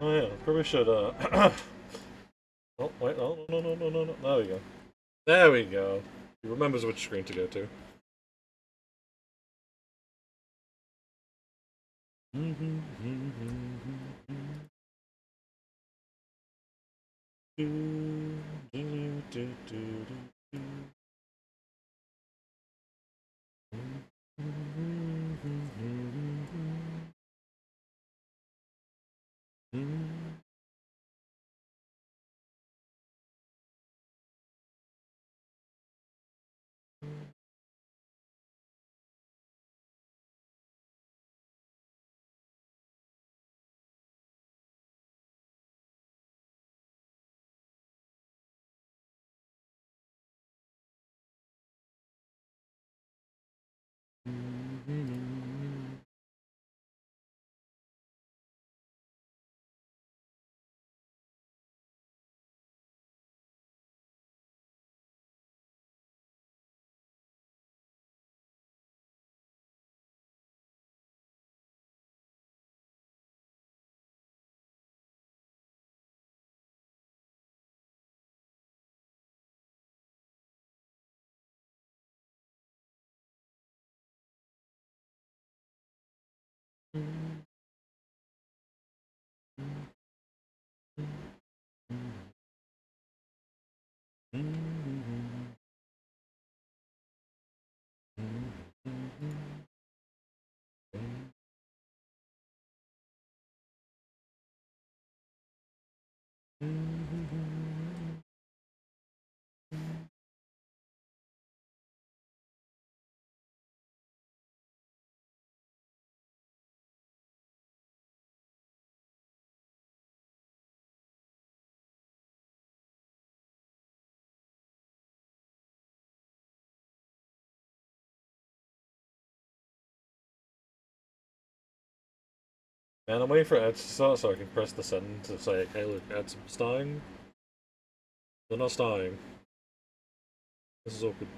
Oh yeah, probably should. Oh wait, oh no no no no no. There we go. There we go. He remembers which screen to go to. Man, I'm waiting for ads to start so I can press the send to say, hey look, ads are starting. They're not starting. This is awkward.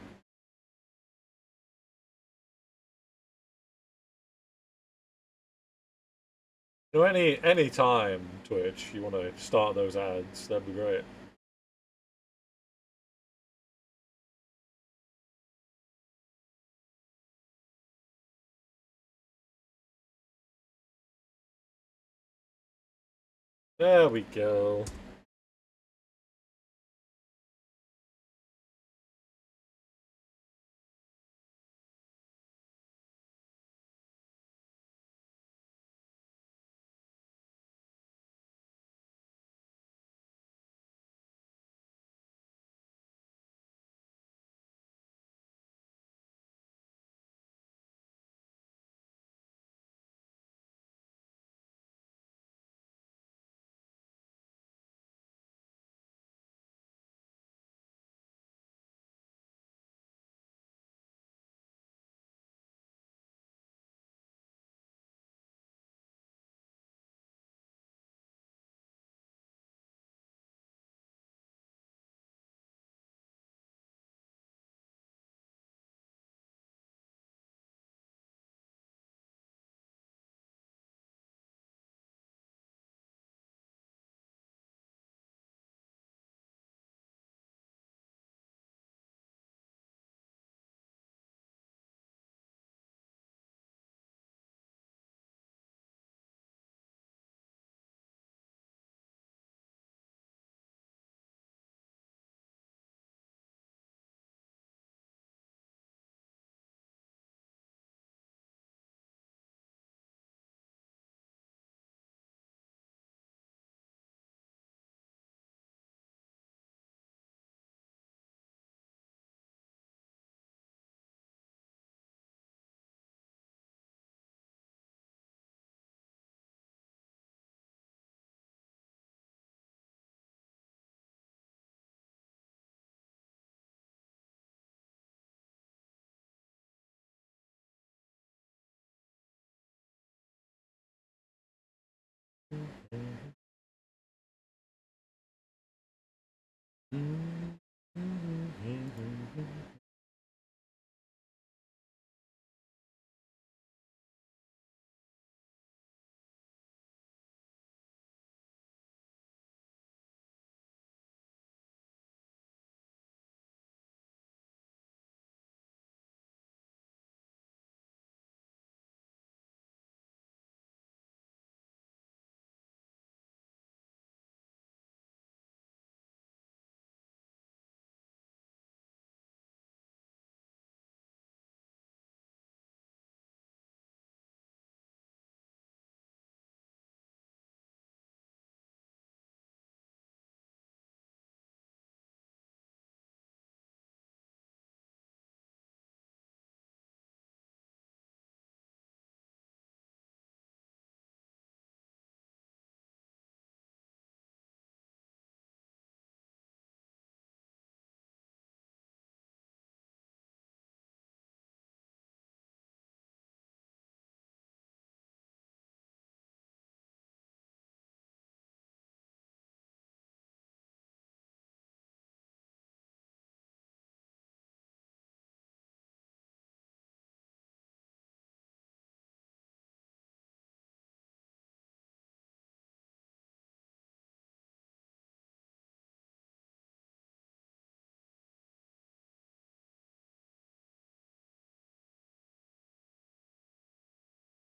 You know, any time, Twitch, you want to start those ads, that'd be great. There we go.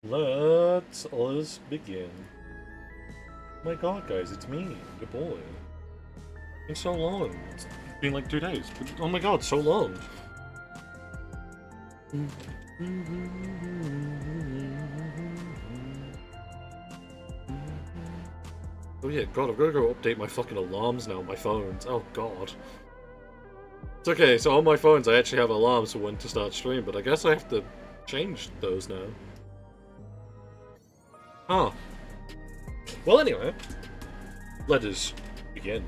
Let's begin. Oh my god, guys, it's me, your boy. It's been so long. It's been like 2 days. But, oh my god, so long. Oh yeah, god, I've got to go update my fucking alarms now on my phones. Oh god. It's okay, so on my phones I actually have alarms for when to start stream, but I guess I have to change those now. Huh. Well, anyway, let us begin.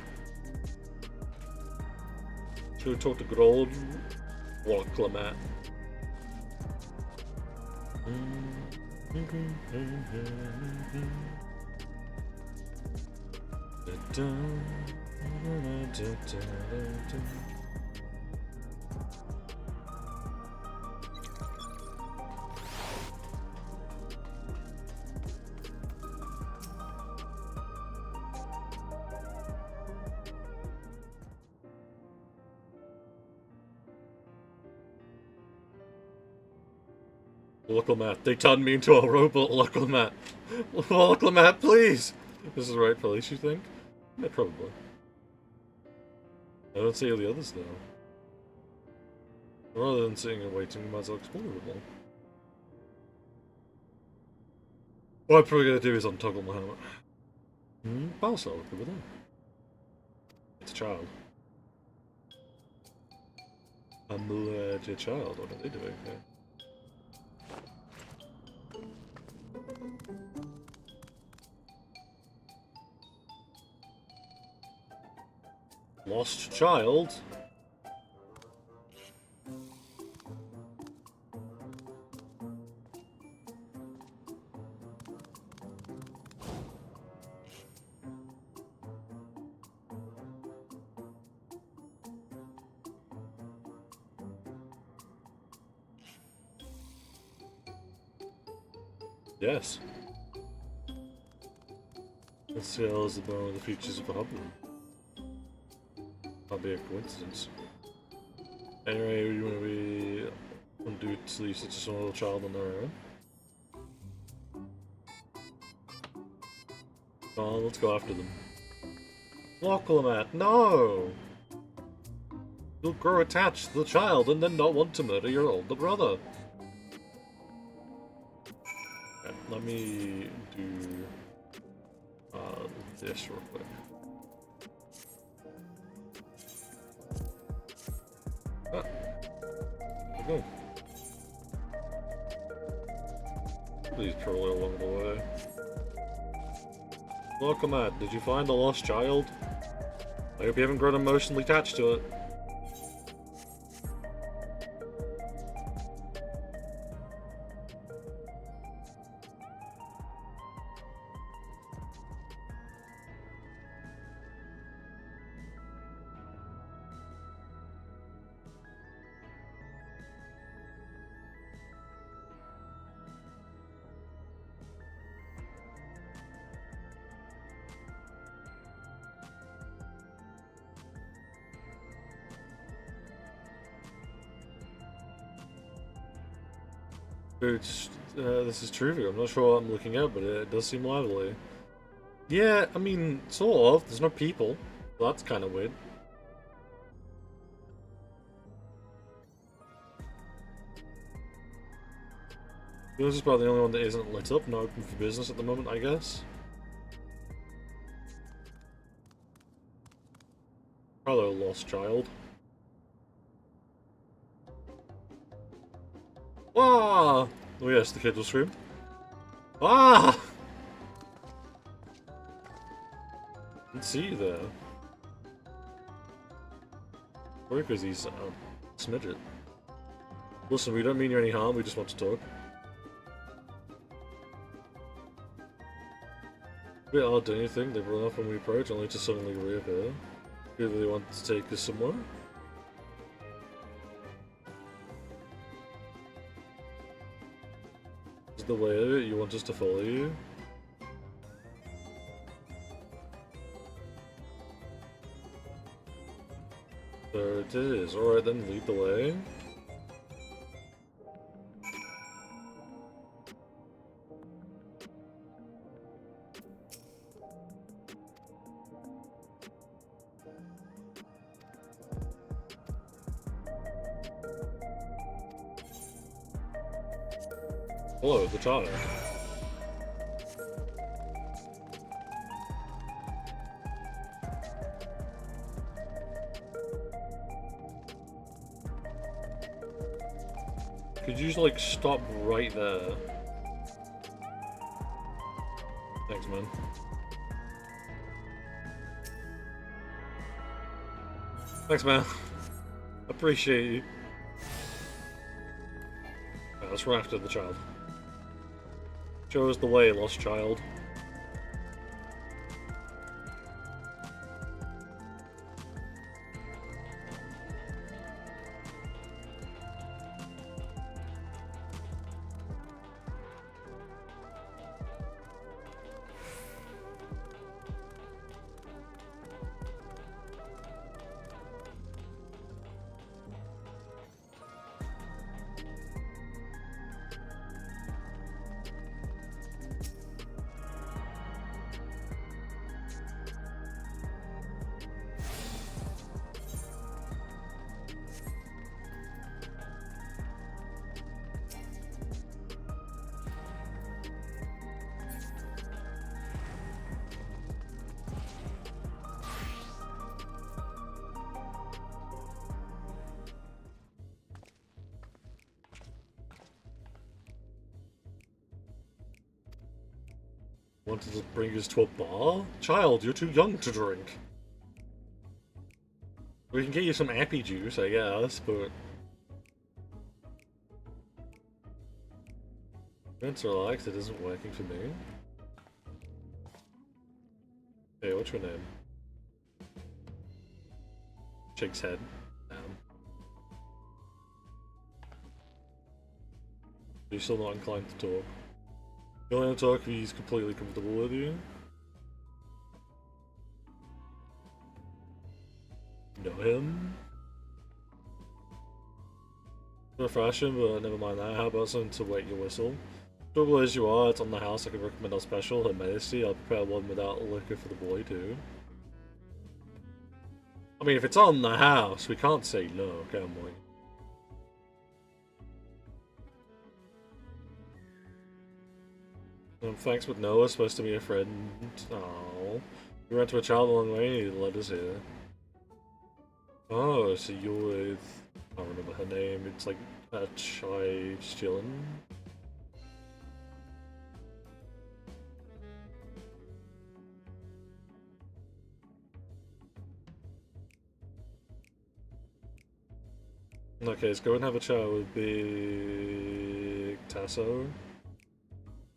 Should we talk to good old Wacklamat? Wacklamat, they turned me into a robot, Wacklamat. Wacklamat, please! This is the right place, you think? Yeah, probably. I don't see all the others, though. Rather than sitting and waiting, we might as well explore a little. What I'm probably going to do is untoggle my helmet. Balsal, over there. It's a child. I'm a child, what are they doing here? Lost child? Yes. This cell is one of the features of a hub room. Not be a coincidence. Anyway, you want to be undo to leave such a small little child on their own? Oh, let's go after them. Wacklamat, no! You'll grow attached to the child and then not want to murder your older brother. Okay, let me do this real quick. Ah. Okay. Please troll along the way. Wacklamat, did you find the lost child? I hope you haven't grown emotionally attached to it. This is trivial. I'm not sure what I'm looking at, but it does seem lively. Yeah, I mean, sort of. There's no people. Well, that's kind of weird. This is probably the only one that isn't lit up, not open for business at the moment, I guess. Hello, lost child. Ah! Oh yes, the kid will scream. Ah! I can see you there. Or because he's a smidget. Listen, we don't mean you any harm, we just want to talk. A bit odd, don't you think? They run off when we approach, only to suddenly reappear. Do they want to take us somewhere? Is the way of it? You want us to follow you? There it is. Alright then, lead the way. Hello, the child. Could you just, like, stop right there? Thanks, man. Thanks, man. Appreciate you. Right, let's run after the child. Show us the way, lost child. Wanted to bring us to a bar? Child, you're too young to drink. We can get you some appy juice, I guess, but... Let's relax, it isn't working for me. Hey, what's your name? Shakes head. Damn. You're still not inclined to talk. You only want to talk if he's completely comfortable with you. Know him? For fashion, but never mind that. How about something to wet your whistle? Trouble is you are, it's on the house. I could recommend our special, Her Majesty. I'll prepare one without liquor for the boy too. I mean, if it's on the house, we can't say no, can we? Thanks, but Noah's supposed to be a friend. Oh, we went to a child along the way and he led us here. Oh, so you're with... I don't remember her name. It's like a Chai just chilling. Okay, let's go and have a chat with Big Tasso.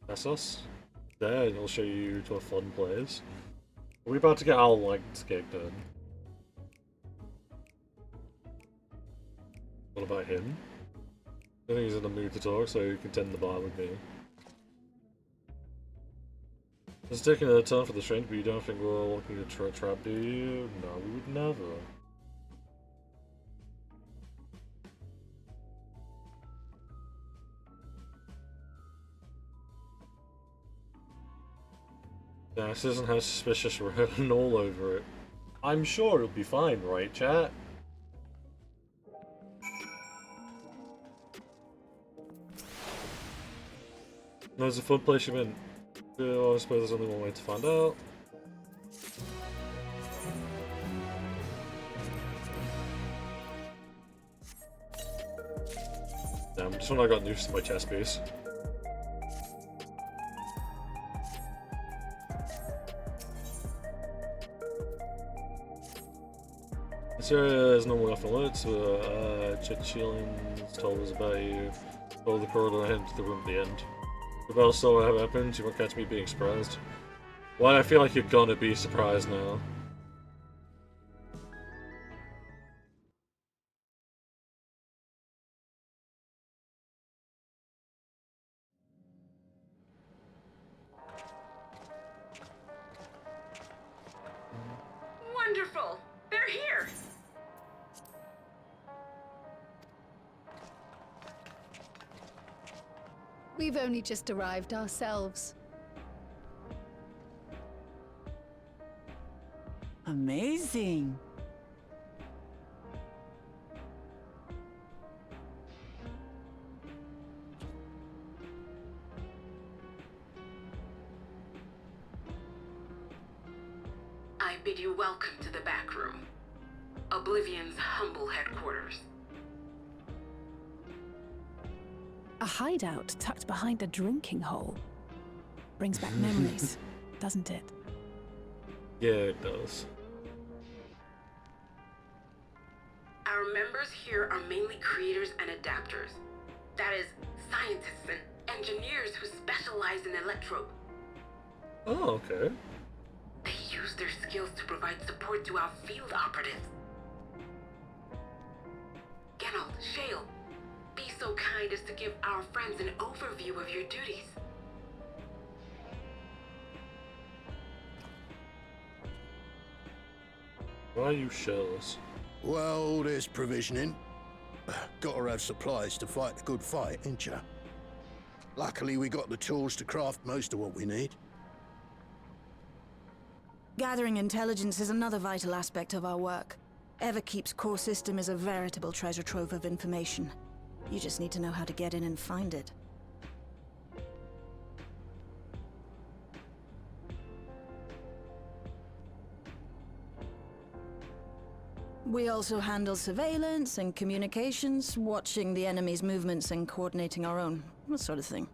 Tassos? There, and he'll show you to a fun place. Are we about to get our legs kicked in? What about him? I think he's in the mood to talk, so he can tend the bar with me. It's taking a turn for the strange, but you don't think we're looking at a trap, do you? No, we would never. Yeah, this doesn't have suspicious written all over it. I'm sure it'll be fine, right, chat? There's a fun place you've been. I suppose there's only one way to find out. Damn, just when I got news to my chest piece. This area is normally off alerts, but Chichilins told us about you. Follow the corridor ahead to the room at the end. Rebel saw what happened, you won't catch me being surprised. Why I feel like you're gonna be surprised now. Wonderful! They're here! We've only just arrived ourselves. Amazing. I bid you welcome to the back room, Oblivion's humble headquarters. A hideout tucked behind a drinking hole. Brings back memories, doesn't it? Yeah, it does. Our members here are mainly creators and adapters. That is, scientists and engineers who specialize in electrope. Oh, okay. They use their skills to provide support to our field operatives. Geralt, Shale, be so kind as to give our friends an overview of your duties. Why are you shirtless? Well, there's provisioning. Gotta have supplies to fight a good fight, ain't ya? Luckily, we got the tools to craft most of what we need. Gathering intelligence is another vital aspect of our work. Everkeep's core system is a veritable treasure trove of information. You just need to know how to get in and find it. We also handle surveillance and communications, watching the enemy's movements and coordinating our own, that sort of thing.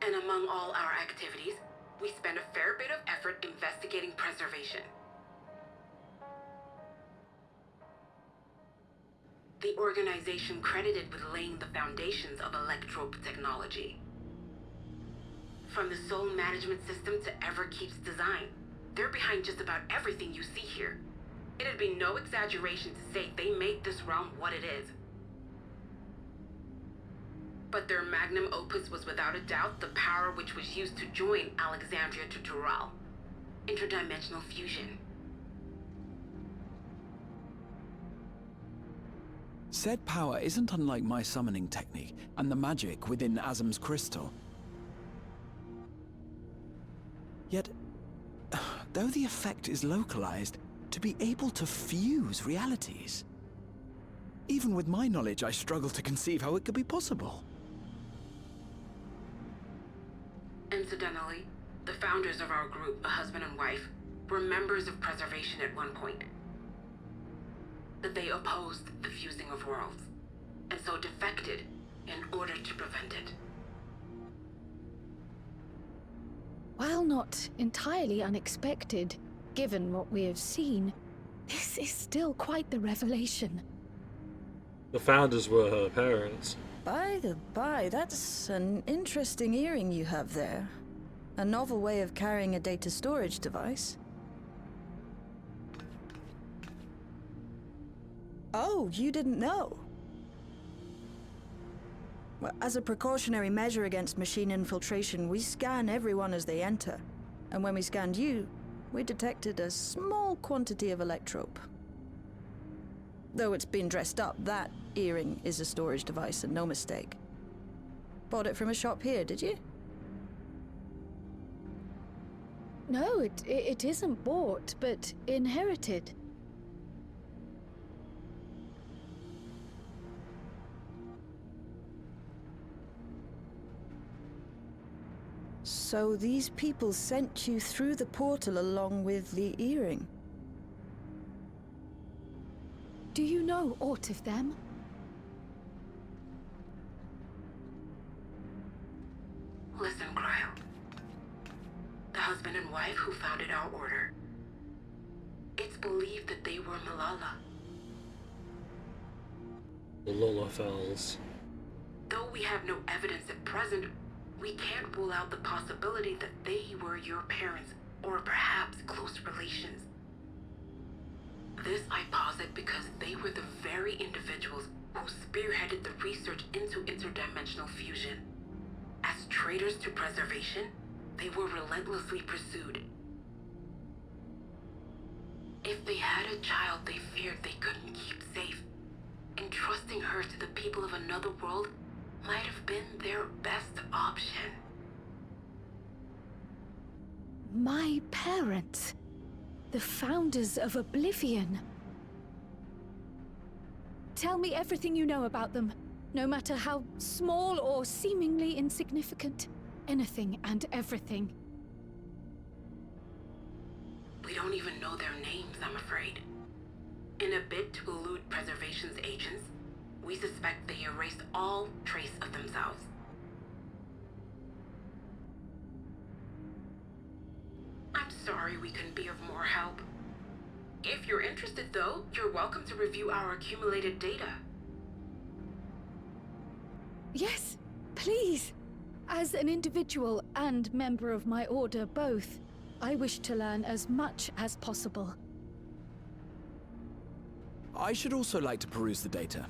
And among all our activities, we spend a fair bit of effort investigating preservation. The organization credited with laying the foundations of electrope technology. From the soul management system to Everkeep's design, they're behind just about everything you see here. It'd be no exaggeration to say they made this realm what it is. But their magnum opus was without a doubt the power which was used to join Alexandria to Tural. Interdimensional fusion. Said power isn't unlike my summoning technique and the magic within Azam's crystal. Yet, though the effect is localized, to be able to fuse realities. Even with my knowledge, I struggle to conceive how it could be possible. Incidentally, the founders of our group, a husband and wife, were members of preservation at one point. That they opposed the fusing of worlds, and so defected in order to prevent it. While not entirely unexpected, given what we have seen, this is still quite the revelation. The founders were her parents. By the by, that's an interesting earring you have there. A novel way of carrying a data storage device. Oh, you didn't know? Well, as a precautionary measure against machine infiltration, we scan everyone as they enter. And when we scanned you, we detected a small quantity of electrope. Though it's been dressed up, that earring is a storage device and no mistake. Bought it from a shop here, did you? No, it isn't bought, but inherited. So these people sent you through the portal along with the earring? Do you know aught of them? Listen, Cryo. The husband and wife who founded our order. It's believed that they were Malala. The Lullafels. Though we have no evidence at present, we can't rule out the possibility that they were your parents, or perhaps close relations. This I posit because they were the very individuals who spearheaded the research into interdimensional fusion. As traitors to preservation, they were relentlessly pursued. If they had a child they feared they couldn't keep safe, entrusting her to the people of another world might have been their best option. My parents. The founders of Oblivion. Tell me everything you know about them, no matter how small or seemingly insignificant. Anything and everything. don't even know their names, I'm afraid. In a bid to elude preservation's agents, we suspect they erased all trace of themselves. I'm sorry we couldn't be of more help. If you're interested, though, you're welcome to review our accumulated data. Yes, please. As an individual and member of my order both, I wish to learn as much as possible. I should also like to peruse the data.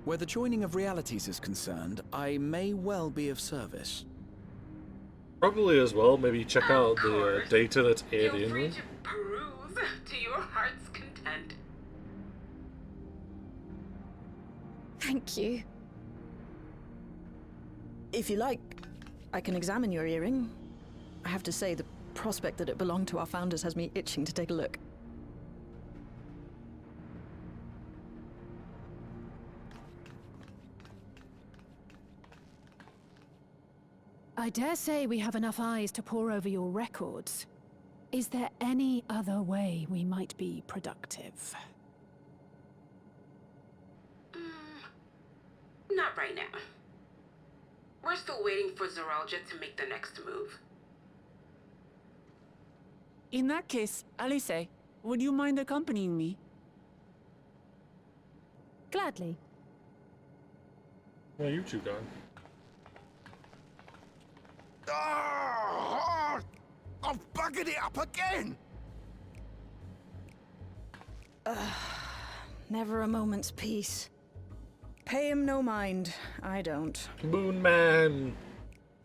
Where the joining of realities is concerned, I may well be of service. Probably as well, maybe check out the course. data that's Feel free alien. to peruse to your heart's content. Thank you. If you like, I can examine your earring. I have to say, the prospect that it belonged to our founders has me itching to take a look. I dare say we have enough eyes to pore over your records. Is there any other way we might be productive? Not right now. We're still waiting for Zoralja to make the next move. In that case, Alice, would you mind accompanying me? Gladly. Yeah, you two go. Ah, I've buggered it up again! Never a moment's peace. Pay him no mind. I don't. Moon Man!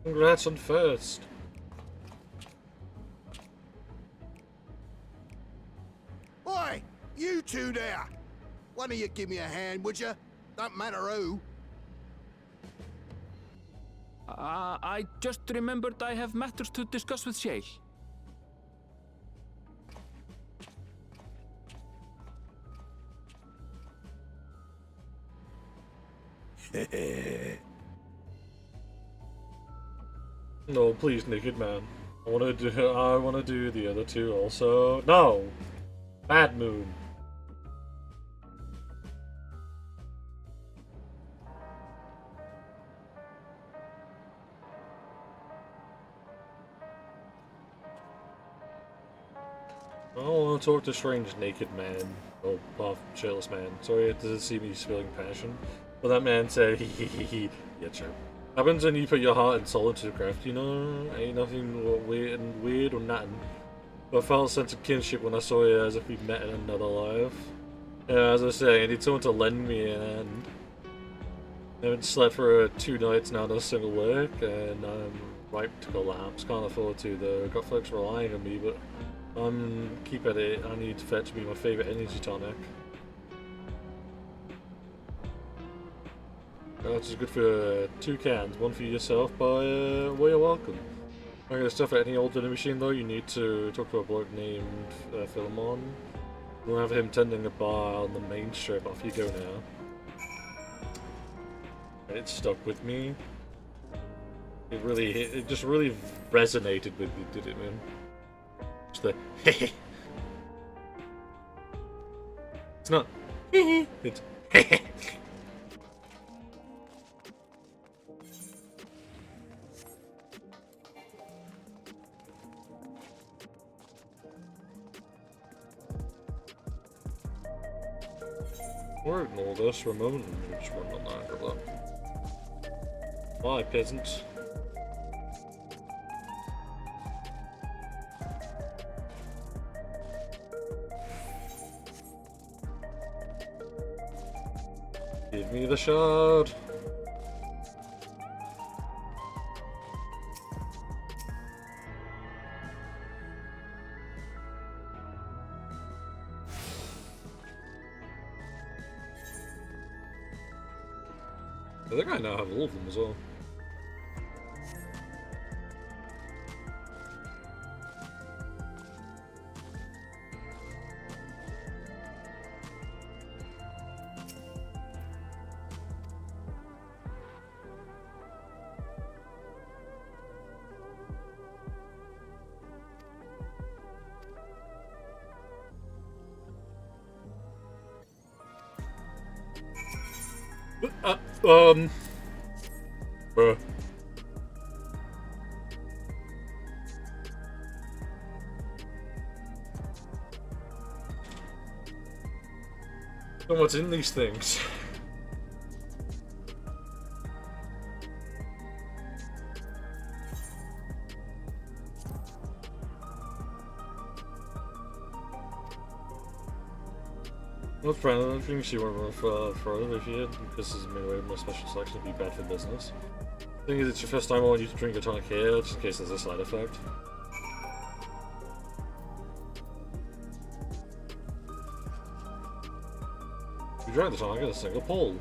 Congrats on first. Oi, you two there! One of you give me a hand, would you? Don't matter who. I just remembered I have matters to discuss with Shale. No, please, Naked Man. I wanna do the other two also. No! Bad Moon. I don't want to talk to strange naked man. Oh, half shirtless man. Sorry, it doesn't see me spilling passion. But that man said, hee. Yeah, sure. Happens when you put your heart and soul into the craft, you know? Ain't nothing weird or nothing. But I felt a sense of kinship when I saw you as if we'd met in another life. Yeah, as I say, I need someone to lend me an hand. I haven't slept for 2 nights now, not a single lick, and I'm ripe to collapse. Can't afford to though. Got folks relying on me, but keep at it. I need Fett to be my favourite energy tonic. That's good for 2 cans. One for yourself, well, you're welcome. I'm gonna stuff at any old vending machine though. You need to talk to a bloke named Philemon. We'll have him tending a bar on the main strip. Off you go now. It stuck with me. It just really resonated with me, did it, man? It's the hehe. It's not hehe. It's hehe. We're ignore this remote and just run on that for that. Bye, peasants. Give me the shard. I think I now have all of them as well. Bruh. And what's in these things? Well, friend, I don't think she went further if you did, because this is midway more special selection would be bad for business. The thing is, it's your first time I want you to drink a tonic here, just in case there's a side effect. You drank the tonic in a single pull.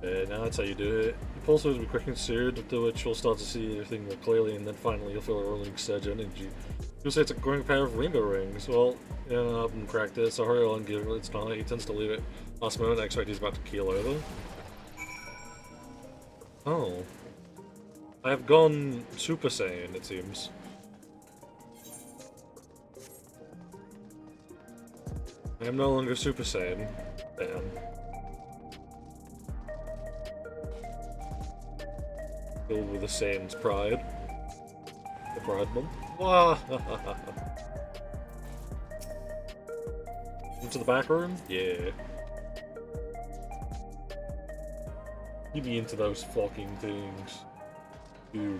Now that's how you do it. The pulse will be quick and seared, after which you'll start to see everything more clearly, and then finally you'll feel a rolling surge of energy. You'll say it's a growing pair of rainbow rings. Well, you know, up and cracked it, so hurry on and give it its tonic. He tends to leave it last moment. I expect he's about to keel over. Oh. I have gone Super Saiyan, it seems. I am no longer Super Saiyan. Damn. Filled with a Saiyan's pride. The Pride Month. Wah! Into the back room? Yeah. You be into those fucking things. You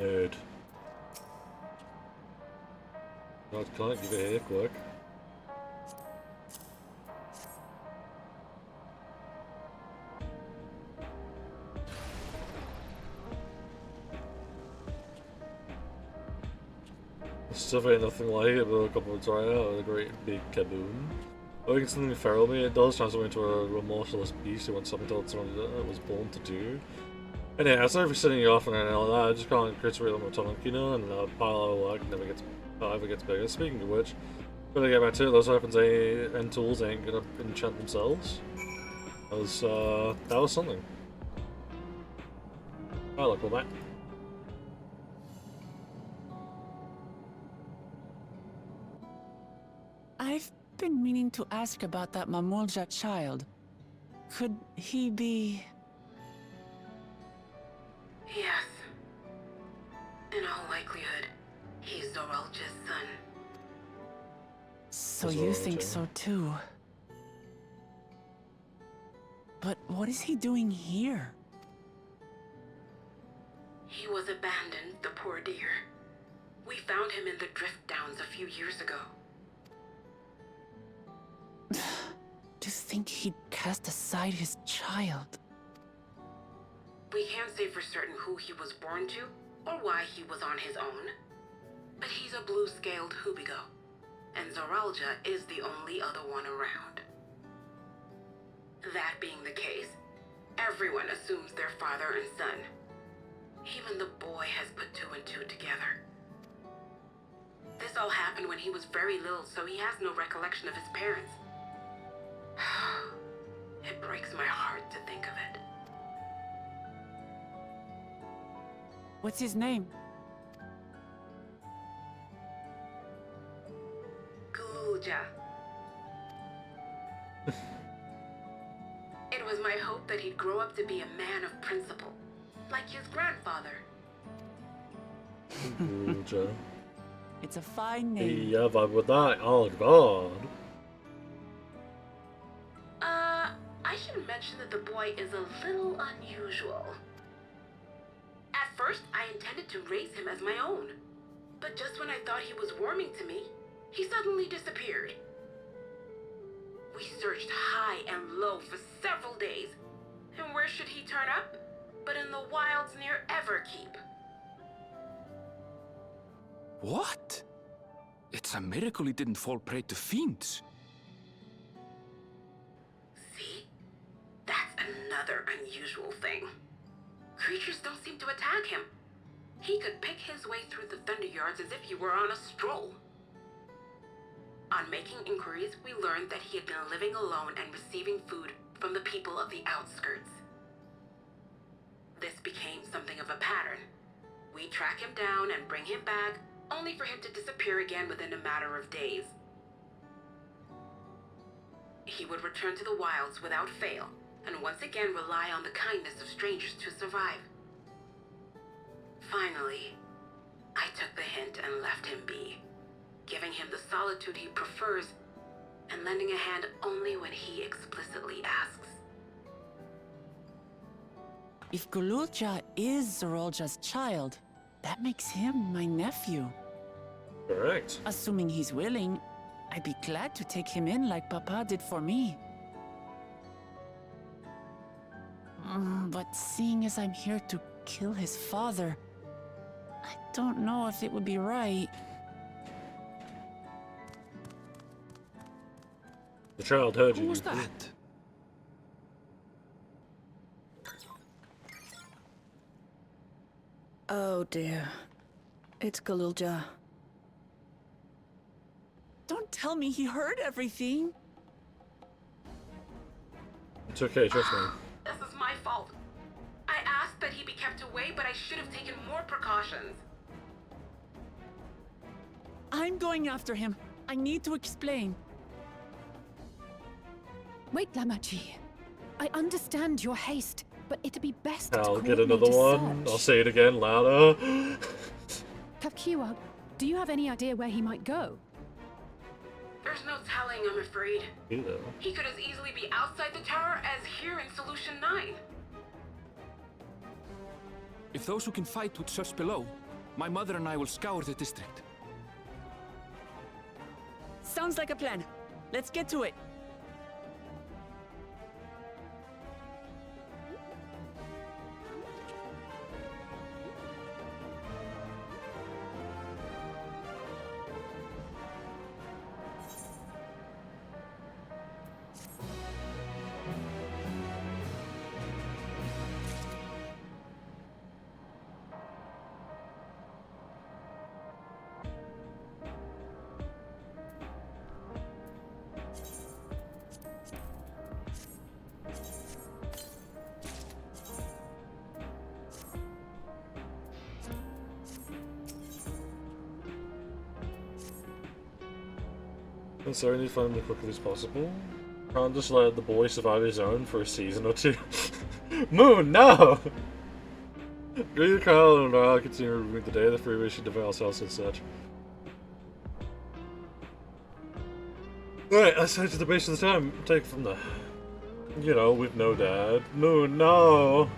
nerd. God, can't give it here quick. Stuff ain't nothing like it, but a couple of try out with a great big kaboom. I can something feral me, it does transform into a remorseless beast who wants something to someone that was born to do. And yeah, sorry for setting you off on anything like that, I just can't create a real tonic, you know, and pile of work ever gets bigger. Speaking of which, better get back to it, those weapons and tools ain't gonna enchant themselves. That was something. I like all that. I've been meaning to ask about that Mamulja child. Could he be... Yes. In all likelihood, he's Zoralja's son. So you think so too? But what is he doing here? He was abandoned, the poor dear. We found him in the Drift Downs a few years ago. To think he'd cast aside his child. We can't say for certain who he was born to, or why he was on his own. But he's a blue-scaled Hubigo, and Zoralja is the only other one around. That being the case, everyone assumes they're father and son. Even the boy has put two and two together. This all happened when he was very little, so he has no recollection of his parents. It breaks my heart to think of it. What's his name? Guluja. It was my hope that he'd grow up to be a man of principle, like his grandfather. Guluja. It's a fine name. Yeah, but with that, oh god. I should mention that the boy is a little unusual. At first, I intended to raise him as my own. But just when I thought he was warming to me, he suddenly disappeared. We searched high and low for several days. And where should he turn up? But in the wilds near Everkeep. What? It's a miracle he didn't fall prey to fiends. See? That's another unusual thing. Creatures don't seem to attack him. He could pick his way through the Thunder Yards as if he were on a stroll. On making inquiries, we learned that he had been living alone and receiving food from the people of the outskirts. This became something of a pattern. We track him down and bring him back, only for him to disappear again within a matter of days. He would return to the wilds without fail, and once again rely on the kindness of strangers to survive. Finally, I took the hint and left him be, giving him the solitude he prefers and lending a hand only when he explicitly asks. If Gululja is Zorolja's child, that makes him my nephew. Correct. Assuming he's willing, I'd be glad to take him in like Papa did for me. But seeing as I'm here to kill his father, I don't know if it would be right. The child heard you. Who was that? Oh dear. It's Gululja. Don't tell me he heard everything. It's okay, trust me. This is my fault. I asked that he be kept away, but I should have taken more precautions. I'm going after him. I need to explain. Wait, Lamachi. I understand your haste, but it'd be best to I'll get coordinate another a one. search. I'll say it again, louder. Kapkiwa, do you have any idea where he might go? There's no telling, I'm afraid. Either. He could as easily be outside the tower as here in Solution 9. If those who can fight would search below, my mother and I will scour the district. Sounds like a plan. Let's get to it. I'm sorry, I need to find him as quickly as possible. Can't just let the boy survive his own for a season or two. Moon, no! Greet Kyle and I'll continue reviewing the day, the free we should devour ourselves and such. Right, let's head to the base of the town. Take it from there. You know, with no dad. Moon, no!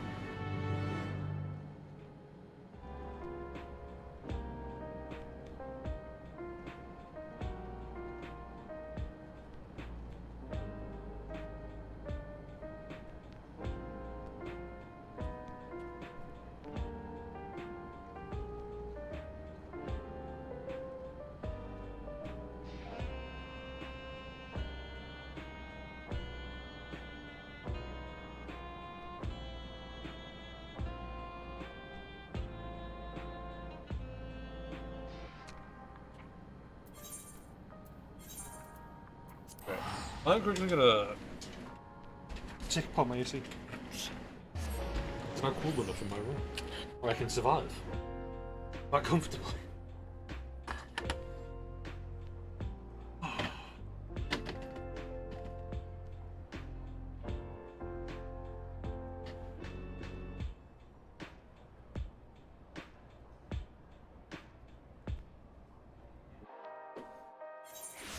I'm quickly gonna take apart my AC. It's not cool enough in my room where I can survive quite comfortably.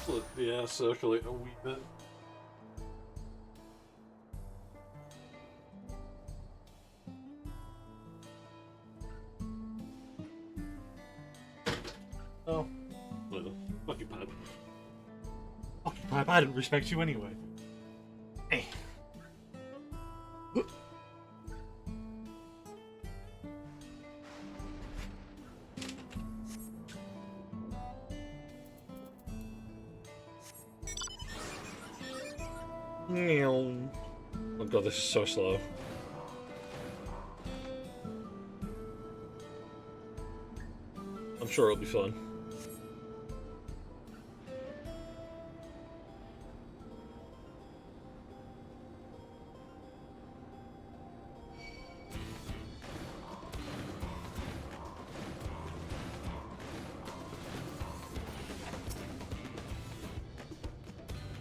Let the air circulate a wee bit. Oh, little occupied. Occupied. I didn't respect you anyway. Hey. Oh god, this is so slow. I'm sure it'll be fun.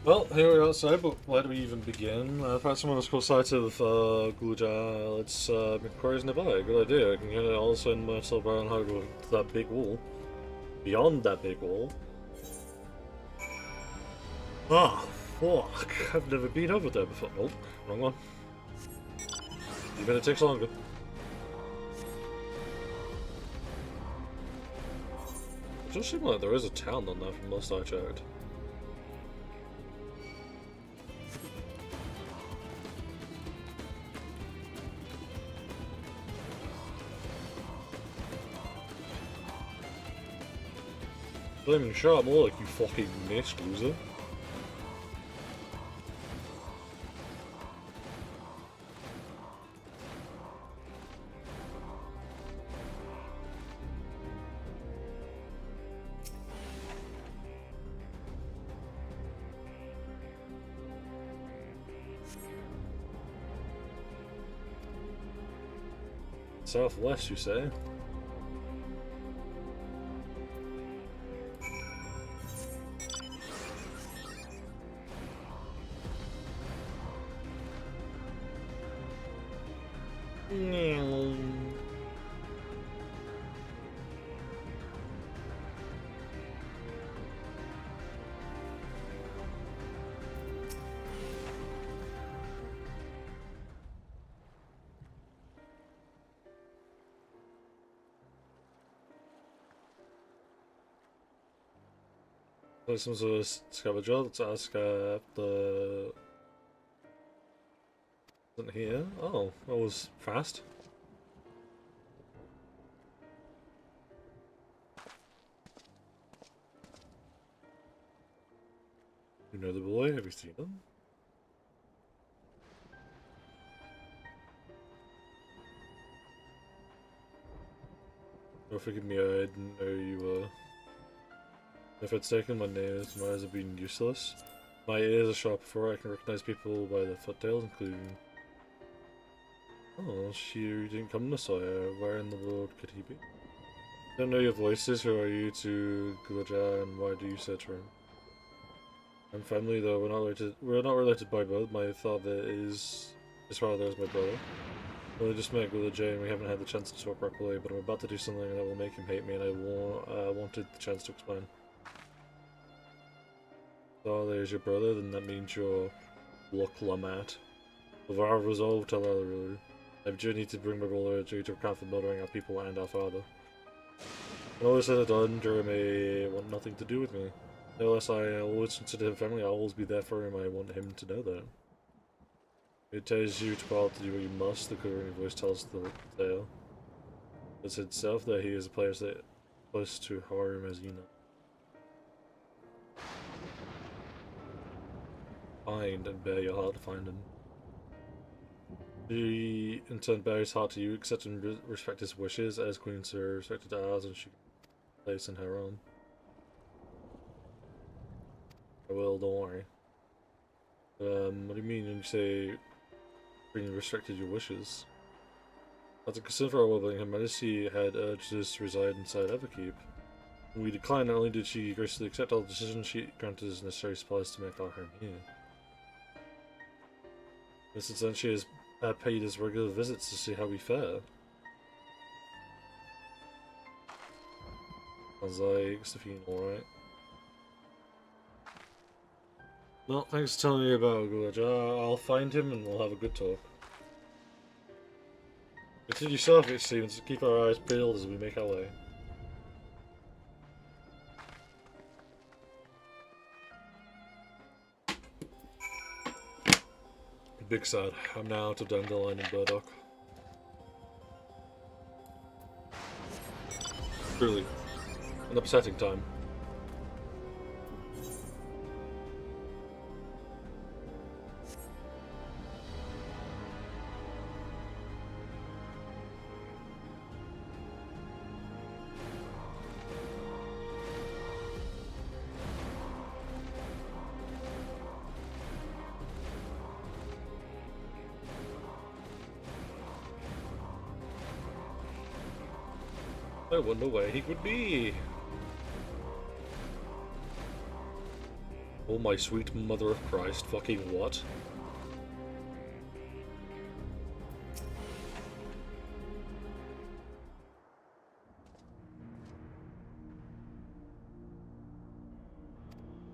Well, here we are outside, but where do we even begin? Perhaps someone has caught sight of Gluja. Let's make inquiries nearby. Good idea. I can get also in myself around how to go to that big wall. Beyond that big wall. Ah, fuck. I've never been over there before. Nope, wrong one. Even it takes longer. It does seem like there is a town on there from last I checked. Flaming shot, more like you fucking missed, loser. Southwest, you say? Some sort of scavenger. Let's ask the. Isn't here? Oh, that was fast. You know the boy? Have you seen him? Oh, forgive me, I didn't know you were. If it's taken my nails, my eyes have been useless. My ears are sharp before I can recognize people by their foot-tails, including... Oh, she didn't come to Sawyer. Where in the world could he be? I don't know your voices. Who are you to Guja, and why do you search for him? I'm family, though. We're not related by blood. My father is... His father is my brother. I only just met Guja, and we haven't had the chance to talk properly, but I'm about to do something that will make him hate me, and I wanted the chance to explain. Oh, there's your brother, then that means you're Lamat. Of our resolve, tell her really. I've journeyed to bring my brother to account for murdering our people and our father. And all this said and done, Jerry may want nothing to do with me. Nevertheless, I always consider him family. I'll always be there for him. I want him to know that. It tells you to do what you must. The quivering voice tells the tale. It's itself that he is a place that close to harm as you know. Find and bear your heart to find him. She in turn bear his heart to you, accept and respect his wishes as Queen Sir respected ours, and she place in her own. I will, don't worry. What do you mean when you say Queen respected your wishes? As a concern for our well-being, Her Majesty had urged us to reside inside Everkeep. When we declined, not only did she graciously accept all the decisions, she granted us necessary supplies to make our home here. Since then, she has paid us regular visits to see how we fare. Sounds like Stephanie, alright. Well, thanks for telling me about Gulaja. I'll find him and we'll have a good talk. Continue yourself, it seems. Keep our eyes peeled as we make our way. Big sad. I'm now out of dandelion and burdock. Truly, an upsetting time. I wonder where he could be. Oh my sweet mother of Christ, fucking what?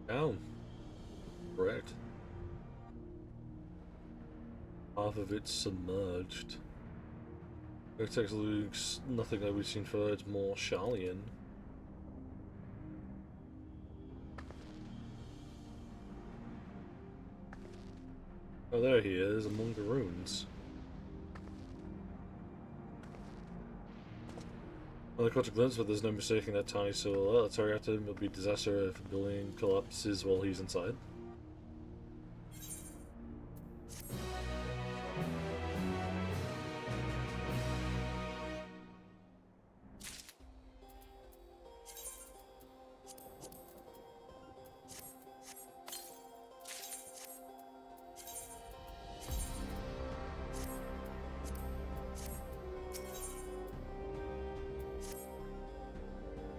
Down. Correct. Half of it's submerged. Architects looks nothing like we've seen for it's more Sharlayan. Oh, there he is, among the ruins. Well, I caught a glimpse, but there's no mistaking that tiny silhouette. Let's hurry after him. It'll be a disaster if a building collapses while he's inside.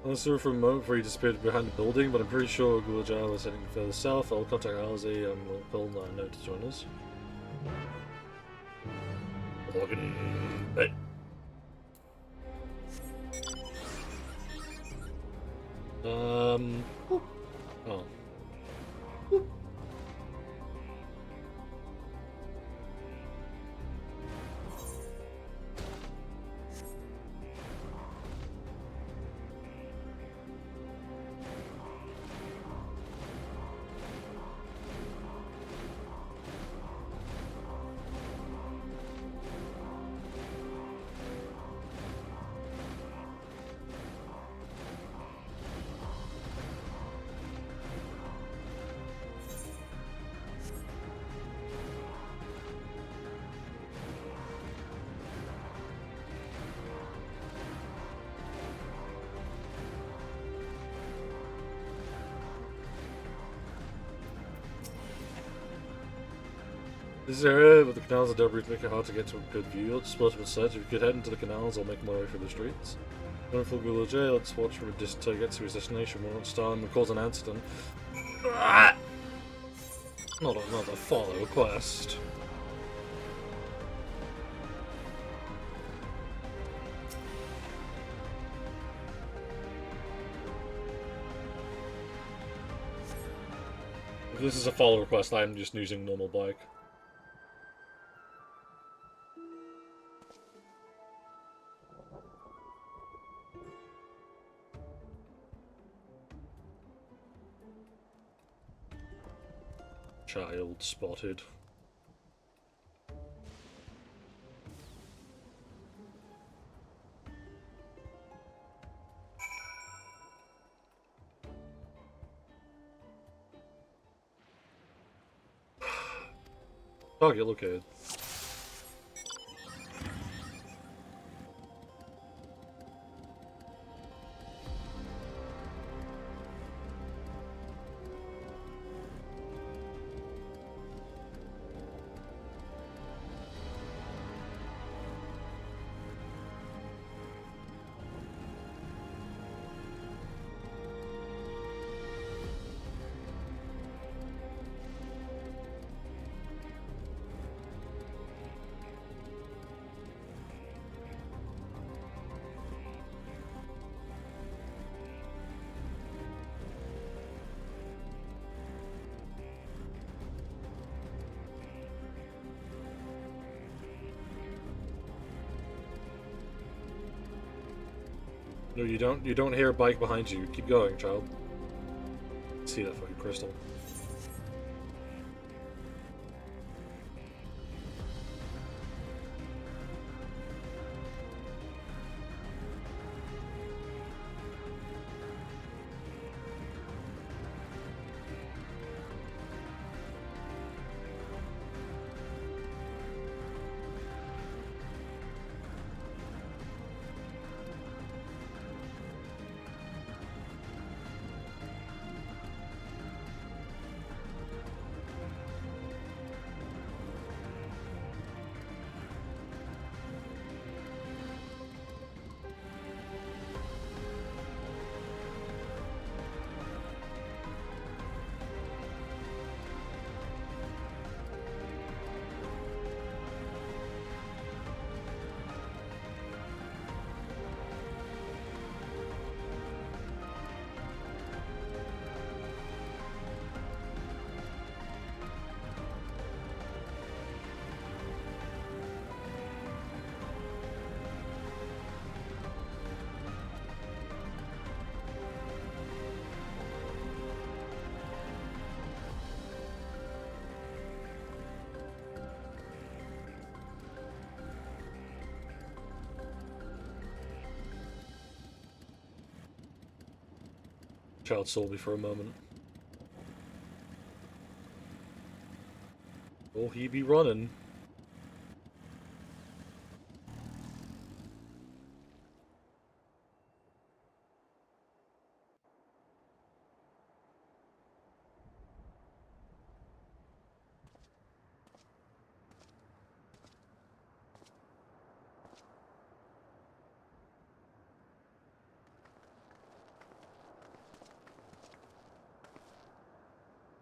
I was there for a moment before he disappeared behind the building, but I'm pretty sure Gulajai was heading further south. I'll contact Alize and we'll pull a note to join us. Hey. Oh. This area with the canals and debris make it hard to get to a good view. Let's split up and search. If you could head into the canals, I'll make my way through the streets. Going full Gula J, let's watch from a distance till he gets to his destination. We'll not start and cause an accident. Not another follow quest. If this is a follow request, I'm just using normal bike. Child spotted. Target located. No, you don't. You don't hear a bike behind you. Keep going, child. See that fucking crystal. Child saw me for a moment. Will he be running?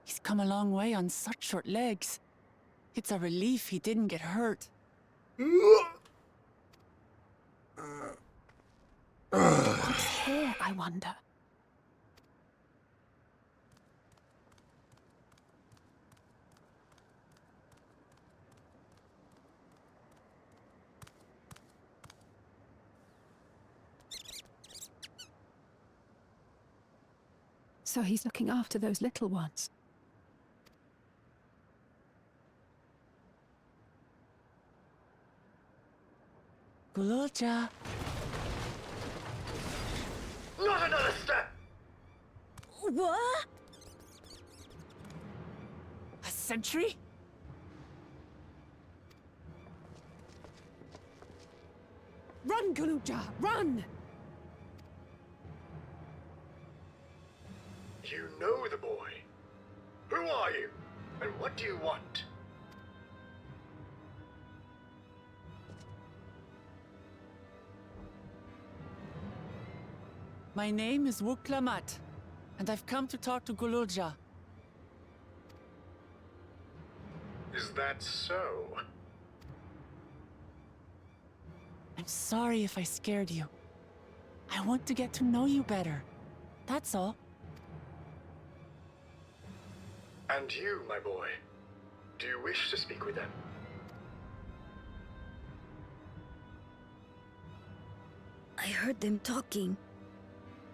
He's come a long way on such short legs. It's a relief he didn't get hurt. What's here, I wonder? So he's looking after those little ones. Gululja. Not another step! What? A sentry? Run, Gululja, run! You know the boy. Who are you? And what do you want? My name is Wuklamat, and I've come to talk to Gululja. Is that so? I'm sorry if I scared you. I want to get to know you better. That's all. And you, my boy, do you wish to speak with them? I heard them talking.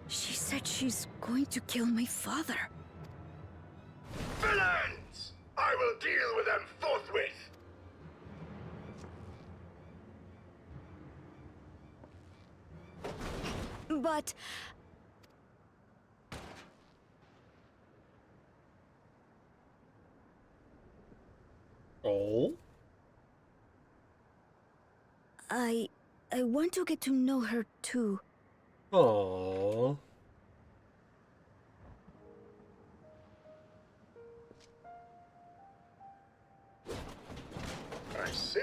She said she's going to kill my father. Villains! I will deal with them forthwith! But Oh? I want to get to know her too. Aww. I see.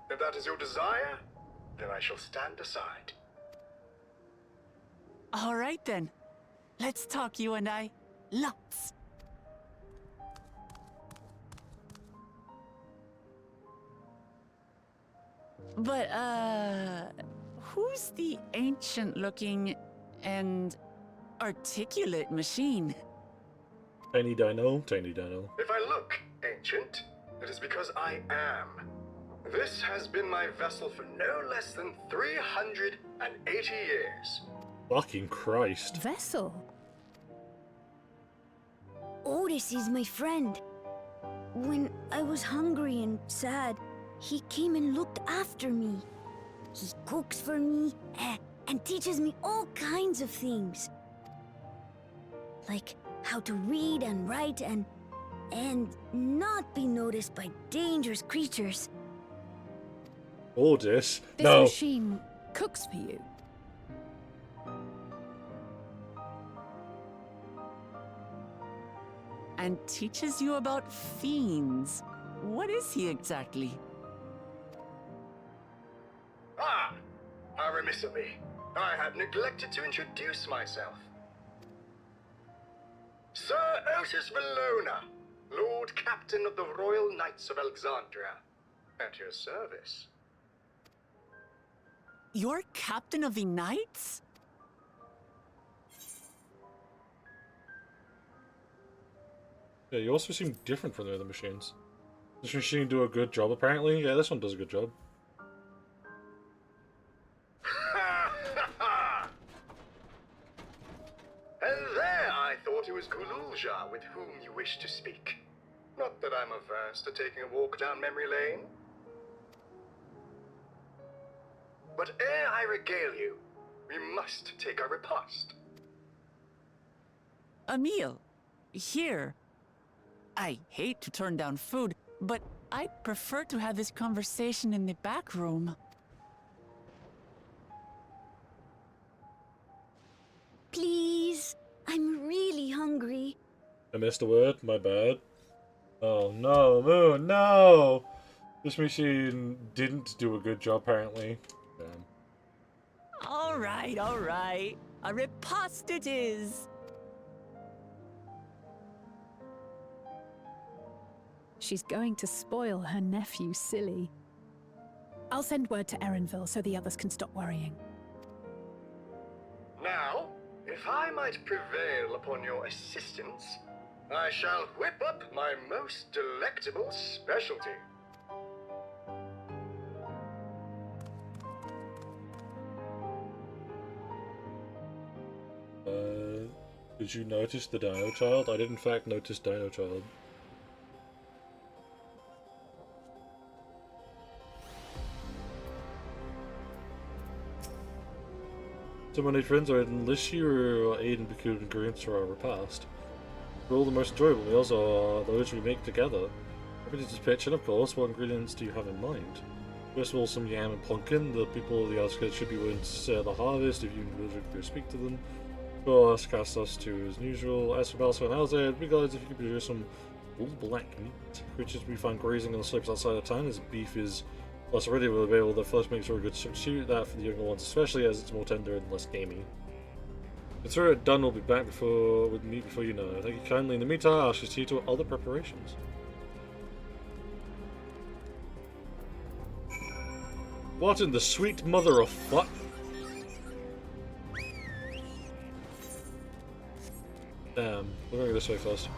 If that is your desire, then I shall stand aside. All right then. Let's talk, you and I. Lots. But, who's the ancient-looking and articulate machine? Tiny Dino, Tiny Dino. If I look ancient, it is because I am. This has been my vessel for no less than 380 years. Fucking Christ. Vessel? Otis is my friend. When I was hungry and sad, he came and looked after me. He cooks for me and teaches me all kinds of things. Like how to read and write and not be noticed by dangerous creatures. Otis? This No. machine cooks for you. And teaches you about fiends. What is he exactly? Ah! How remiss of me. I had neglected to introduce myself. Sir Otis Valona, Lord Captain of the Royal Knights of Alexandria. At your service. You're captain of the knights? Yeah, you also seem different from the other machines. This machine do a good job, apparently. Yeah, this one does a good job. And there I thought it was Gululja with whom you wished to speak. Not that I'm averse to taking a walk down memory lane. But ere I regale you, we must take our repast. A meal. Here. I hate to turn down food, but I'd prefer to have this conversation in the back room. Please, I'm really hungry. I missed a word, my bad. Oh no, Moon, no! This machine didn't do a good job, apparently. Damn. All right, all right. A riposte it is. She's going to spoil her nephew silly. I'll send word to Erenville so the others can stop worrying. Now, if I might prevail upon your assistance, I shall whip up my most delectable specialty. Did you notice the Dino Child? I did in fact notice Dino Child. So many friends are enlist you or aid in procuring ingredients for our repast. All the most enjoyable meals are those we make together. Happy to pitch in, of course. What ingredients do you have in mind? First of all, some yam and pumpkin. The people of the outskirts should be willing to share the harvest if you can speak to them. Of course, cast us to as usual. As for Balsa and Alza, it'd be glad if you could produce some old black meat. Creatures we find grazing on the slopes outside of town, as beef is less readily available. The flesh makes for a good substitute, that for the younger ones especially, as it's more tender and less gamey. Consider it done, we'll be back with meat before you know it. Thank you kindly. In the meantime, I'll see to other preparations. What in the sweet mother of fuck? Damn, we're going this way first.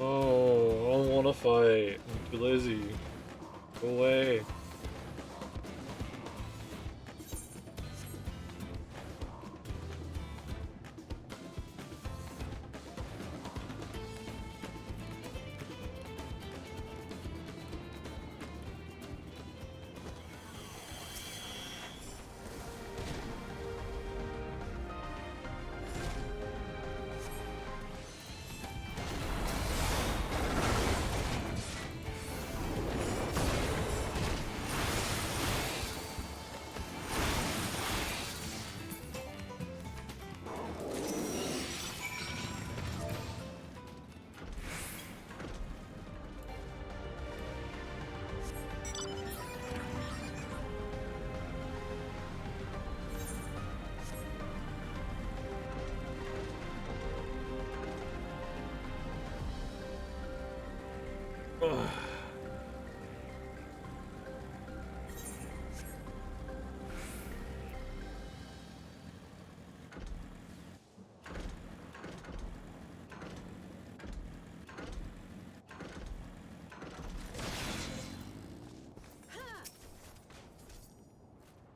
Oh, I don't wanna fight. I'm too lazy. Go away.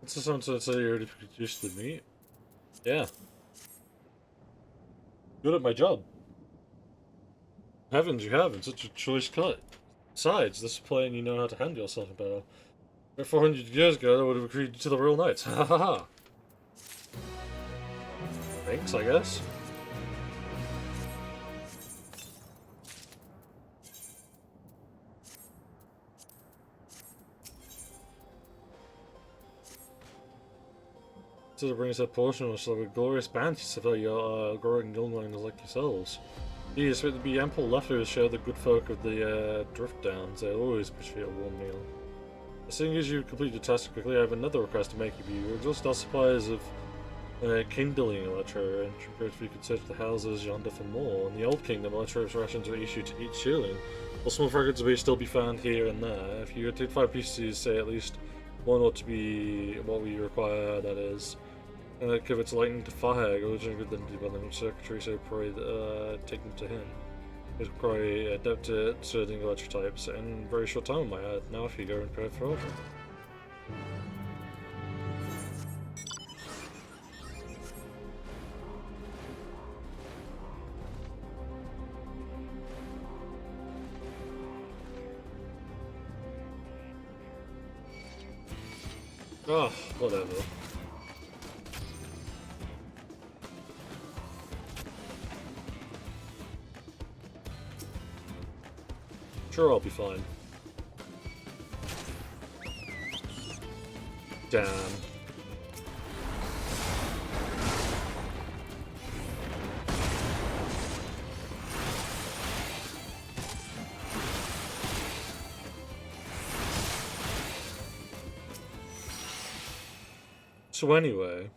This is something that said you already produced the meat. Yeah. Good at my job. Heavens, you have in such a choice cut. Besides, this is playing you know how to handle yourself better. 400 years ago, I would have agreed to the Royal Knights. Ha ha ha. Thanks, I guess. To bring us a portion of a glorious bounty to fill your growing younglings like yourselves. Yes, with the ample leftovers share the good folk of the drift downs. They'll always appreciate a warm meal. Seeing as you completed your task quickly, I have another request to make of you. You exhaust our supplies of kindling electro, and if you could search the houses yonder for more. In the Old Kingdom, electro rations were issued to each shilling, while small fragments may still be found here and there. If you take 5 pieces, say at least one ought to be what we require, that is. And that give its lightning to fire, originally then by the secretary, so pray take them to him. He's probably adept at certain electrotypes, and in a very short time, I might add. Now if you go and prepare for over. Oh, whatever. Sure, I'll be fine. Damn. So anyway...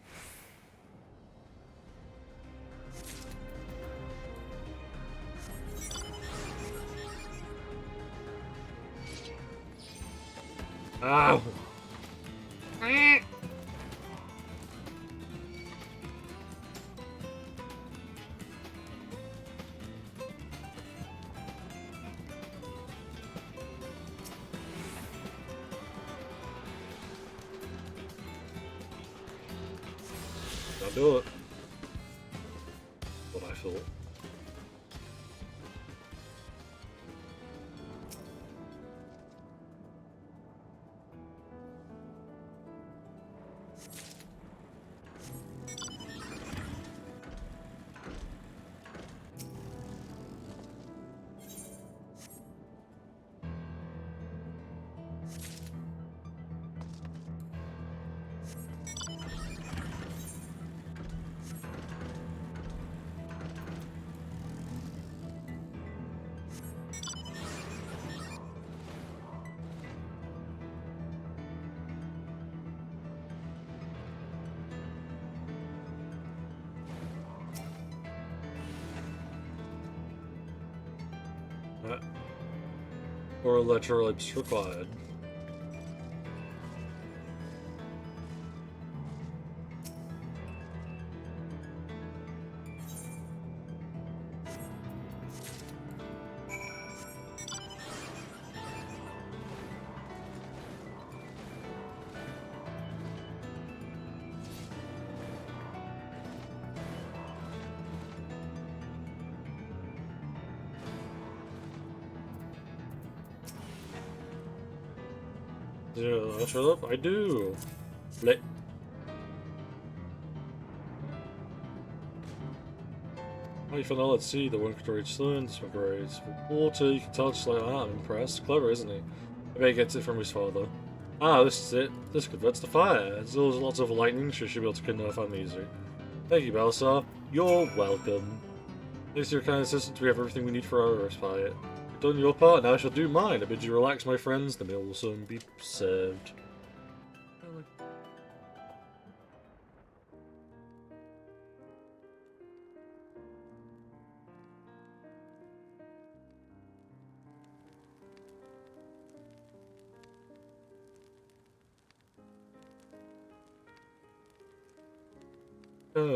Ow! I'll do it. What I thought. Or electrolytes required. Yeah, shut up, I do. Let. How you found out at sea, the one could reach swims for grades. With water, you can tell just like that. I'm impressed. Clever, isn't he? I bet he gets it from his father. Ah, this is it. This converts to fire. There's lots of lightning, so you should be able to kill if I'm easy. Thank you, Balsar. You're welcome. Thanks to your kind assistance, we have everything we need for our respite. You've done your part, now I shall do mine. I bid you relax, my friends. The meal will soon be served.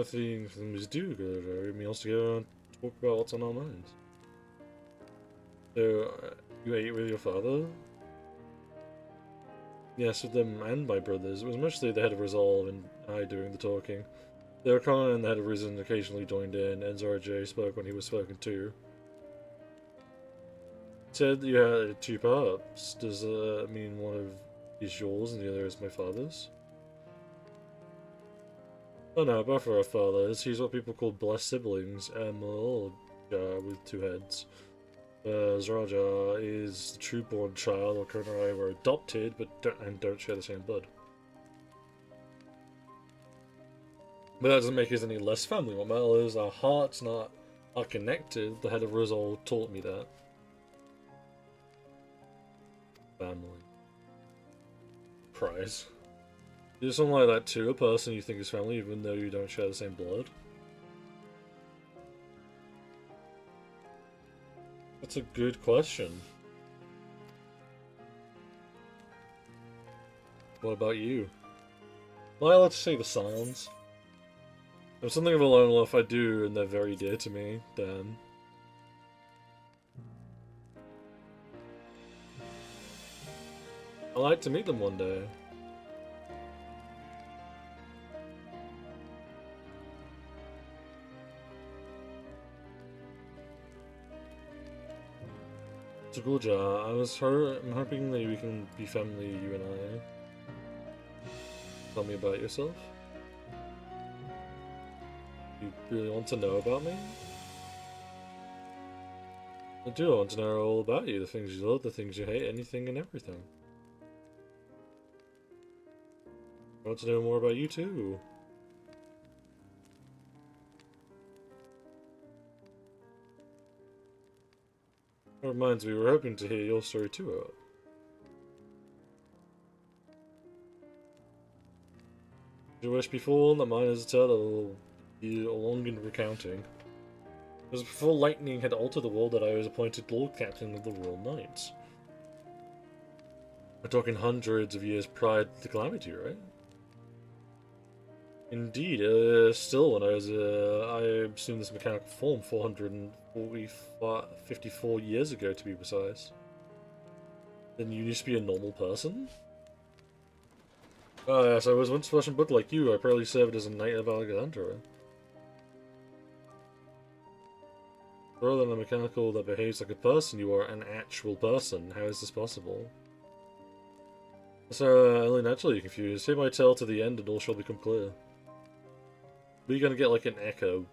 Things do go meals to go and talk about what's on our minds. So, you ate with your father? Yes, with them and my brothers. It was mostly the head of Resolve and I doing the talking. The O'Connor and the head of Reason occasionally joined in, and Zora J spoke when he was spoken to. Said you had 2 pups. Does that mean one of is yours and the other is my father's? Oh no, both are our fathers. He's what people call blessed siblings, and Malja with 2 heads. Zraja is the true-born child, while Kurt and I were adopted, but don't share the same blood. But that doesn't make us any less family. What matters is our hearts are connected. The head of Rizal taught me that. Family. Prize. Is something like that too? A person you think is family even though you don't share the same blood? That's a good question. What about you? Well, let's say the Psalms. If something of a lone wolf I do and they're very dear to me, then... I'd like to meet them one day. So Gulja, I'm hoping that we can be family, you and I. Tell me about yourself. You really want to know about me? I do want to know all about you, the things you love, the things you hate, anything and everything. I want to know more about you too. That reminds me, we're hoping to hear your story too. You wish before that mine is a tale that will be long in recounting. It was before lightning had altered the world that I was appointed Lord Captain of the Royal Knights. We're talking hundreds of years prior to the calamity, right? Indeed, still when I was, I assumed this mechanical form 454 years ago to be precise. Then you used to be a normal person? Ah yes, I was once flesh and blood like you. I probably served as a knight of Alexandria. Rather than a mechanical that behaves like a person, you are an actual person. How is this possible? So, only naturally confused. Hear my tale to the end and all shall become clear. We're gonna get like an echo.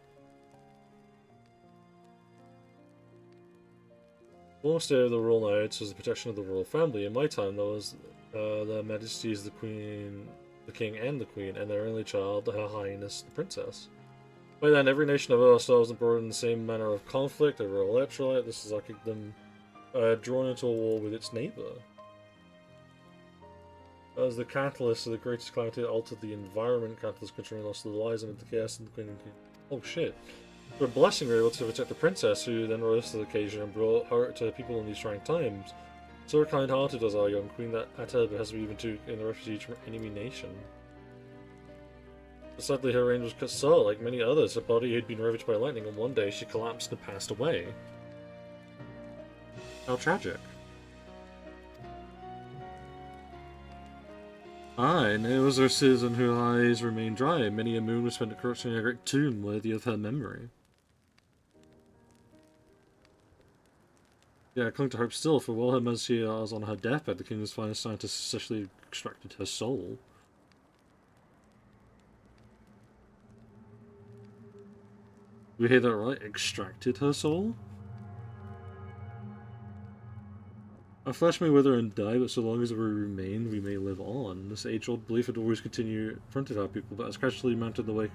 The long stay of the Royal Knights was the protection of the royal family. In my time, there was their Majesties the Queen, the King, and the Queen, and their only child, Her Highness the Princess. By then, every nation of ourselves brought in the same manner of conflict over electrolyte. This is like them drawn into a war with its neighbour. As the catalyst of the greatest calamity that altered the environment, catalyst controlling loss of the lives and the chaos and the Queen and King. Oh shit. For a blessing, we were able to protect the princess, who then rose to the occasion and brought her to people in these trying times. So kind-hearted was our young queen that at her behest we even took in the refuge from enemy nation. But sadly, her reign was cut short. Like many others, her body had been ravaged by lightning, and one day she collapsed and passed away. How tragic. Aye, and it was her citizen whose eyes remained dry, and many a moon was spent corrupting a great tomb worthy of her memory. Yeah, I clung to hope still, for while her Majesty was on her deathbed, the kingdom's finest scientists successfully extracted her soul. We hear that right? Extracted her soul? Our flesh may wither and die, but so long as we remain, we may live on. This age-old belief had always continued fronted our people, but has gradually mounted the way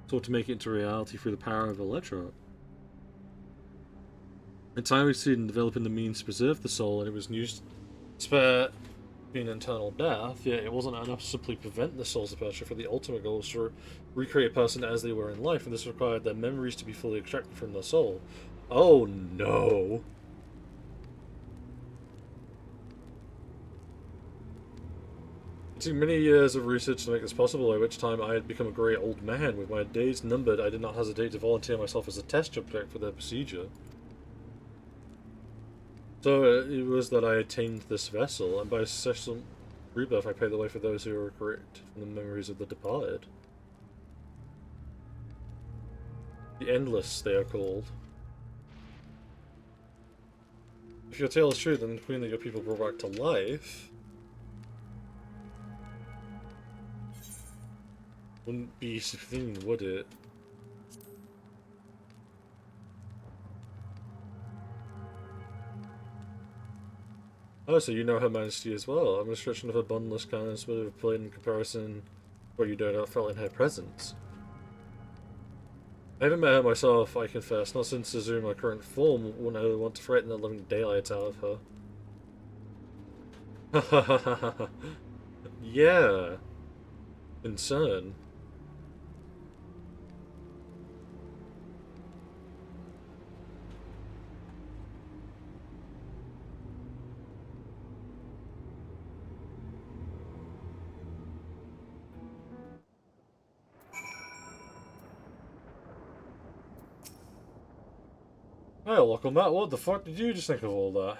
sought to make it into reality through the power of Electro. In time, we succeeded in developing the means to preserve the soul, and it was used to spare being eternal death, yet it wasn't enough to simply prevent the soul's departure, for the ultimate goal was to recreate a person as they were in life, and this required their memories to be fully extracted from their soul. Oh no! It took many years of research to make this possible, at which time I had become a grey old man. With my days numbered, I did not hesitate to volunteer myself as a test subject for their procedure. So it was that I attained this vessel, and by successful rebirth I paid the way for those who were correct from the memories of the departed. The Endless, they are called. If your tale is true, then the queen that your people brought back to life wouldn't be sufficient, would it? Oh, so you know Her Majesty as well. A description of her bundless kindness would have played in comparison where you no doubt felt in her presence. I haven't met her myself, I confess, not since assuming my current form wouldn't I want to frighten the living daylights out of her. Yeah. Concern. Hey, local Matt, what the fuck did you just think of all that?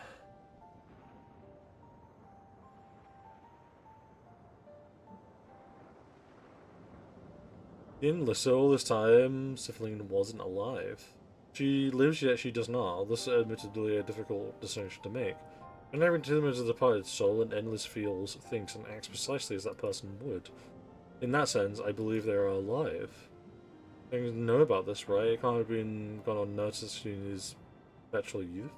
In Lyssa all this time, Sifling wasn't alive. She lives yet she does not. This is admittedly a difficult distinction to make. And every image of the departed soul and endless feels, thinks, and acts precisely as that person would. In that sense, I believe they are alive. Things know about this, right? It can't have been gone unnoticed in his perpetual youth.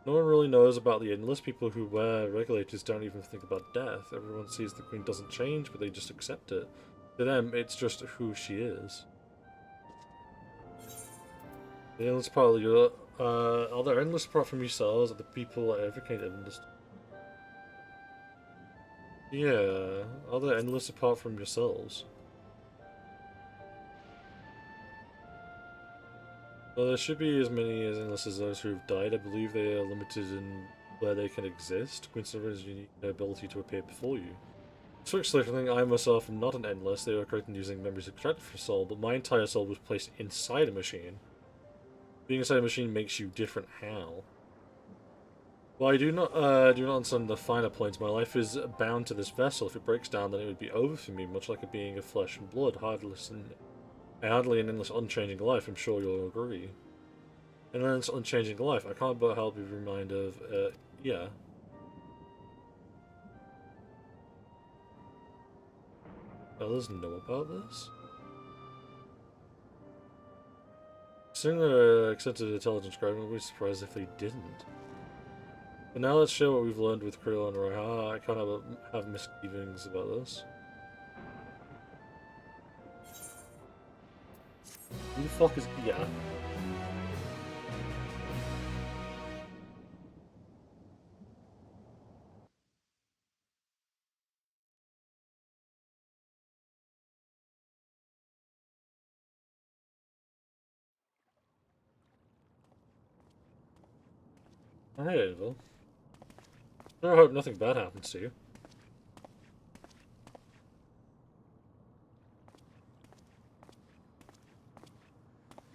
No one really knows about the endless. People who wear regulators don't even think about death. Everyone sees the Queen doesn't change, but they just accept it. To them, it's just who she is. The endless part of your are there endless apart from yourselves? Are the people that ever came endless? Yeah, are there endless apart from yourselves? Well, there should be as many as endless as those who have died. I believe they are limited in where they can exist. Queen Silver's unique ability to appear before you. Switchling, I myself am not an endless. They were created using memories extracted from soul, but my entire soul was placed inside a machine. Being inside a machine makes you different. How? Well, I do not understand the finer points. My life is bound to this vessel. If it breaks down, then it would be over for me, much like a being of flesh and blood. Hardly an endless, unchanging life. I'm sure you'll agree. An endless, unchanging life. I can't but help be reminded of, yeah. Others know about this? Considering their extensive intelligence grade, I would be surprised if they didn't. But now let's share what we've learned with Krill and Roha. I kind of have misgivings about this. Who the fuck is... yeah. Hey, Advil. I hope nothing bad happens to you.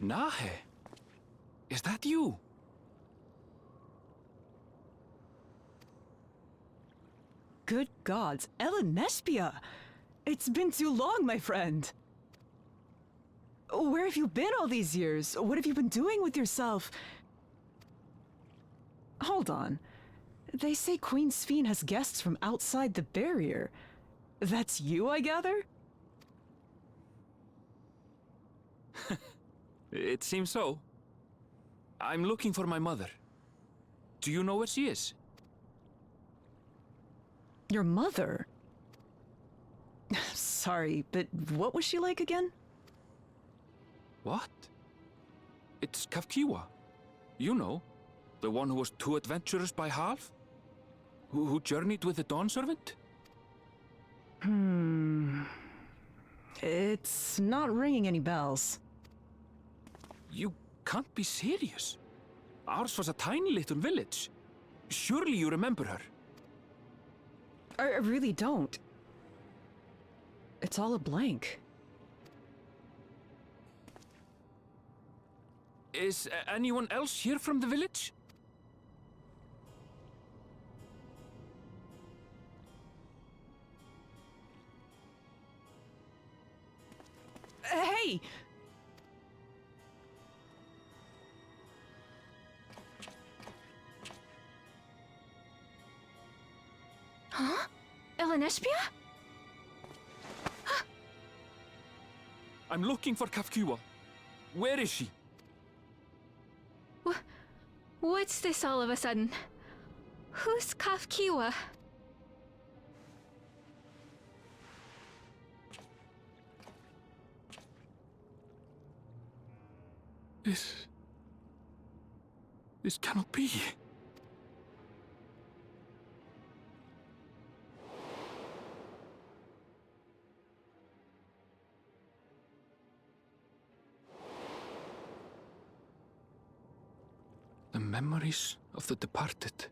Nahe, is that you? Good gods, Ellen Nespia! It's been too long, my friend! Where have you been all these years? What have you been doing with yourself? Hold on. They say Queen Sphene has guests from outside the barrier. That's you, I gather? It seems so. I'm looking for my mother. Do you know where she is? Your mother? Sorry, but what was she like again? What? It's Kafkiwa. You know, the one who was too adventurous by half? Who journeyed with the Dawn Servant? It's not ringing any bells. You can't be serious. Ours was a tiny little village. Surely you remember her. I really don't. It's all a blank. Is anyone else here from the village? Hey! Huh? Elenespia? I'm looking for Kafkiwa. Where is she? What's this all of a sudden? Who's Kafkiwa? This cannot be. The memories of the departed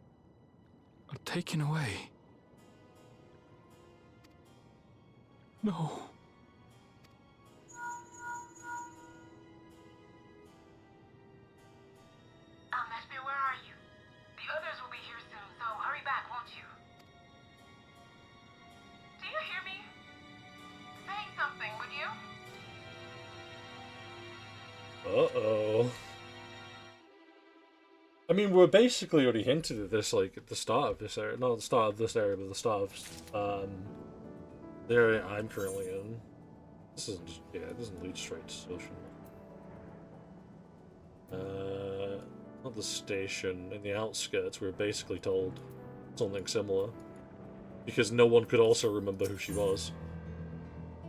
are taken away. No. Meshby, where are you? The others will be here soon, so hurry back, won't you? Do you hear me? Say something, would you? Uh-oh. I mean, we're basically already hinted at this, like, at the start of this area. Not the start of this area, but the start of, the area I'm currently in. This isn't, yeah, it doesn't lead straight to Social. Not the station, in the outskirts, we were basically told something similar. Because no one could also remember who she was.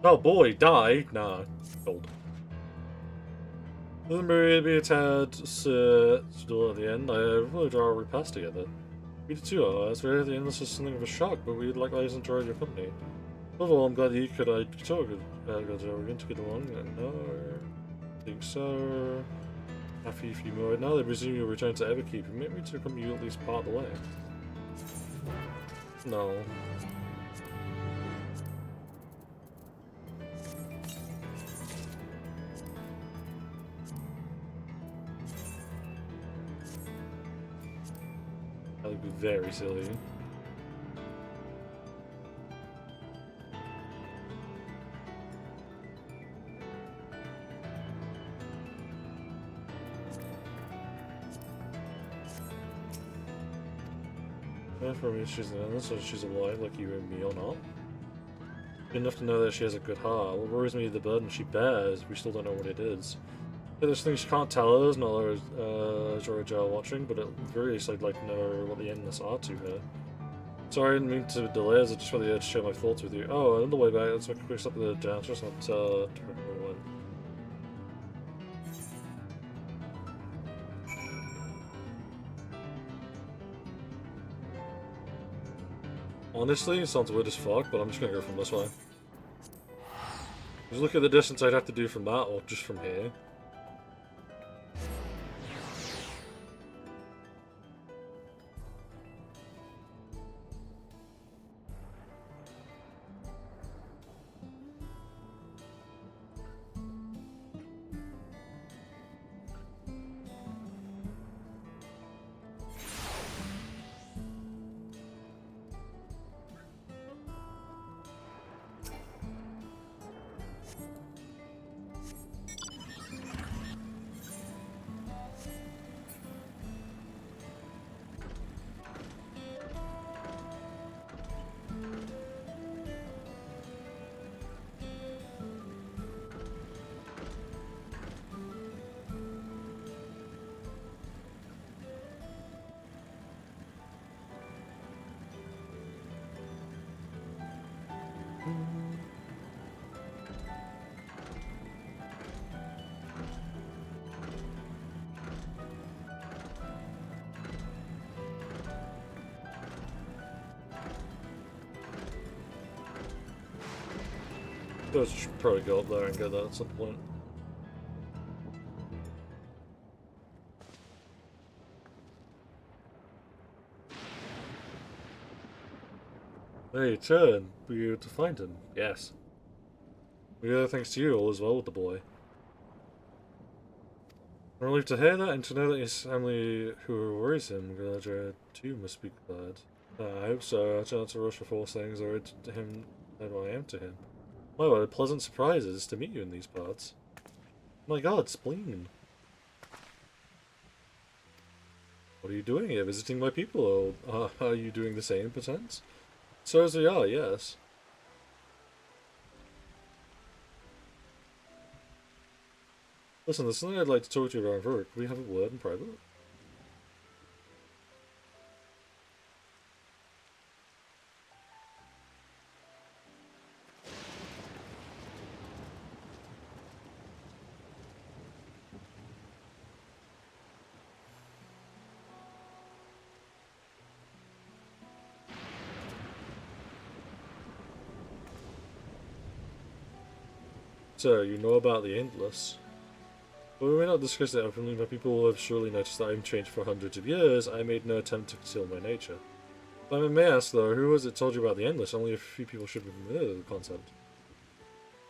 Oh boy, died? Nah, old. Doesn't be a tad still at the end. I really draw we passed together. We did too, as we're at the end, this is something of a shock, but we'd likewise enjoy your company. Overall, I'm glad you could talk. We're going to get along. No, I think so. Happy if you more. Now they presume you'll return to Everkeep. Permit me to accompany you at least part of the way. No. That would be very silly. For me, she's an illness, so she's alive like you and me or not. Good enough to know that she has a good heart. What worries me is the burden she bears. We still don't know what it is. Yeah, there's things she can't tell us, not George are watching, but at the very least I'd like to know what the endless are to her. Sorry, I didn't mean to delay us, I just felt the urge to share my thoughts with you. Oh, on the way back, let's make a quick stop at the dance, just not when. Honestly, it sounds weird as fuck, but I'm just gonna go from this way. Just look at the distance I'd have to do from that, or just from here. I should probably go up there and get that at some point. Hey, Chen, were you able to find him? Yes. Thanks to you all as well with the boy. I'm relieved to hear that and to know that his family who worries him, Gladra too must be glad. I hope so. I try not to rush before saying to him that I am to him. My what a pleasant surprise it is to meet you in these parts. My god, spleen. What are you doing here? Visiting my people, or are you doing the same, perchance? So as we are, yes. Listen, there's something I'd like to talk to you about Could we have a word in private? So, you know about the Endless. Though we may not discuss it openly, but people have surely noticed that I've changed for hundreds of years. I made no attempt to conceal my nature. If I may ask, though, who was it told you about the Endless? Only a few people should be familiar with the concept.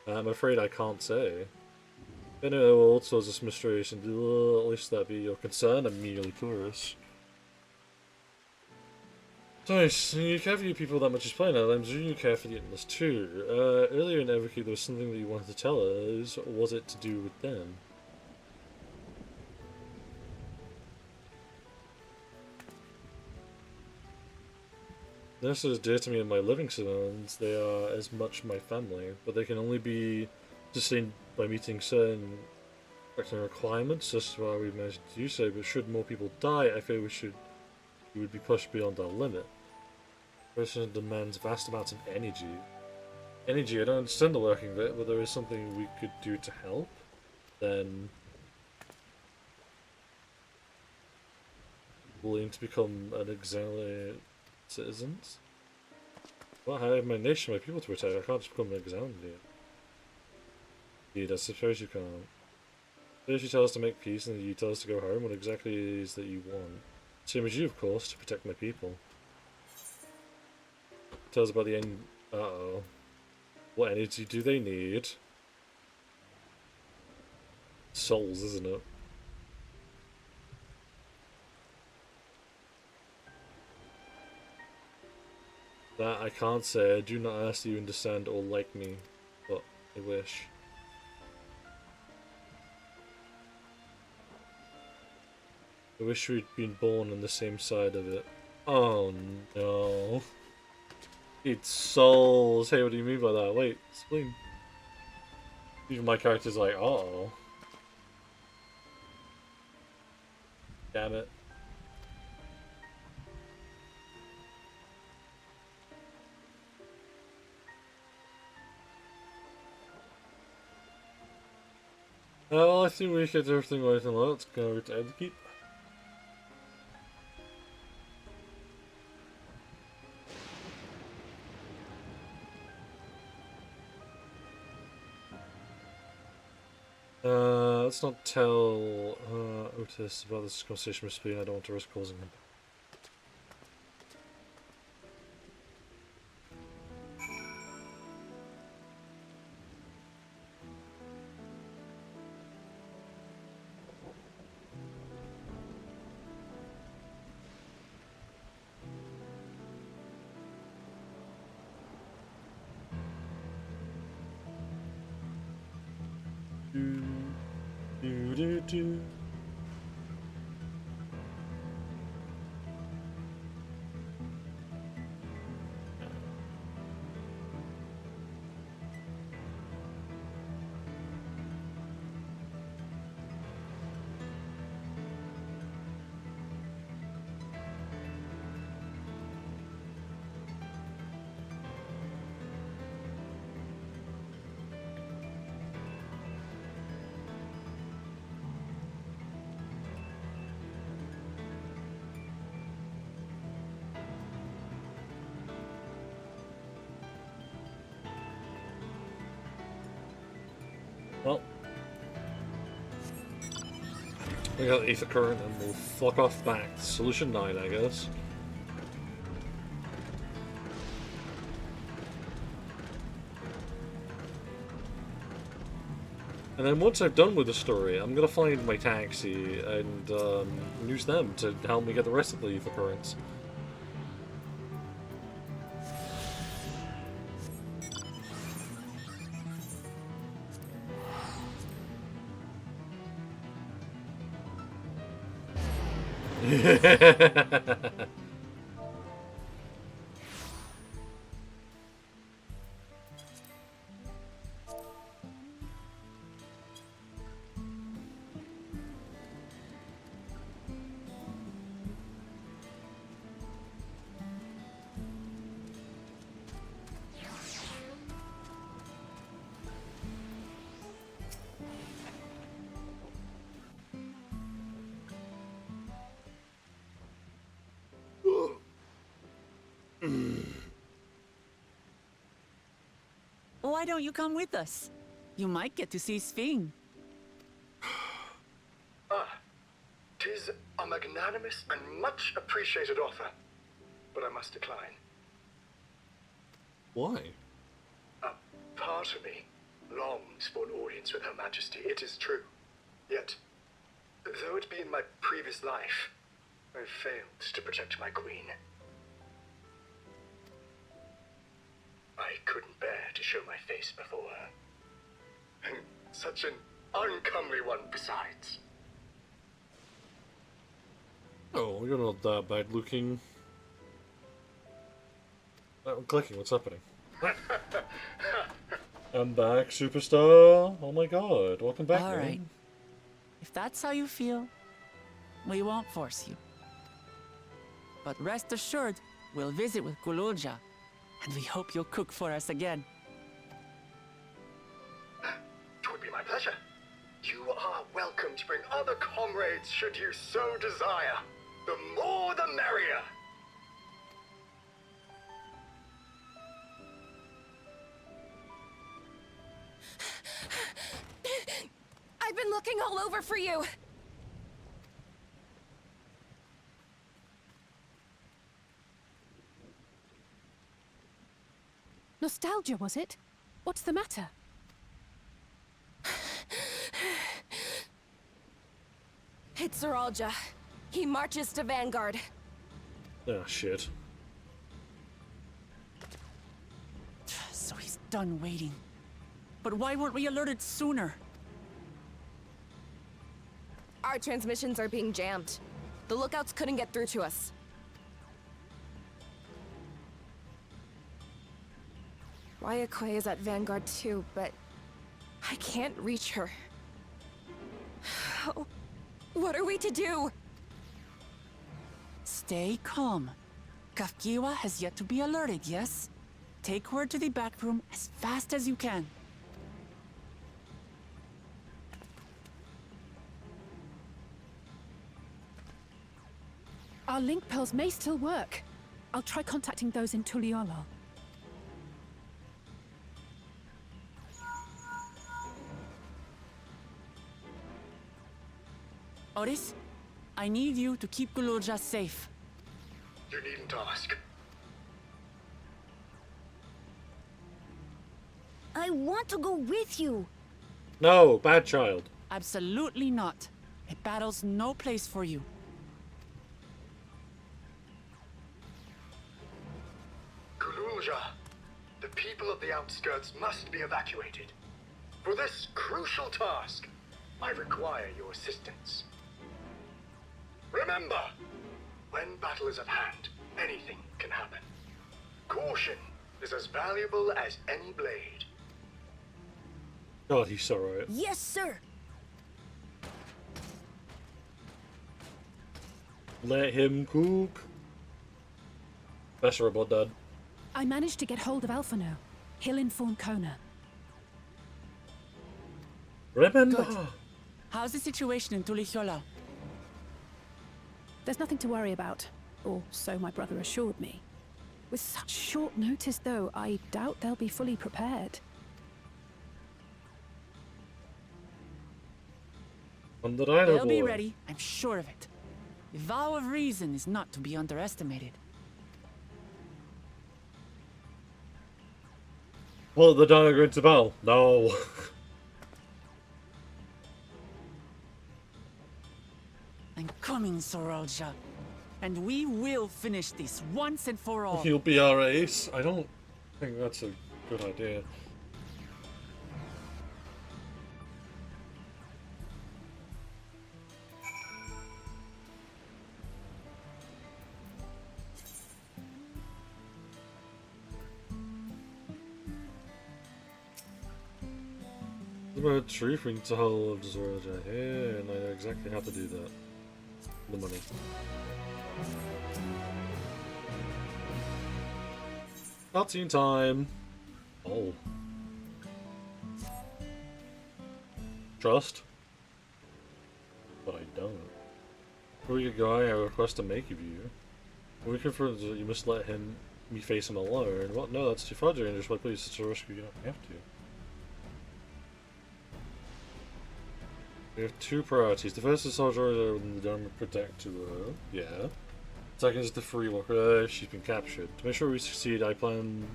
I'm afraid I can't say. I know all sorts of mysterious, and at least that be your concern. I'm merely curious. So, you care for your people that much as playing now, I'm assuming you care for the Endless too. Earlier in Everkey there was something that you wanted to tell us. Was it to do with them? This is dear to me in my living surroundings. They are as much my family, but they can only be sustained by meeting certain requirements. That's why we managed to do so. But should more people die, I fear we would be pushed beyond our limit. Person demands vast amounts of energy. Energy, I don't understand the working bit, but there is something we could do to help. Then willing to become an exiliate citizens? Well, I have my nation, my people to protect. I can't just become an exiliate. Indeed, I suppose you can't. First you tell us to make peace, and then you tell us to go home. What exactly it is that you want? Same as you, of course, to protect my people. Tell us about the end. Uh-oh. What energy do they need? Souls, isn't it? That I can't say. I do not ask that you understand or like me, but I wish. I wish we'd been born on the same side of it. Oh no. It's souls. Hey, what do you mean by that? Wait, explain. Even my character's like, uh-oh. Damn it. Well, I think we get everything right and let's go to Edkeep. Let's not tell Otis about this conversation with Speed. I don't want to risk causing him. Do. Well, we got ether current and we'll fuck off back to solution 9, I guess. And then once I've done with the story, I'm gonna find my taxi and use them to help me get the rest of the ether currents. Why don't you come with us? You might get to see Sphene. Ah, 'tis a magnanimous and much appreciated offer, but I must decline. Why? A part of me longs for an audience with Her Majesty, it is true. Yet, though it be in my previous life, I failed to protect my queen. I couldn't bear to show my face before her. And such an uncomely one besides. Oh, you're not that bad looking. I'm clicking, what's happening? I'm back, superstar. Oh my god, welcome back, All man. right. If that's how you feel, we won't force you. But rest assured, we'll visit with Gululja, and we hope you'll cook for us again. It would be my pleasure. You are welcome to bring other comrades should you so desire. The more the merrier. I've been looking all over for you! Nostalgia, was it? What's the matter? It's Zeralja. He marches to Vanguard. Ah, shit. So he's done waiting. But why weren't we alerted sooner? Our transmissions are being jammed. The lookouts couldn't get through to us. Ryakoi is at Vanguard too, but I can't reach her. What are we to do? Stay calm. Kafkiwa has yet to be alerted, yes? Take word to the back room as fast as you can. Our link pearls may still work. I'll try contacting those in Tuliolo. Otis, I need you to keep Gululja safe. You needn't ask. I want to go with you. No, bad child. Absolutely not. A battle's no place for you. Gululja, the people of the outskirts must be evacuated. For this crucial task, I require your assistance. Remember, when battle is at hand, anything can happen. Caution is as valuable as any blade. God, he's so right. Yes, sir. Let him cook. Best robot, Dad. I managed to get hold of Alphano. He'll inform Kona. Remember. Good. How's the situation in Tulichola? There's nothing to worry about, or so my brother assured me. With such short notice, though, I doubt they'll be fully prepared. On the Rhino They'll be boy. ready, I'm sure of it. The vow of reason is not to be underestimated. Well, the Dino going to battle? No. I'm coming, Soralja. And we will finish this once and for all. He'll be our ace. I don't think that's a good idea. About truthing to whole of Zoroja. Yeah, and I know exactly how to do that. The money. Cutscene time. Oh. Trust. But I don't. For your guy, I request to make of you. We confirm that you must let me face him alone. What? No, that's too far, Dangerous. Why please to rescue you don't have to. We have two priorities. The first is soldier and the Dome Protector. Yeah. Second is the free walker. She's been captured. To make sure we succeed, I plan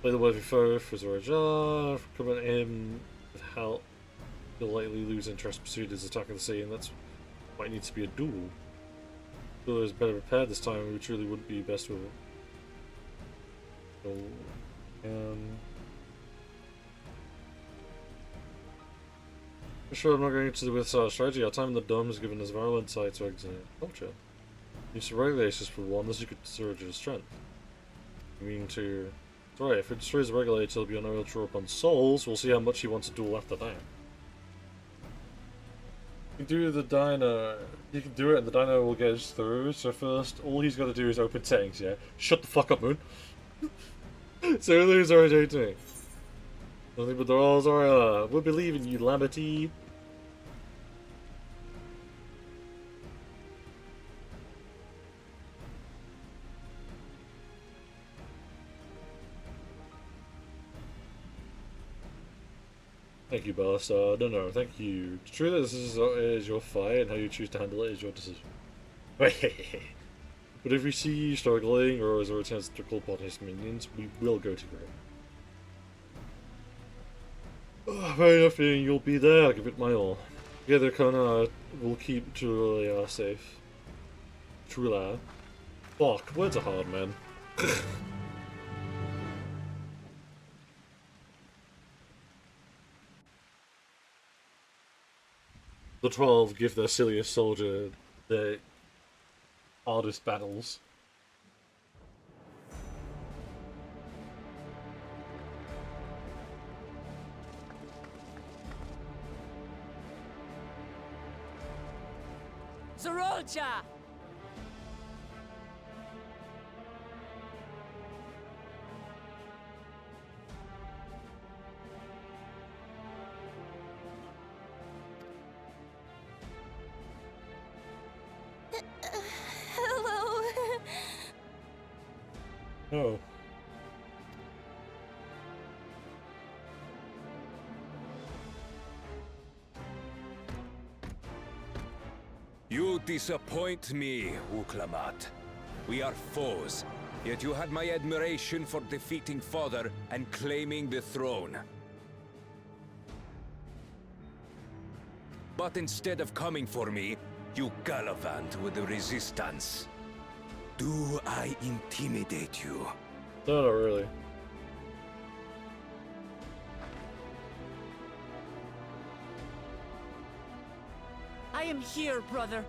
play the worthy foe for Zorajar. Coming at him with help, he'll likely lose interest pursued his attack of the sea, and that's why it needs to be a duel. Duel is better prepared this time, which really would be best with it. So, for sure, I'm not going into the with our strategy. Our time in the dome has given us vital insight to exit culture. Use the regulators for one, this you could surge his strength. You mean to... Sorry, if it destroys the regulator, it'll be unable to draw upon souls. We'll see how much he wants to duel after that. You can do the dino... You can do it and the dino will get us through. So first, all he's got to do is open settings, yeah? Shut the fuck up, Moon. So there's our doing. Nothing but the rolls are, we'll believe in you, Lamberty. Thank you, Bastard. No, thank you. It's true that this is your fight, and how you choose to handle it is your decision. But if we see you struggling, or as a chance to call upon his minions, we will go to great. Very enough, you'll be there. I'll give it my all. Together, Kona will keep Julia safe. Trula. Fuck, words are hard, man. The 12 give their silliest soldier the hardest battles. Zorolcha! Hello. Oh. You disappoint me, Uklamat. We are foes, yet you had my admiration for defeating Father and claiming the throne. But instead of coming for me, you gallivant with the resistance. Do I intimidate you? No, not really. I am here, brother.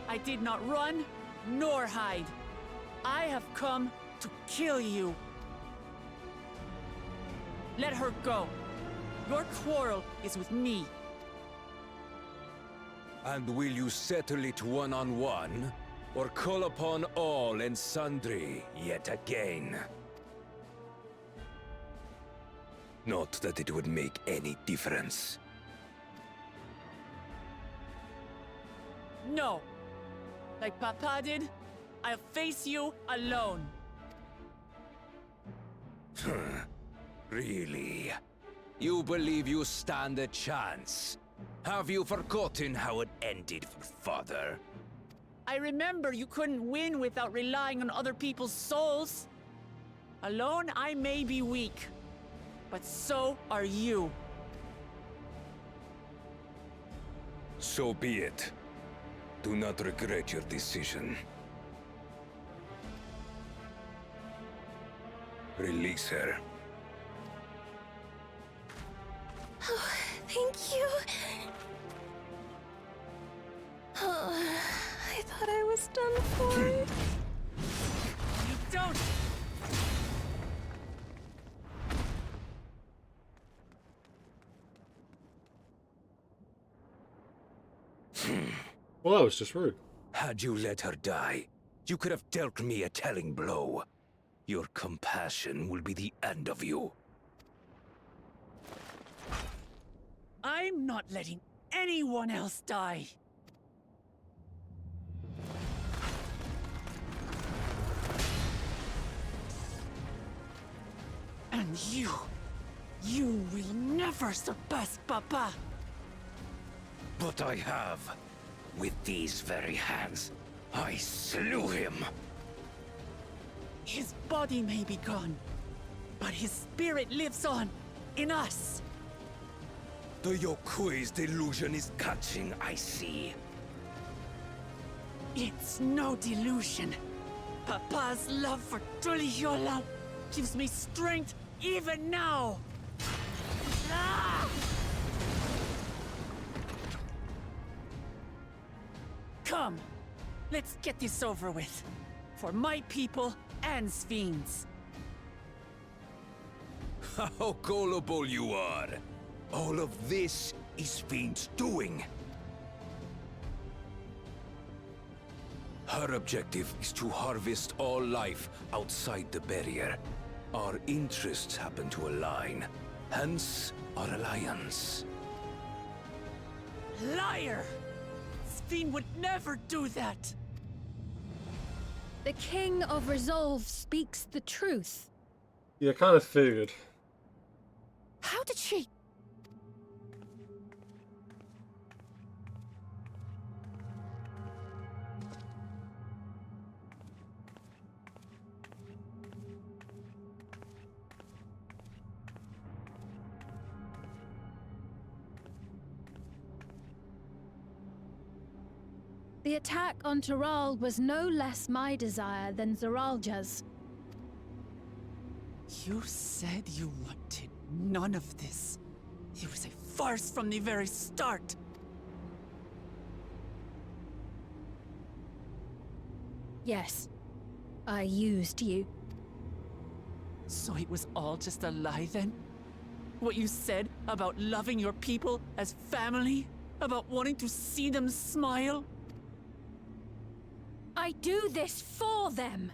I did not run, nor hide. I have come to kill you. Let her go. Your quarrel is with me. And will you settle it one-on-one, or call upon all and sundry yet again? Not that it would make any difference. No. Like Papa did, I'll face you alone. Really? You believe you stand a chance? Have you forgotten how it ended for Father? I remember you couldn't win without relying on other people's souls. Alone, I may be weak, but so are you. So be it. Do not regret your decision. Release her. Oh, thank you. Oh, I thought I was done for. You don't! Well, that was just rude. Had you let her die, you could have dealt me a telling blow. Your compassion will be the end of you. I'm not letting anyone else die. And you will never surpass Papa. But I have. With these very hands, I slew him. His body may be gone, but his spirit lives on, in us. The Yokui's delusion is catching, I see. It's no delusion. Papa's love for Tulihiola gives me strength even now. Ah! Come, let's get this over with. For my people and Sven's. How gullible you are! All of this is Fiend's doing. Her objective is to harvest all life outside the barrier. Our interests happen to align, hence our alliance. Liar! Sven would never do that! The King of Resolve speaks the truth. Yeah, kind of figured. How did she... The attack on Taral was no less my desire than Zeralja's. You said you wanted none of this. It was a farce from the very start. Yes, I used you. So it was all just a lie then? What you said about loving your people as family? About wanting to see them smile? I do this for them.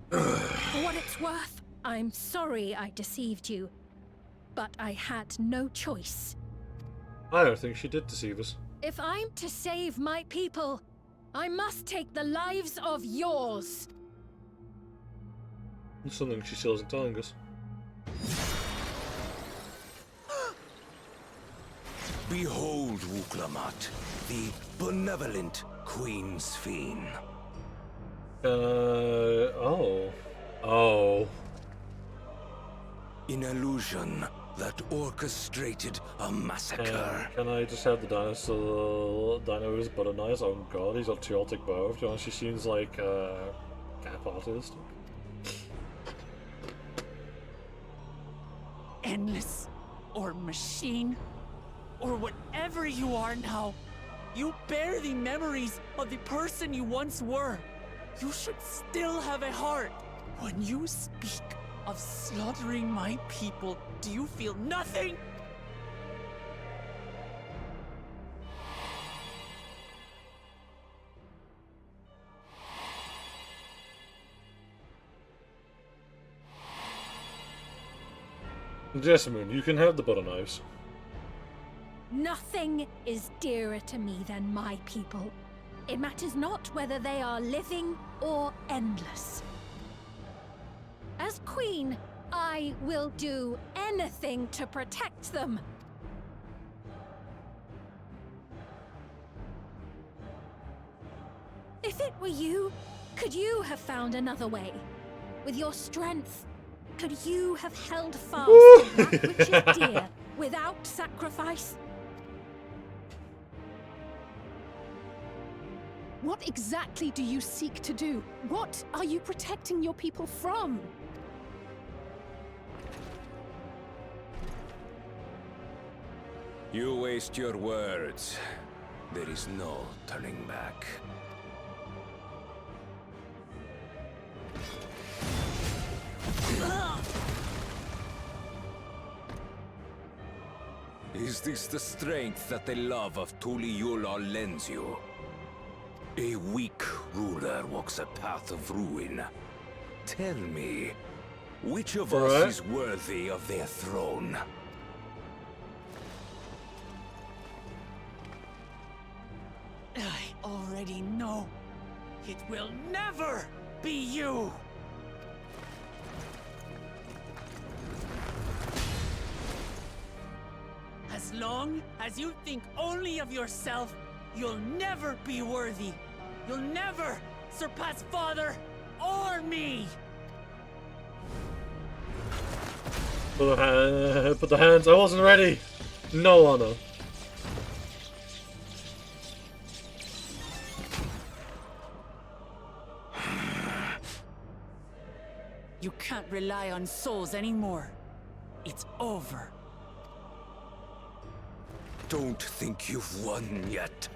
For what it's worth, I'm sorry I deceived you. But I had no choice. I don't think she did deceive us. If I'm to save my people, I must take the lives of yours. It's something she still isn't telling us. Behold, Wuklamat, the benevolent Queen Sven. Oh. An illusion that orchestrated a massacre. Can I just have the dinos but a nice? Oh god, he's got chaotic both. You know, she seems like a cap artist. Endless, or machine, or whatever you are now, you bear the memories of the person you once were. You should still have a heart. When you speak of slaughtering my people, do you feel nothing? Jessamine, you can have the butter knives. Nothing is dearer to me than my people. It matters not whether they are living or endless. As queen, I will do anything to protect them. If it were you, could you have found another way? With your strength, could you have held fast to that which is dear without sacrifice? What exactly do you seek to do? What are you protecting your people from? You waste your words. There is no turning back. Is this the strength that the love of Tulihiola lends you? A weak ruler walks a path of ruin. Tell me, which of us is worthy of their throne? I already know. It will never be you! As long as you think only of yourself, you'll never be worthy. You'll never surpass Father or me. Put the hands. I wasn't ready. No honor. You can't rely on souls anymore. It's over. Don't think you've won yet.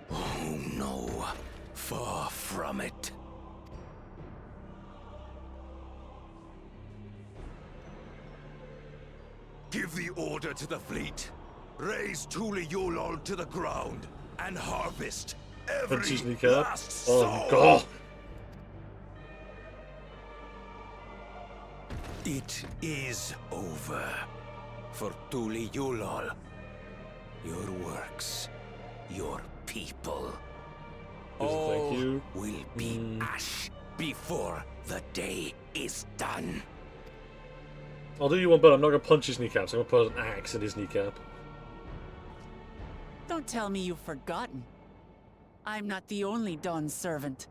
Oh no, far from it. Give the order to the fleet. Raise Thule Yulol to the ground and harvest every last soul. Oh god. It is over for Thule Yulol. Your works, your people, all will be ash before the day is done. I'll do you one better. I'm not gonna punch his kneecaps. I'm gonna put an axe in his kneecap. Don't tell me you've forgotten. I'm not the only Dawn's servant.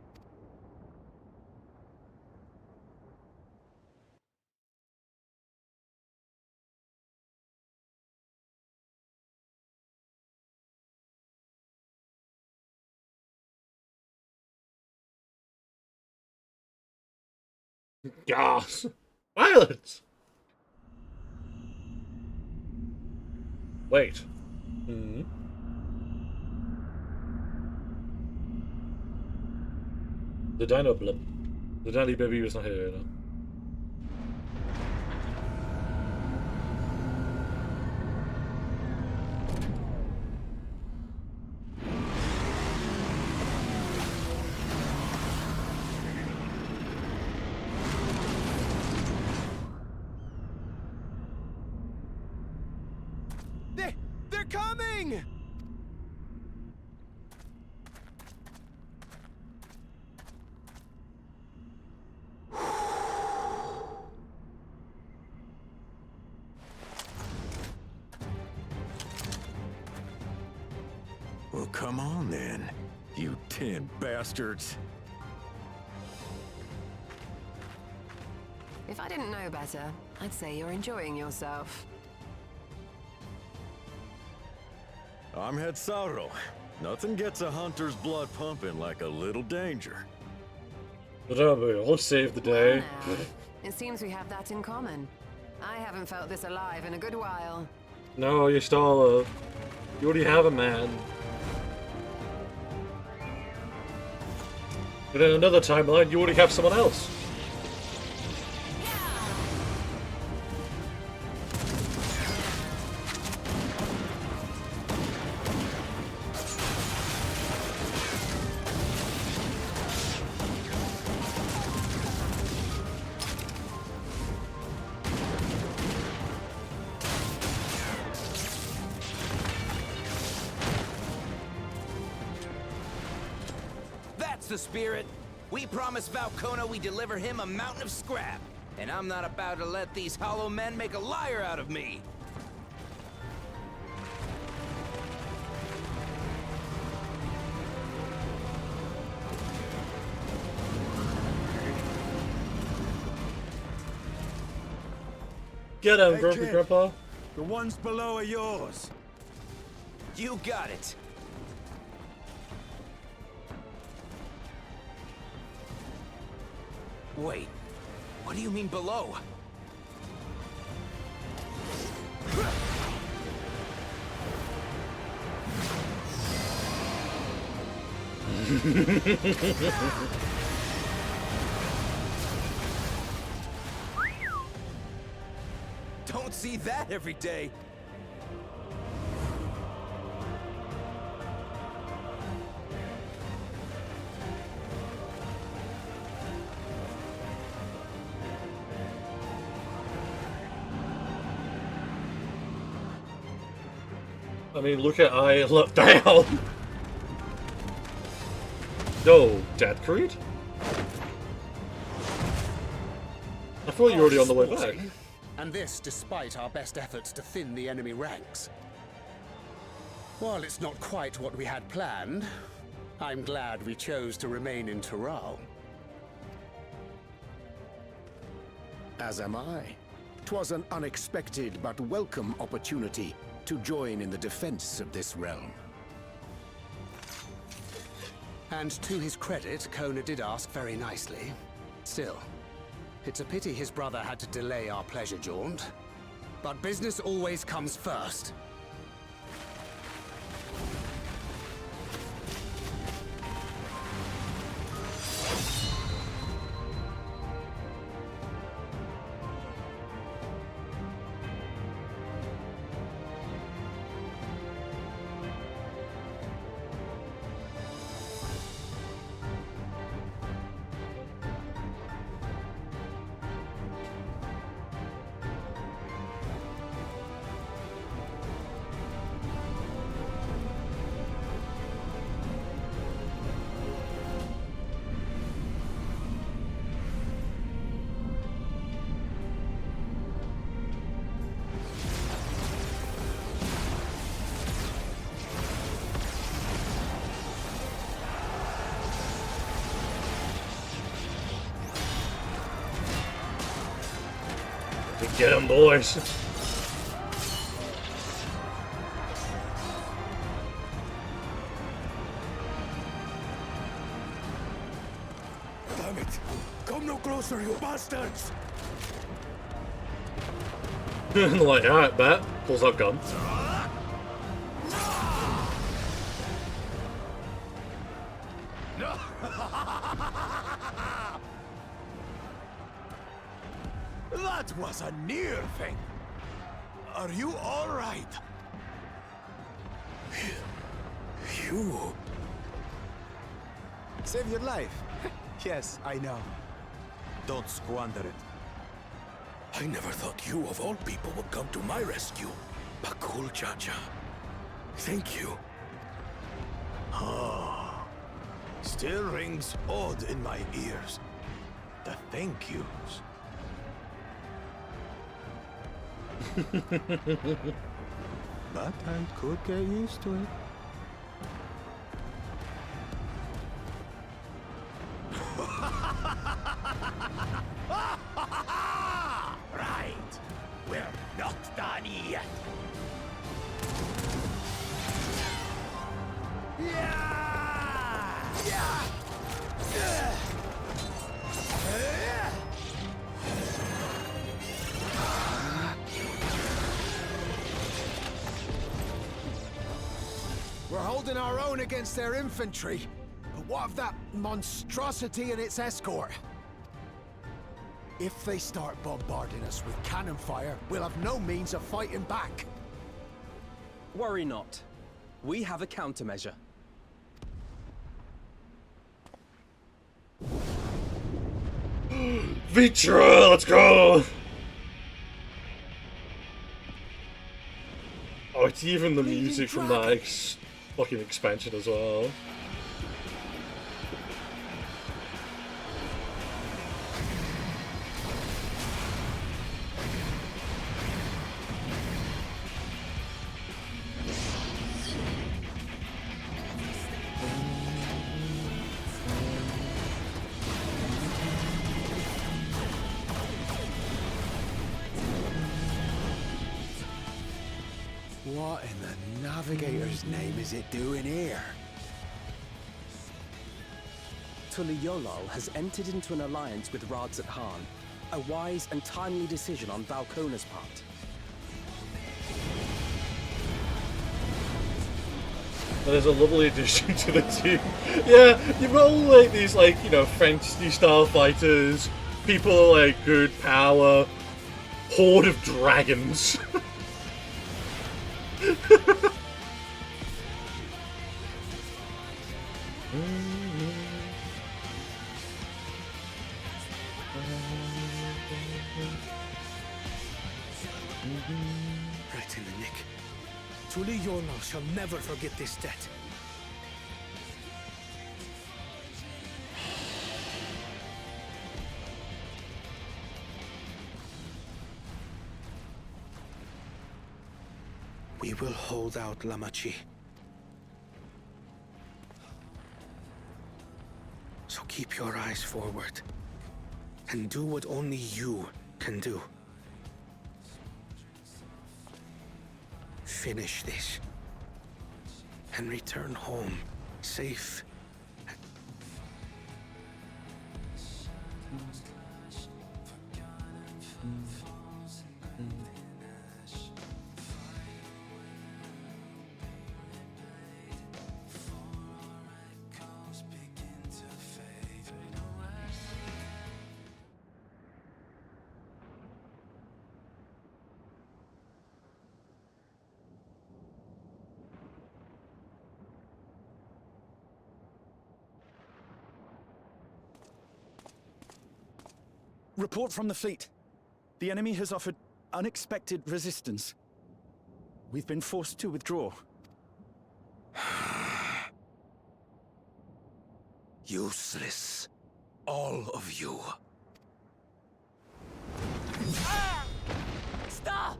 Gas! Violence! Wait. The dino blip. The daddy baby was not here, no. They're coming! Well, come on then, you 10 bastards. If I didn't know better, I'd say you're enjoying yourself. I'm Head Sauro. Nothing gets a hunter's blood pumping like a little danger. But I'll save the day. Well, now, it seems we have that in common. I haven't felt this alive in a good while. No, you stall. You already have a man. But in another timeline, you already have someone else. The spirit. We promised Valcona we deliver him a mountain of scrap, and I'm not about to let these hollow men make a liar out of me. Get him, Hey, Grumpy kid. Grandpa. The ones below are yours. You got it. Wait, what do you mean below? Don't see that every day. I mean, look at I look down. No, Dad Creed? I thought you were already on the way back. And this despite our best efforts to thin the enemy ranks. While it's not quite what we had planned, I'm glad we chose to remain in Tural. As am I. 'Twas an unexpected but welcome opportunity to join in the defense of this realm. And to his credit, Kona did ask very nicely. Still, it's a pity his brother had to delay our pleasure jaunt. But business always comes first. Get them, boys. Damn it! Come no closer, you bastards! Like, alright, bet. Pulls out gun. That was a near thing. Are you all right? You... Save your life. Yes, I know. Don't squander it. I never thought you, of all people, would come to my rescue. Bakul Chacha. Thank you. Ah. Still rings odd in my ears. The thank yous. But I could get used to it. Right. We're not done yet. We're holding our own against their infantry. But what of that monstrosity and its escort? If they start bombarding us with cannon fire, we'll have no means of fighting back. Worry not. We have a countermeasure. Vitra, let's go! Oh, it's even the music from that fucking expansion as well. What in the Navigator's name is it doing here? Tuliyollal has entered into an alliance with Radzat Khan. A wise and timely decision on Valkona's part. That is a lovely addition to the team. Yeah, you've got all like these fantasy style fighters, people like good power, horde of dragons. Right in the nick. Tuliyollal shall never forget this debt. We will hold out, Lamachi. Keep your eyes forward. And do what only you can do. Finish this. And return home, safe. Report from the fleet. The enemy has offered unexpected resistance. We've been forced to withdraw. Useless. All of you. Stop!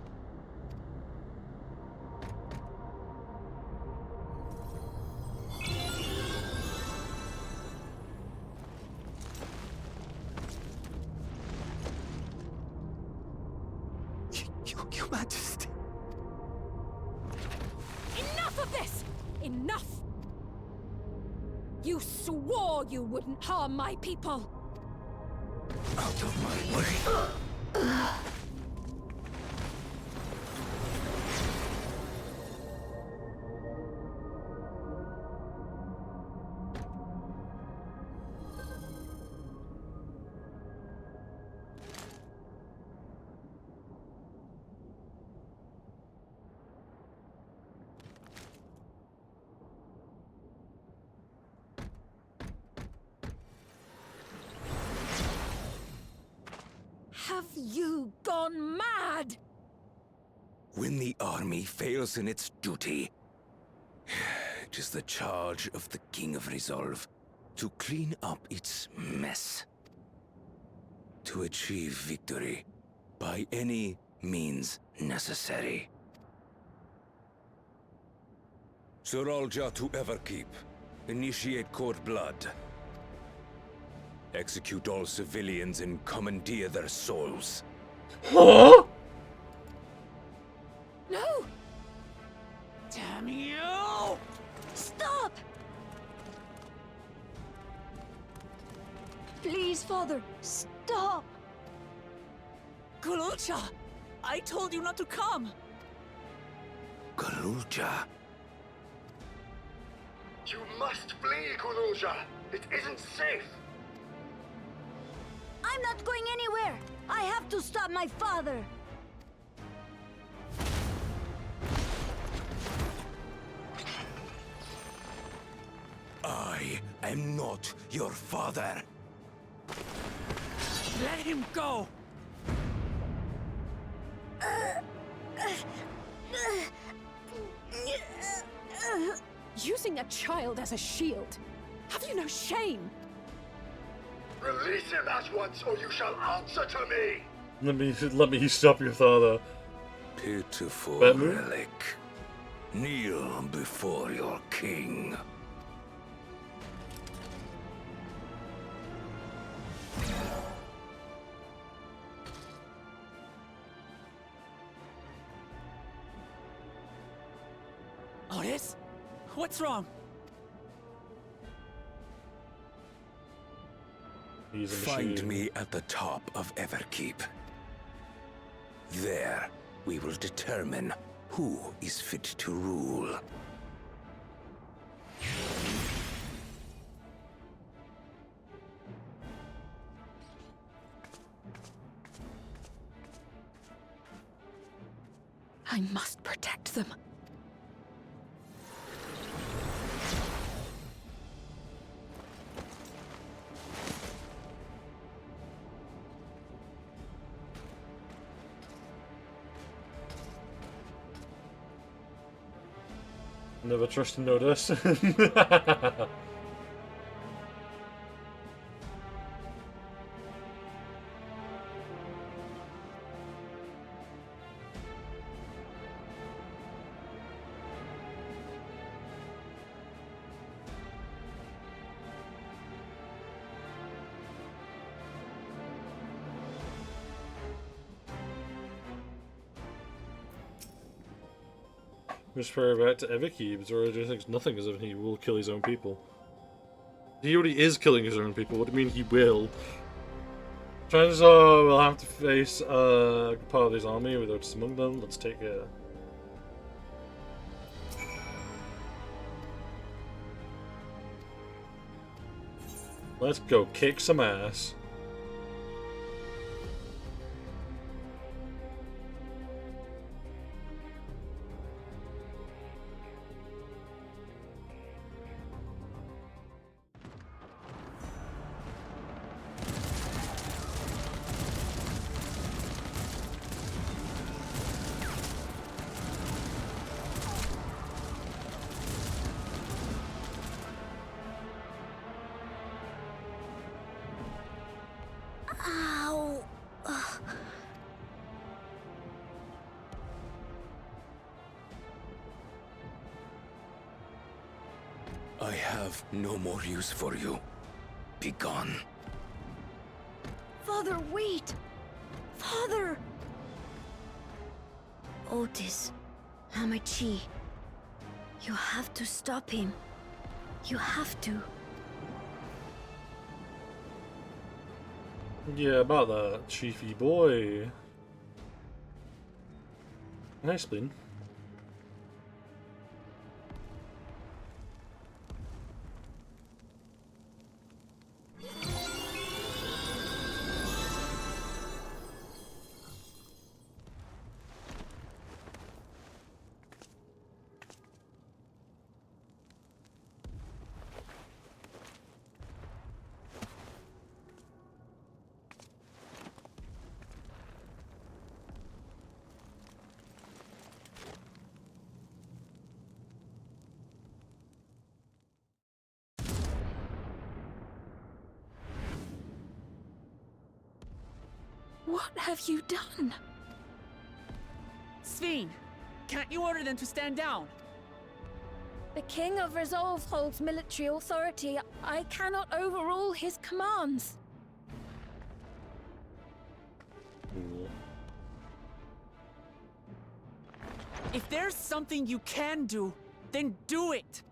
Your Majesty. Enough of this! Enough! You swore you wouldn't harm my people! Out of my way. Have you gone mad? When the army fails in its duty, it is the charge of the King of Resolve to clean up its mess. To achieve victory by any means necessary. Suralja to Everkeep. Initiate court blood. Execute all civilians and commandeer their souls. Huh? No! Damn you! Stop! Please, Father, stop! Kululcha! I told you not to come! Galulja. You must flee, Kululja! It isn't safe! I'm not going anywhere! I have to stop my father! I am not your father. Let him go! Using a child as a shield. Have you no shame? Release him at once, or you shall answer to me! Let me stop your father. Pitiful Batman? relic. Kneel before your king. Otis? What's wrong? He's a Find machine. me at the top of Everkeep. There, we will determine who is fit to rule. I must protect them. Never trust and notice. Refer back to FFXIV, Zoro thinks nothing as if he will kill his own people. He already is killing his own people, what do you mean he will? Chances are we'll have to face part of his army without among them. Let's take care. Let's go kick some ass. Ow. Ugh. I have no more use for you. Be gone. Father, wait! Father! Otis, Hamachi, you have to stop him. You have to. Yeah, about that, Chiefy boy. Nice, Lynn. What have you done? Sphene, can't you order them to stand down? The King of Resolve holds military authority. I cannot overrule his commands. If there's something you can do, then do it!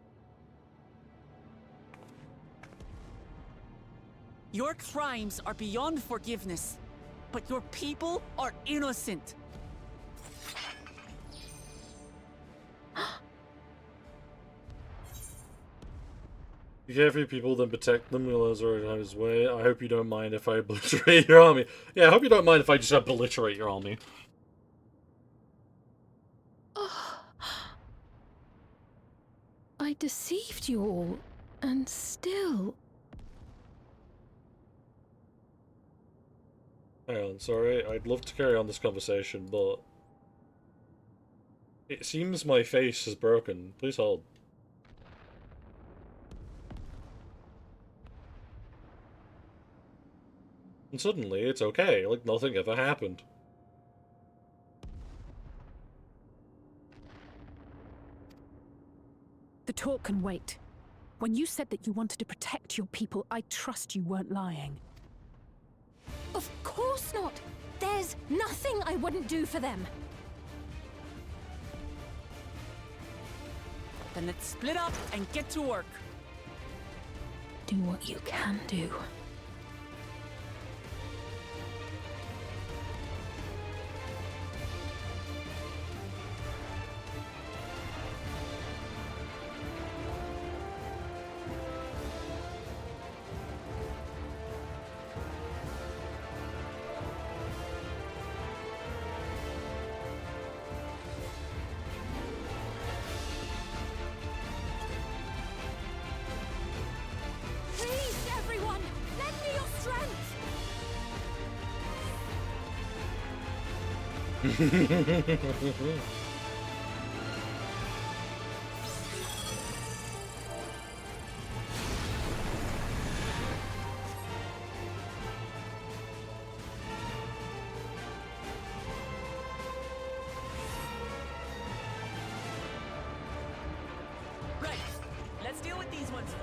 Your crimes are beyond forgiveness, but your people are innocent. You care for your people, then protect them. Will Zoro have his way. I hope you don't mind if I obliterate your army. Yeah, I hope you don't mind if I just obliterate your army. I deceived you all, and still... Hang on, sorry. I'd love to carry on this conversation, but... it seems my face is broken. Please hold. And suddenly, it's okay, like nothing ever happened. The talk can wait. When you said that you wanted to protect your people, I trust you weren't lying. Of course not! There's nothing I wouldn't do for them! Then let's split up and get to work. Do what you can do. Please, everyone! Lend me your strength! Right, let's deal with these ones first.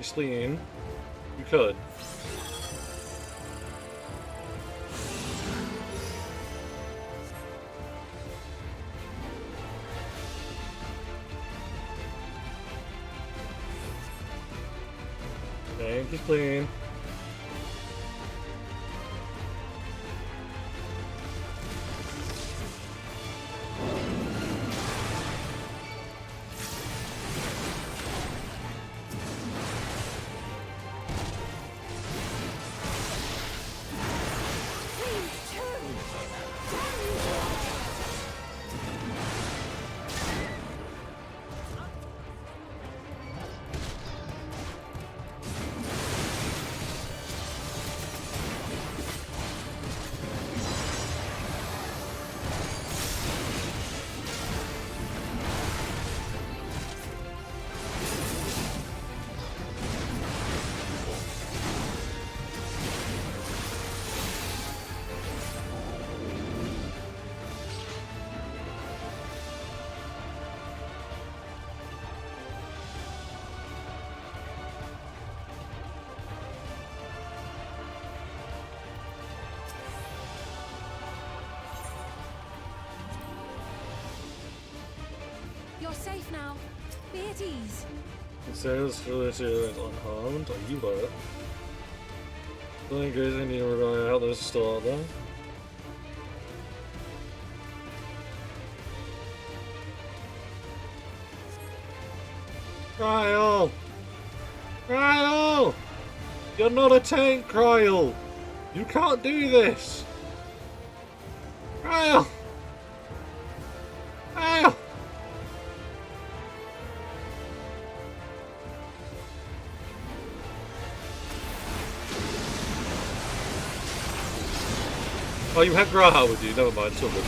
Spleen. You could. Thank you, Spleen. You're safe now. Be at ease. It says Felicia is unharmed. Are you hurt? Don't guys need to rely on others still out there. Cryle! Cryle! You're not a tank, Cryle! You can't do this! Cryle! Cryle! Oh, you have Graha with you, never mind, so good.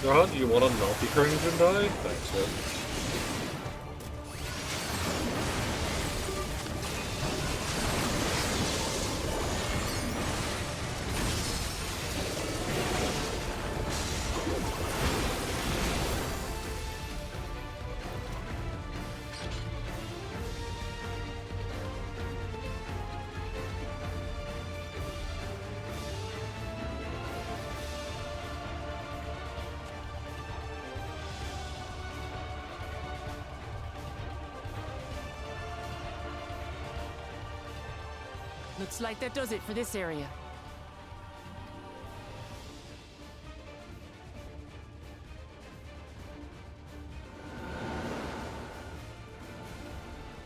Graha, do you want to not be cringed and die? Thanks, man. Looks like that does it for this area.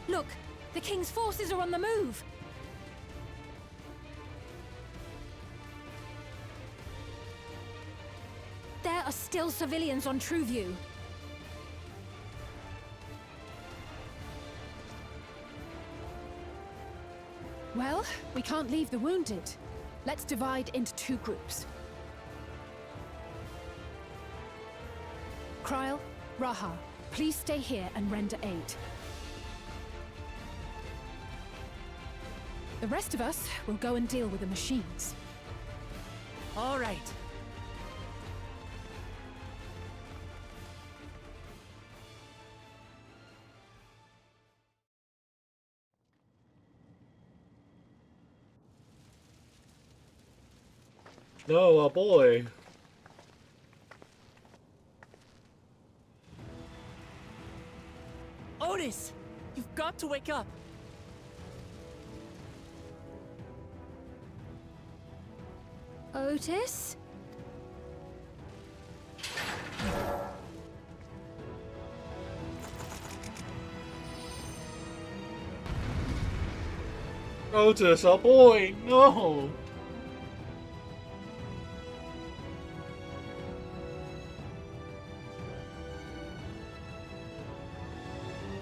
Look, the King's forces are on the move. There are still civilians on Trueview. Well, we can't leave the wounded. Let's divide into two groups. Cryle, Raha, please stay here and render aid. The rest of us will go and deal with the machines. All right. No, a boy. Otis! You've got to wake up! Otis? Otis, a boy, no!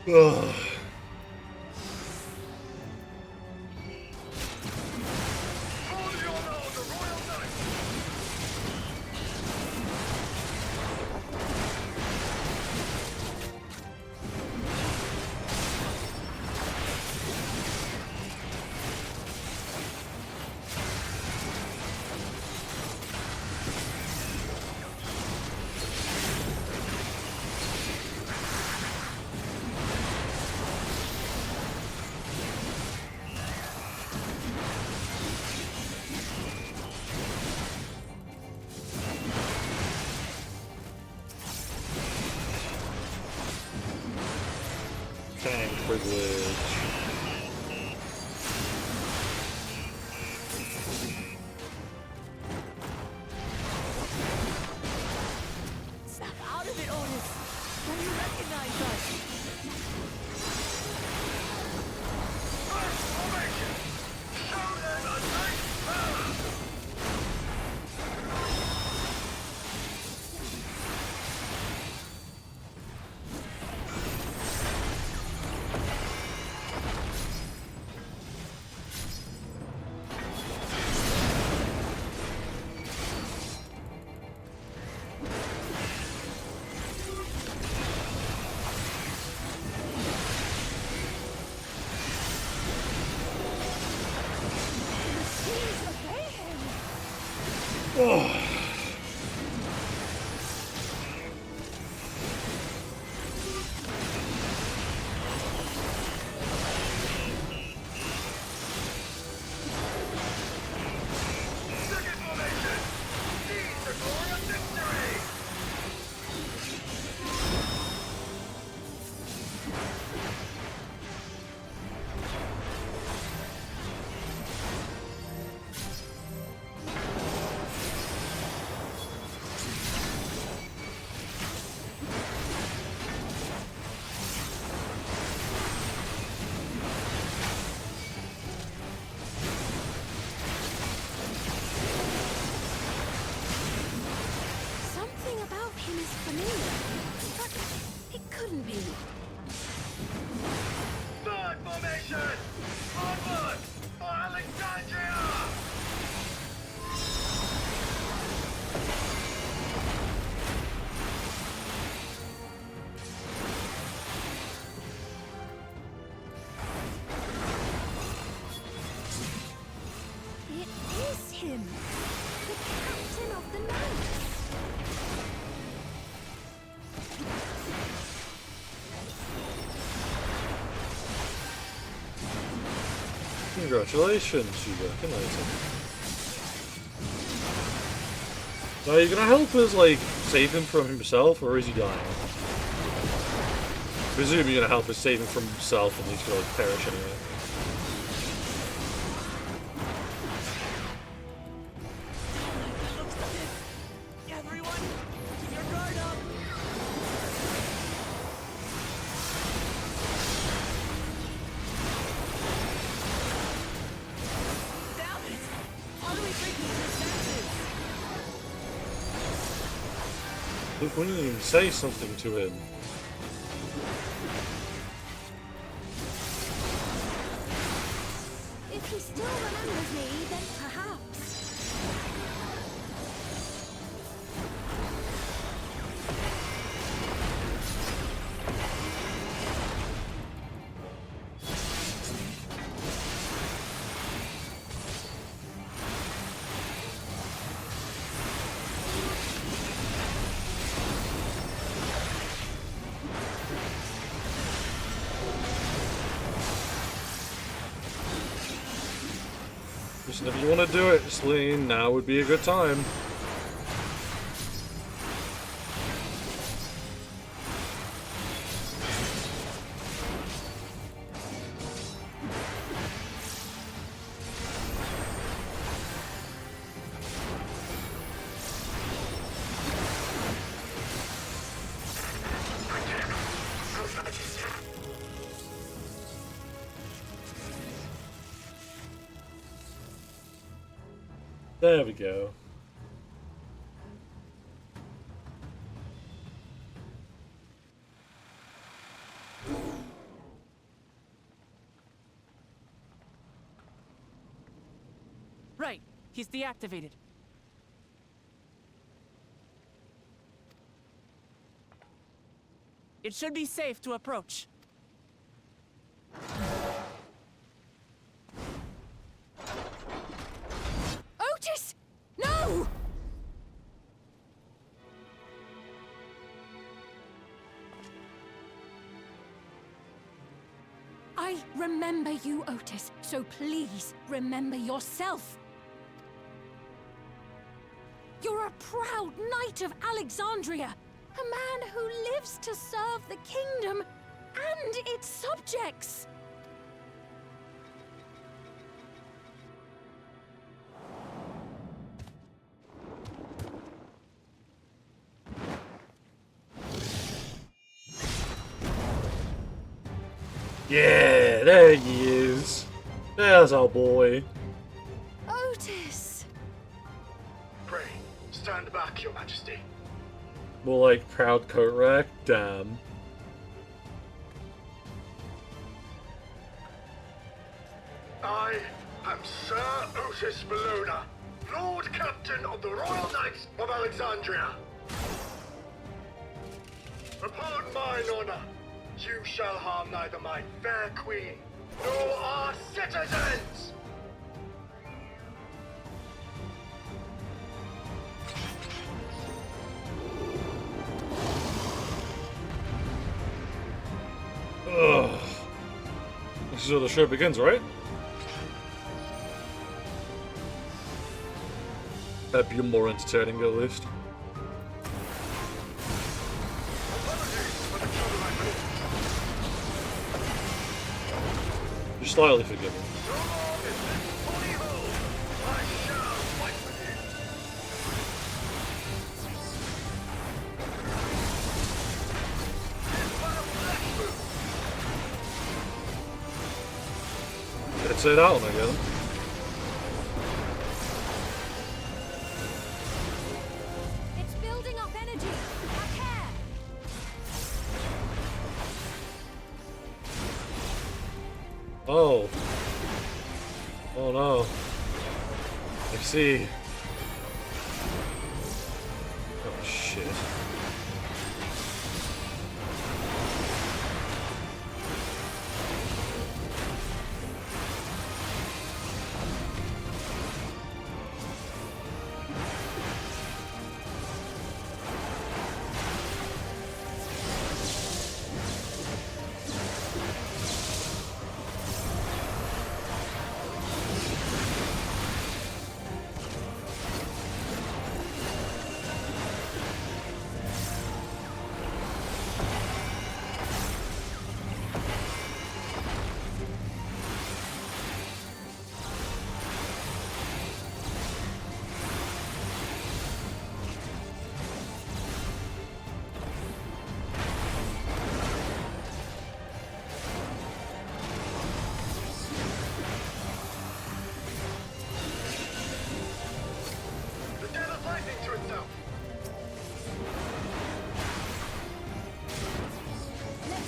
Ugh. privilege. Snap out of it, Otis! Don't you recognize us? Oh. Something about him is familiar, but it couldn't be. Third formation! Onward! For Alexandria! It is him, the captain of the knights. Congratulations, you recognize him. So are you gonna help us, like, save him from himself, or is he dying? I presume you're gonna help us save him from himself and he's gonna, like, perish anyway. Everyone, keep your guard up! Damn it! How do we break these defenses? Look, we didn't even say something to him. If he still remembers me, then perhaps. Listen, if you want to do it, Celine, now would be a good time. There we go. Right, he's deactivated. It should be safe to approach. Otis! No! I remember you, Otis, so please remember yourself. You're a proud knight of Alexandria, a man who lives to serve the kingdom and its subjects. Yeah, there he is. There's our boy. Otis! Pray, stand back, Your Majesty. More like proud coat rack. Damn. I am Sir Otis Bologna, Lord Captain of the Royal Knights of Alexandria. Upon mine honor, you shall harm neither my fair queen nor our citizens! Ugh. This is where the show begins, right? That'd be more entertaining, at least. You're slightly forgiven. Let's say that one again. It's building up energy. Have care. Oh. Oh no. I see. Oh shit.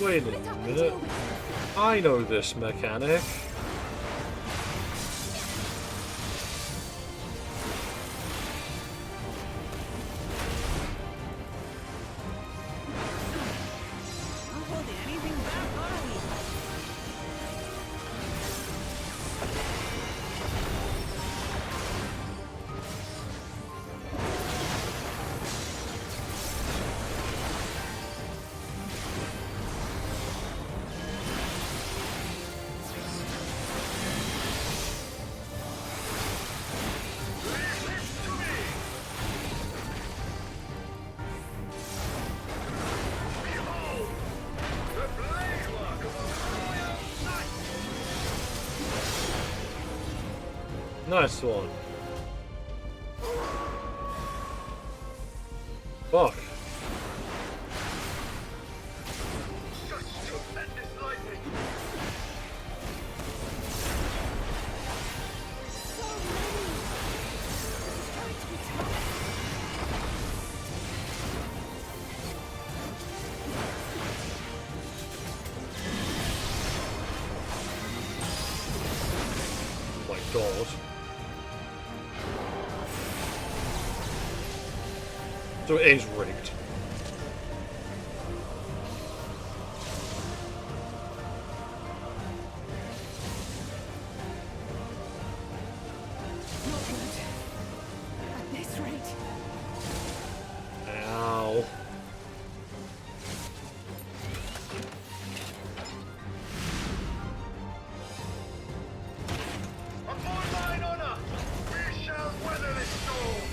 Wait a minute. I know this mechanic. Nice one. Fuck. Oh my god. So it is rigged. Not good. At this rate. Ow. Upon mine honor, we shall weather this storm!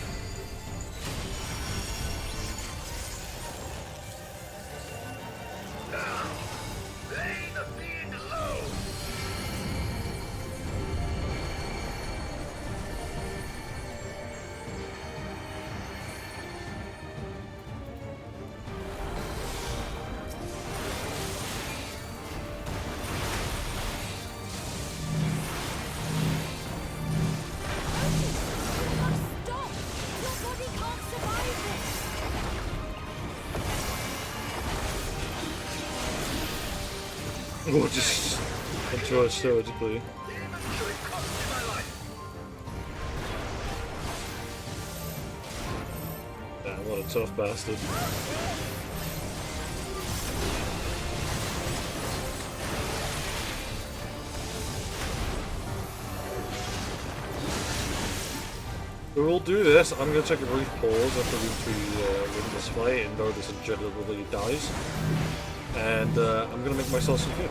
Or just enjoy it stoically. Damn, what a tough bastard. We'll do this. I'm going to take a brief pause after we win this fight and know this legitimately dies. And I'm going to make myself some food.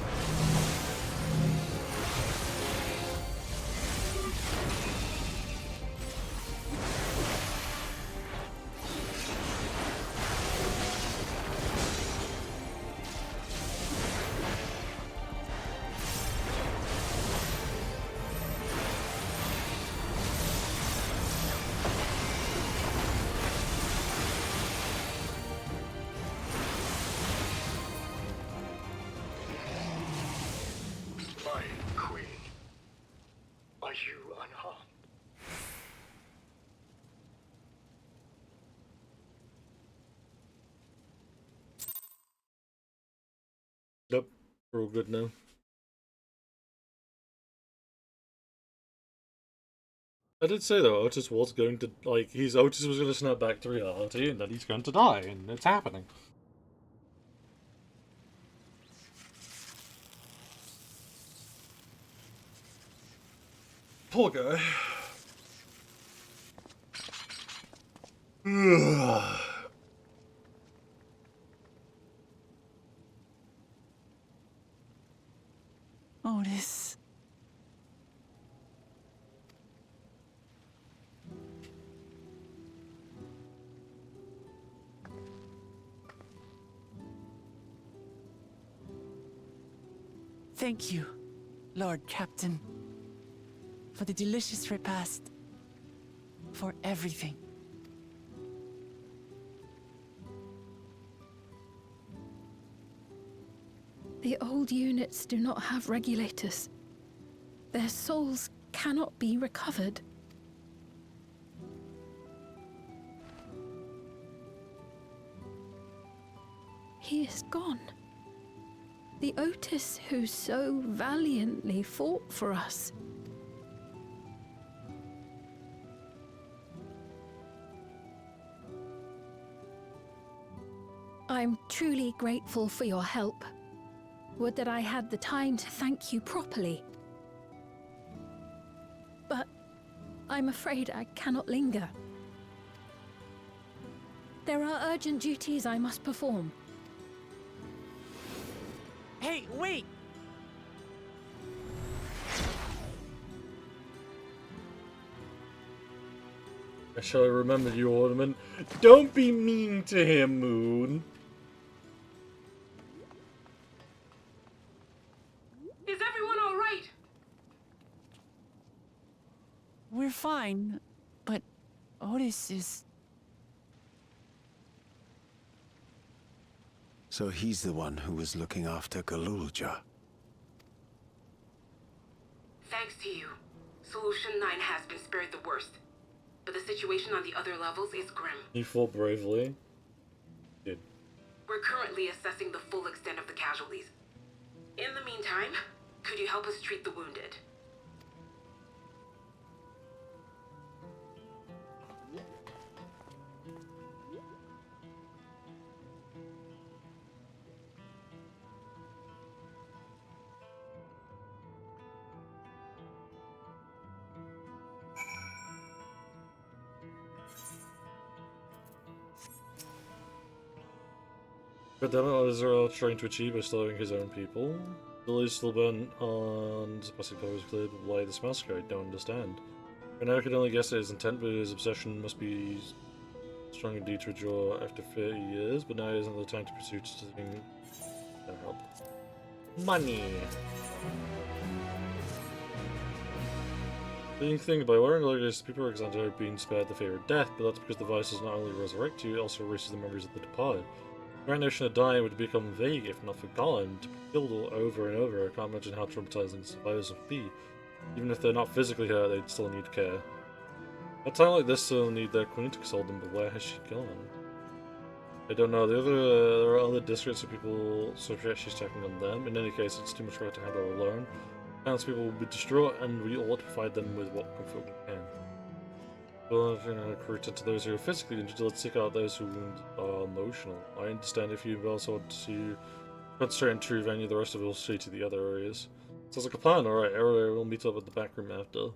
Nope, we're all good now. I did say though, Otis was going to, like, Otis was going to snap back to reality and that he's going to die, and it's happening. Poor guy. Otis. Thank you, Lord Captain, for the delicious repast, for everything. The old units do not have regulators. Their souls cannot be recovered. He is gone. The Otis who so valiantly fought for us. I'm truly grateful for your help. Would that I had the time to thank you properly. But I'm afraid I cannot linger. There are urgent duties I must perform. Hey, wait! I shall remember you, Ornament. Don't be mean to him, Moon. Is everyone all right? We're fine, but Otis is... So he's the one who was looking after Galulja. Thanks to you, Solution 9 has been spared the worst. But the situation on the other levels is grim. He fought bravely. Good. We're currently assessing the full extent of the casualties. In the meantime, could you help us treat the wounded? But then what is Israel trying to achieve by slowing his own people? The is still bent on suppressing powers cleared why this massacre, I don't understand. And I could only guess at his intent, but his obsession must be strong indeed to withdraw after 30 years, but now isn't the time to pursue such a thing. No help. Money! The thing by wearing leggings, people are Alexander being spared the fear of death, but that's because the virus does not only resurrect you, it also erases the memories of the departed. The very notion of dying would become vague, if not forgotten. To be killed all over and over, I can't imagine how traumatizing the survivors would be. Even if they're not physically hurt, they'd still need care. At a time like this, they'll need their queen to console them, but where has she gone? I don't know. There are other districts of people, so she's checking on them. In any case, it's too much for her to handle alone. Townspeople will be distraught, and we ought to provide them with what comfort we can. Well, if you're recruit into those who are physically injured, let's seek out those who are emotional. I understand if you also want to concentrate on True Venue, the rest of it will see to the other areas. Sounds like a plan. Alright, we'll meet up at the back room after.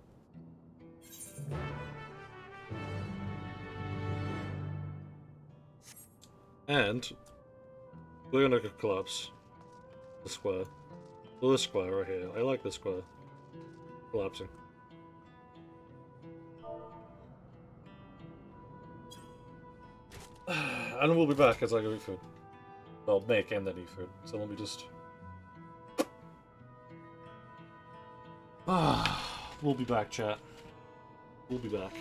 And we're gonna collapse the square. Well, this square right here. I like this square. Collapsing. And we'll be back as I go eat food. Well, make and then eat food. So let me just... we'll be back, chat. We'll be back.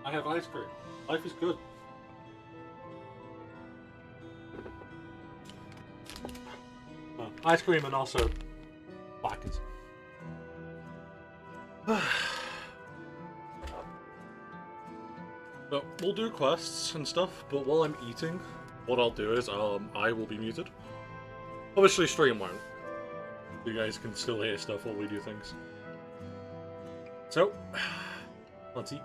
I have ice cream. Life is good. Ice cream and also vodkas. But we'll do quests and stuff, but while I'm eating, what I'll do is I will be muted. Obviously stream won't. You guys can still hear stuff while we do things. So, let's eat.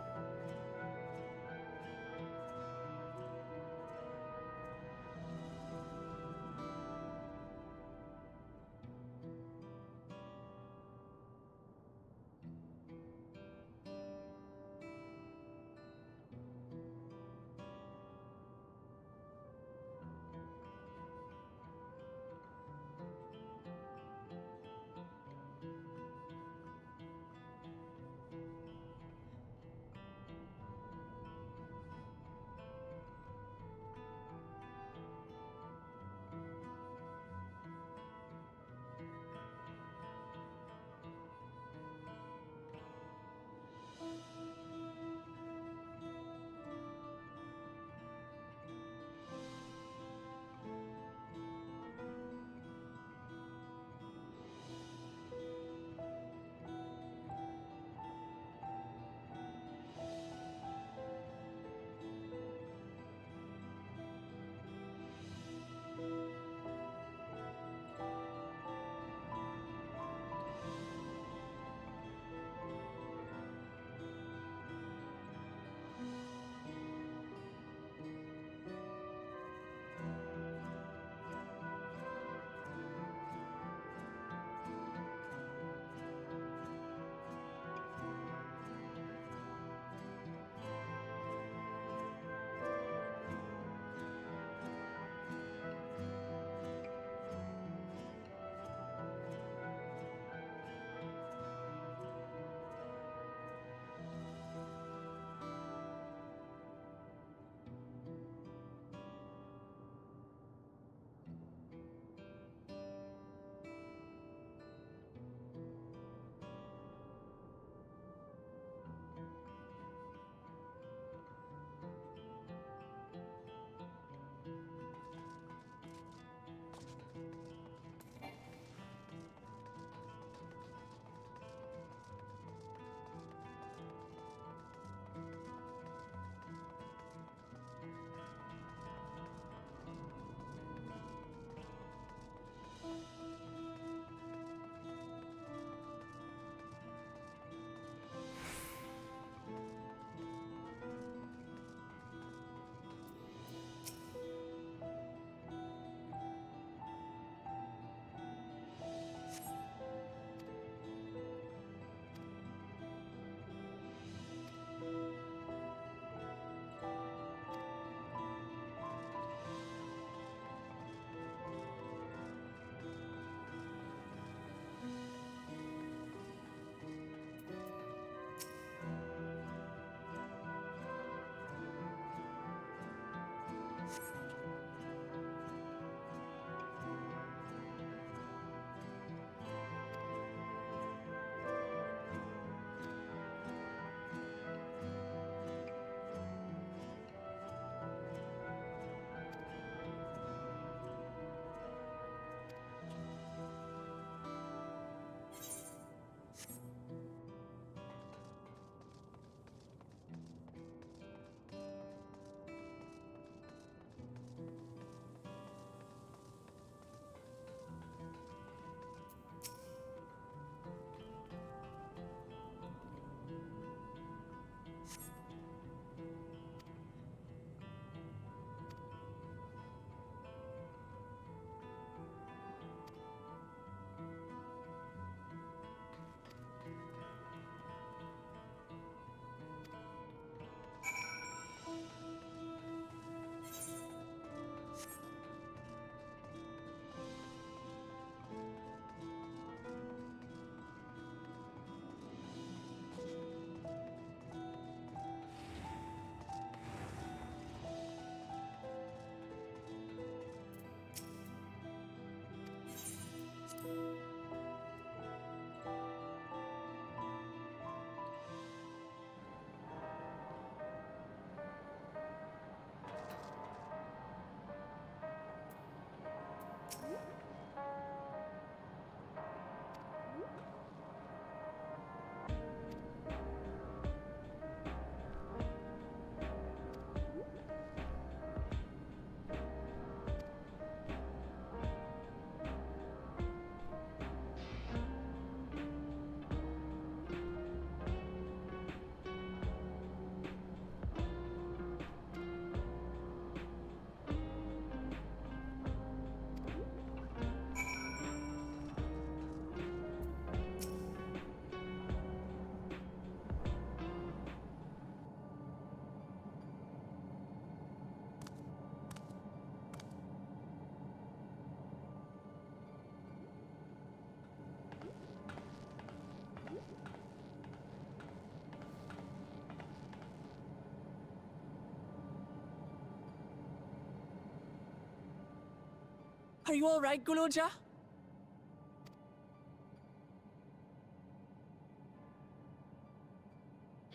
Are you alright, Gululja?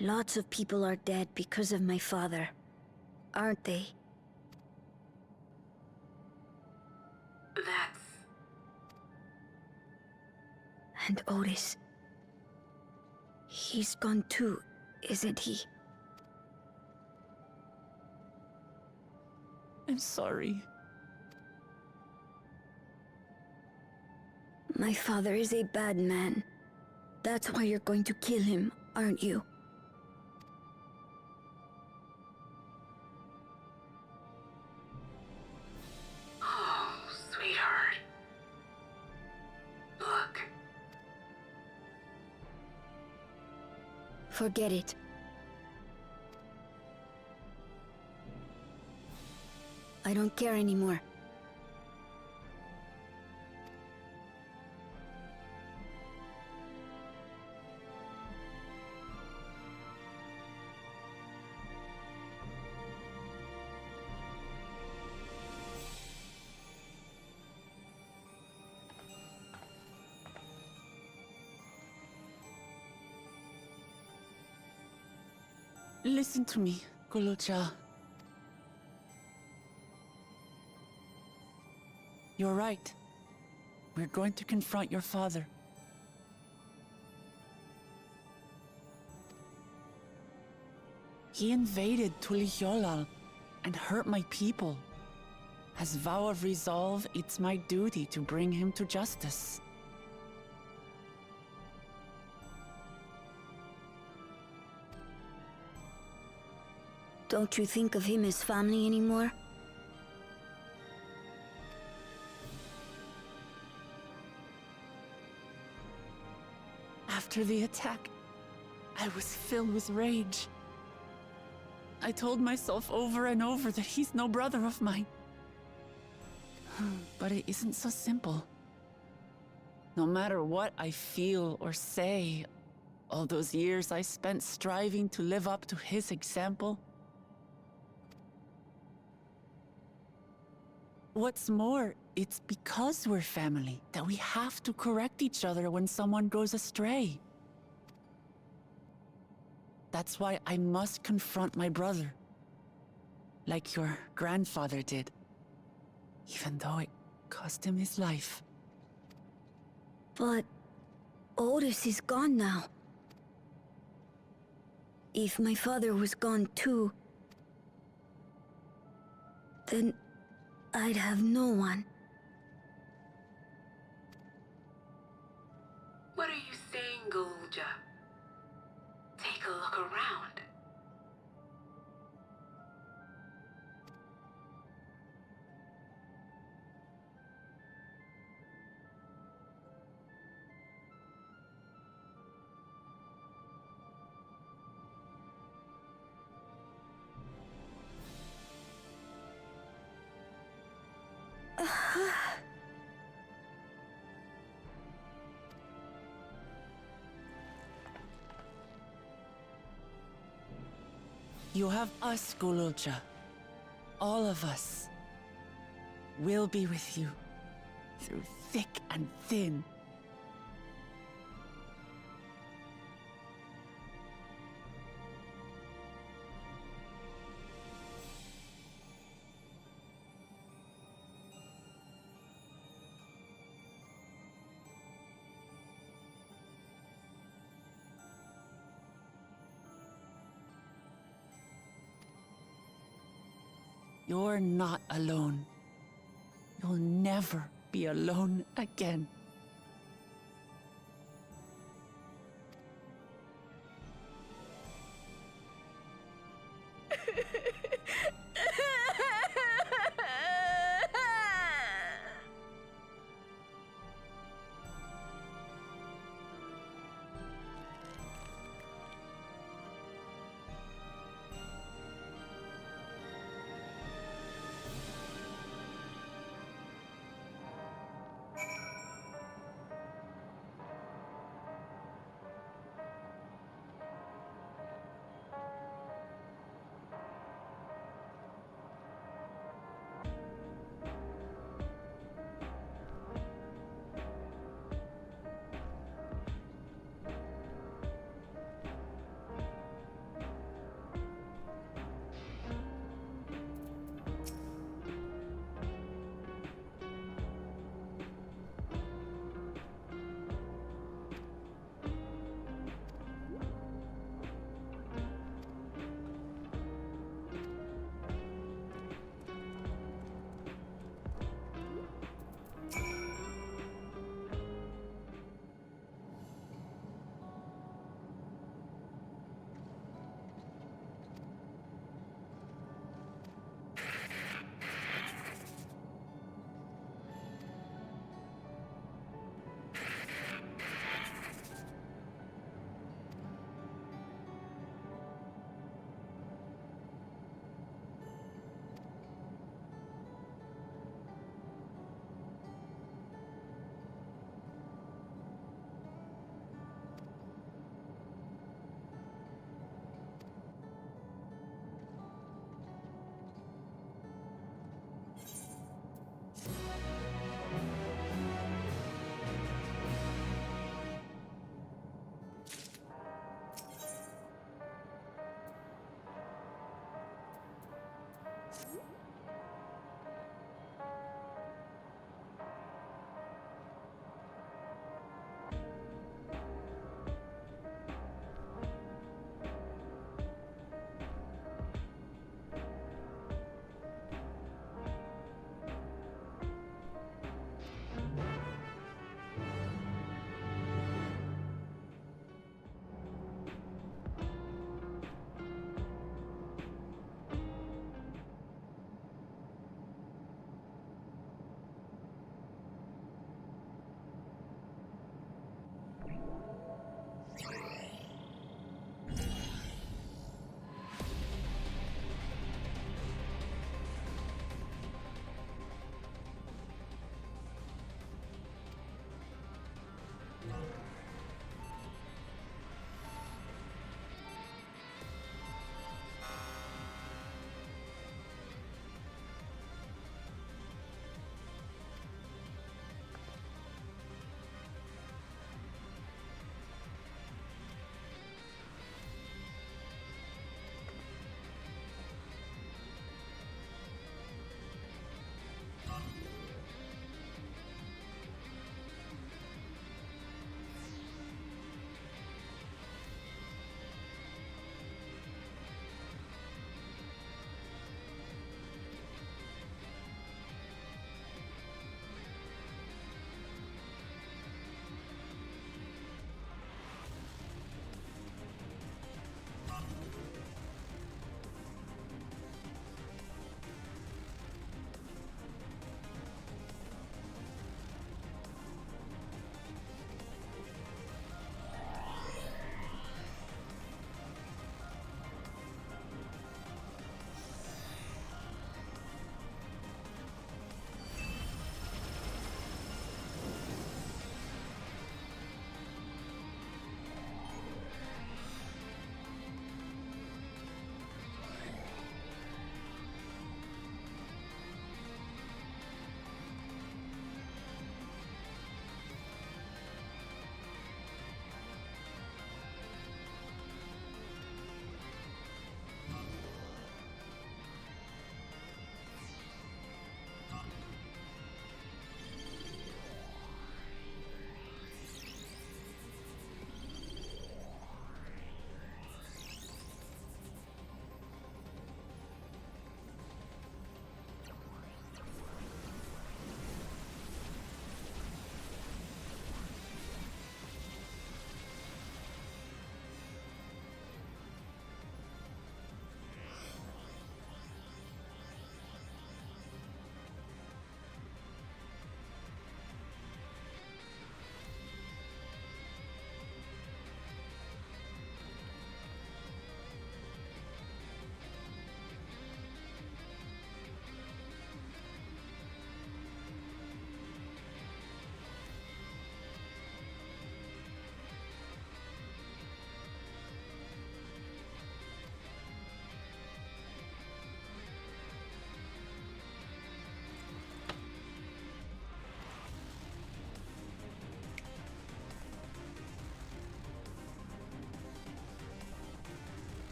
Lots of people are dead because of my father, aren't they? That's... And Otis. He's gone too, isn't he? I'm sorry. My father is a bad man. That's why you're going to kill him, aren't you? Oh, sweetheart. Look. Forget it. I don't care anymore. Listen to me, Gululja. You're right. We're going to confront your father. He invaded Tuliyollal and hurt my people. As vow of resolve, it's my duty to bring him to justice. Don't you think of him as family anymore? After the attack, I was filled with rage. I told myself over and over that he's no brother of mine. But it isn't so simple. No matter what I feel or say, all those years I spent striving to live up to his example. What's more, it's because we're family that we have to correct each other when someone goes astray. That's why I must confront my brother, like your grandfather did, even though it cost him his life. But Otis is gone now. If my father was gone too, then I'd have no one. What are you saying, Gululja? Take a look around. You have us, Gululja. All of us. We'll be with you, through thick and thin. You're not alone. You'll never be alone again.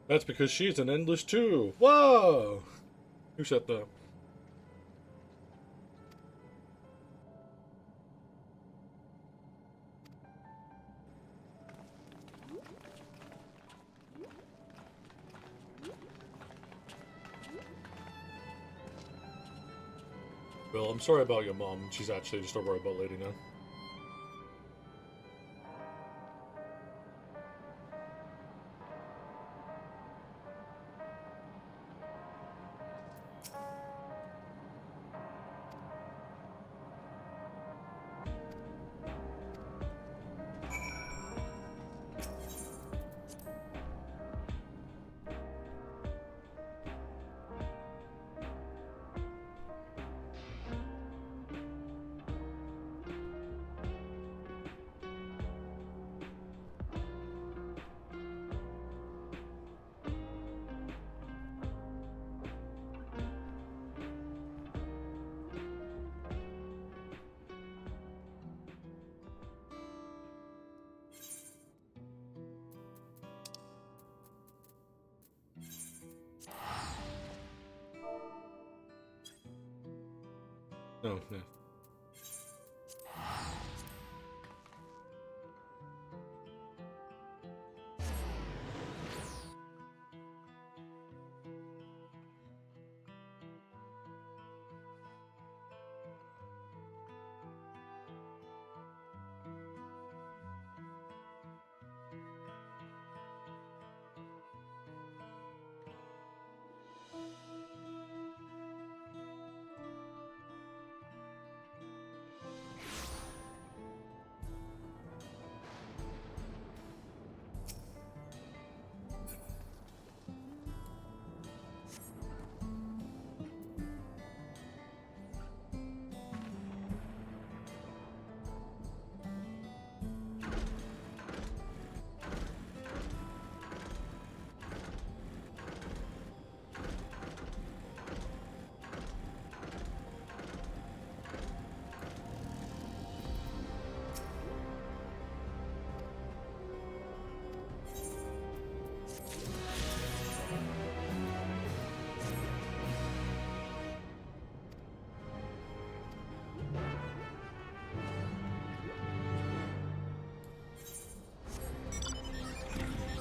That's because she's an endless too. Whoa! Who said that? Well, I'm sorry about your mom. She's actually just a robot lady now. Oh, yeah.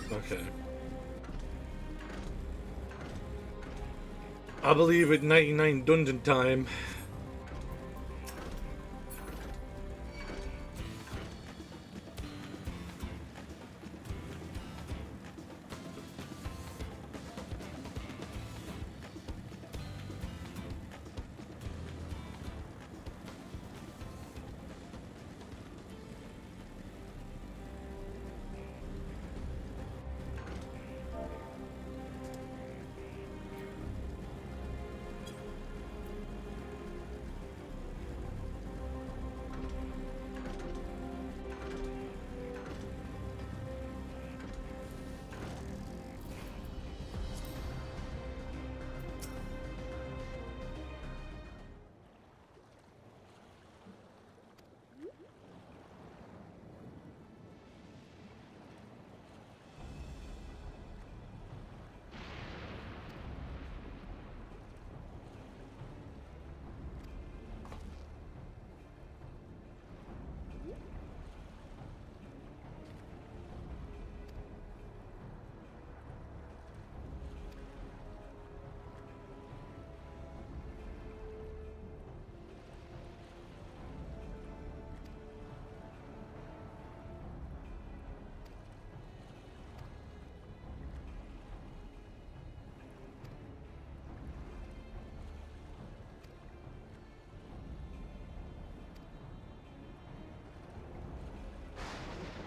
Okay. I believe at 99 dungeon time.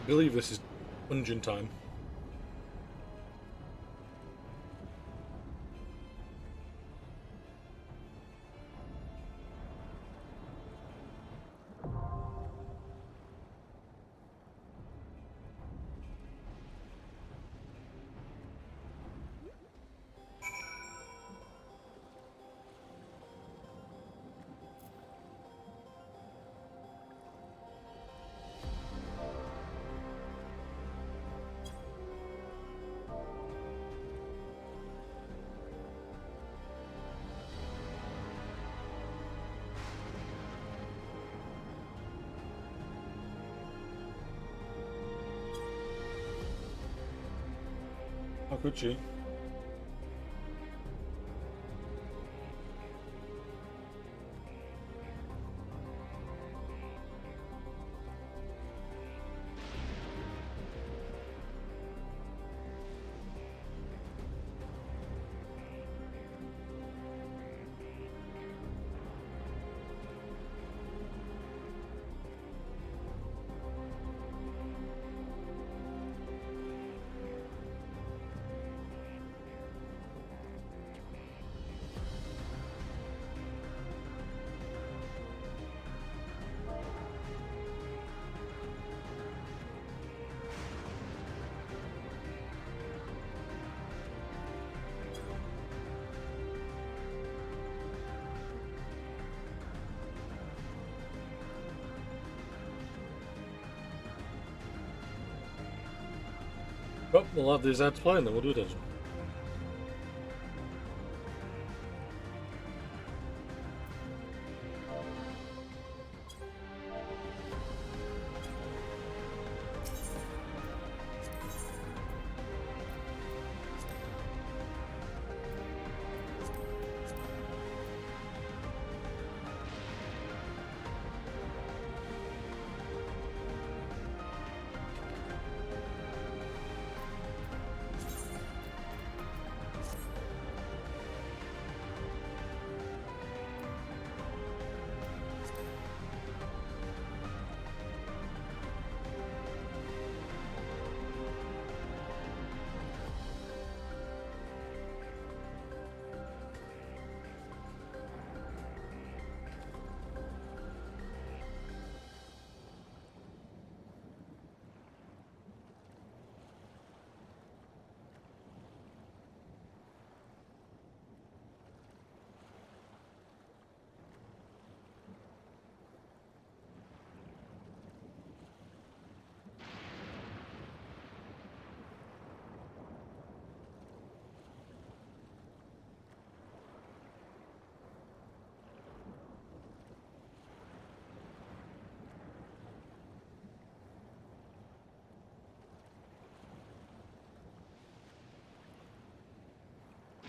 I believe this is dungeon time. could she? Well, we'll have these ads play and then we'll do a dungeon.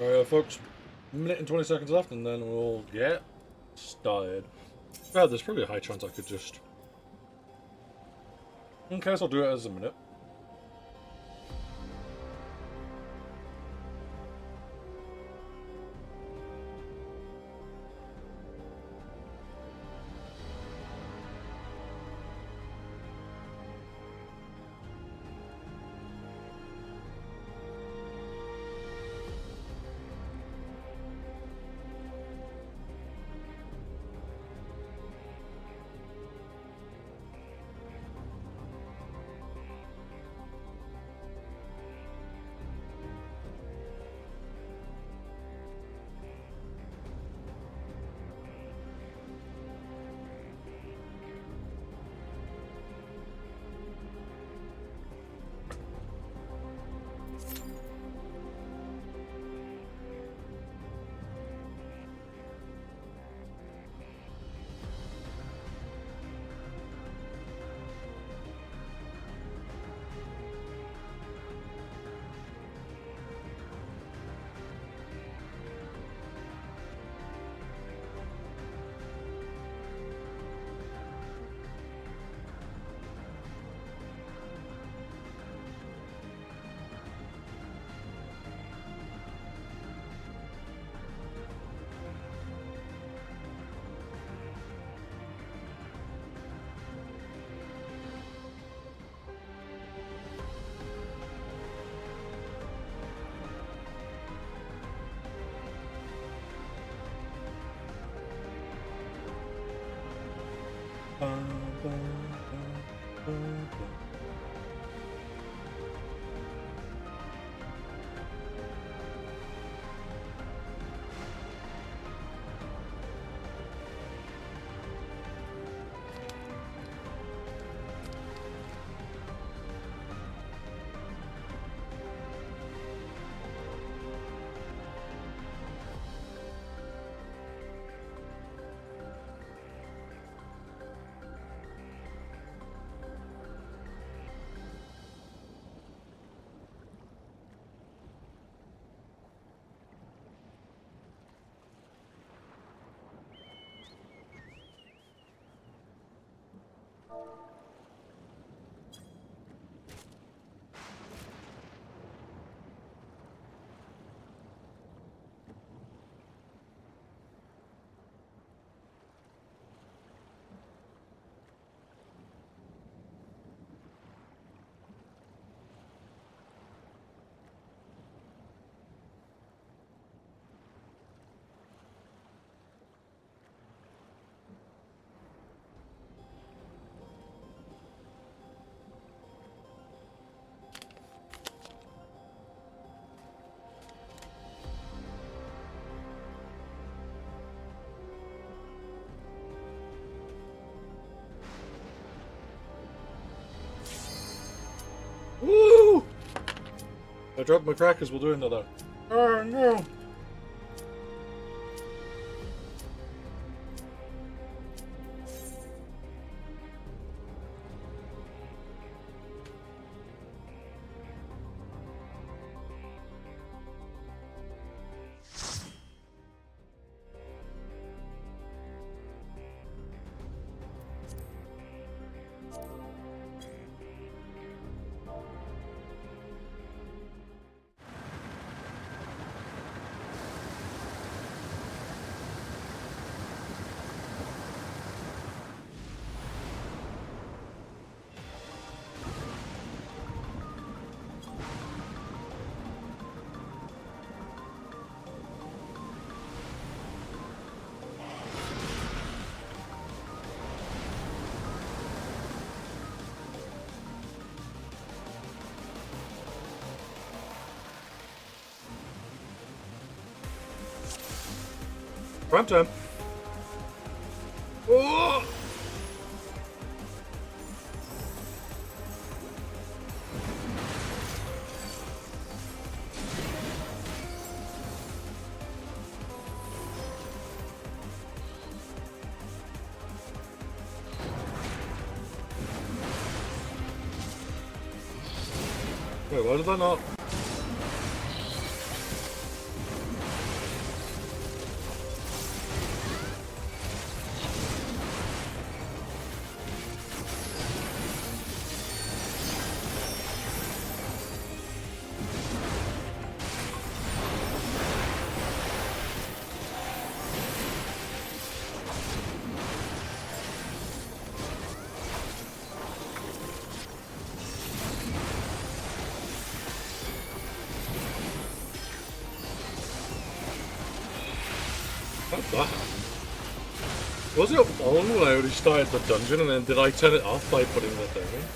Alright, folks, a minute and 20 seconds left, and then we'll get started. Yeah, there's probably a high chance I could just... In case I'll do it as a minute. I dropped my crackers while doing that though. Oh no! Prime time. Oh! Wait, why did I not? How did that happen? Was it on when I already started the dungeon and then did I turn it off by putting the thing in?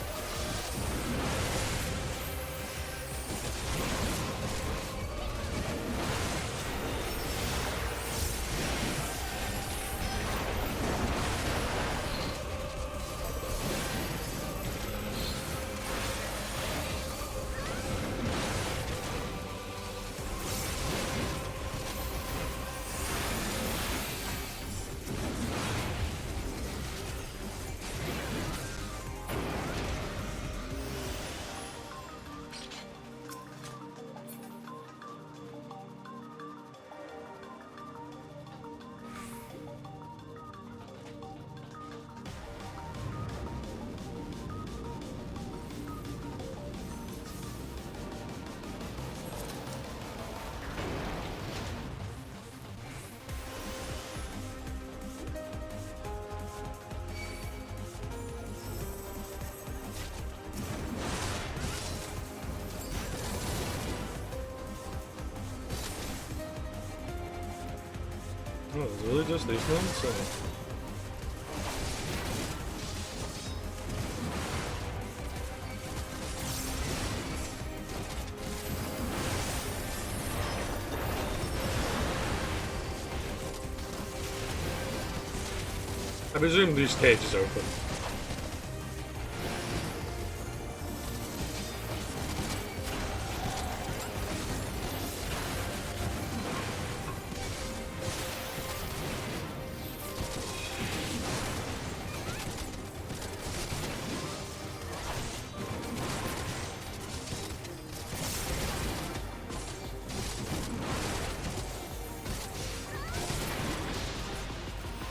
Oh, it's really just these ones? So... I presume these cages open.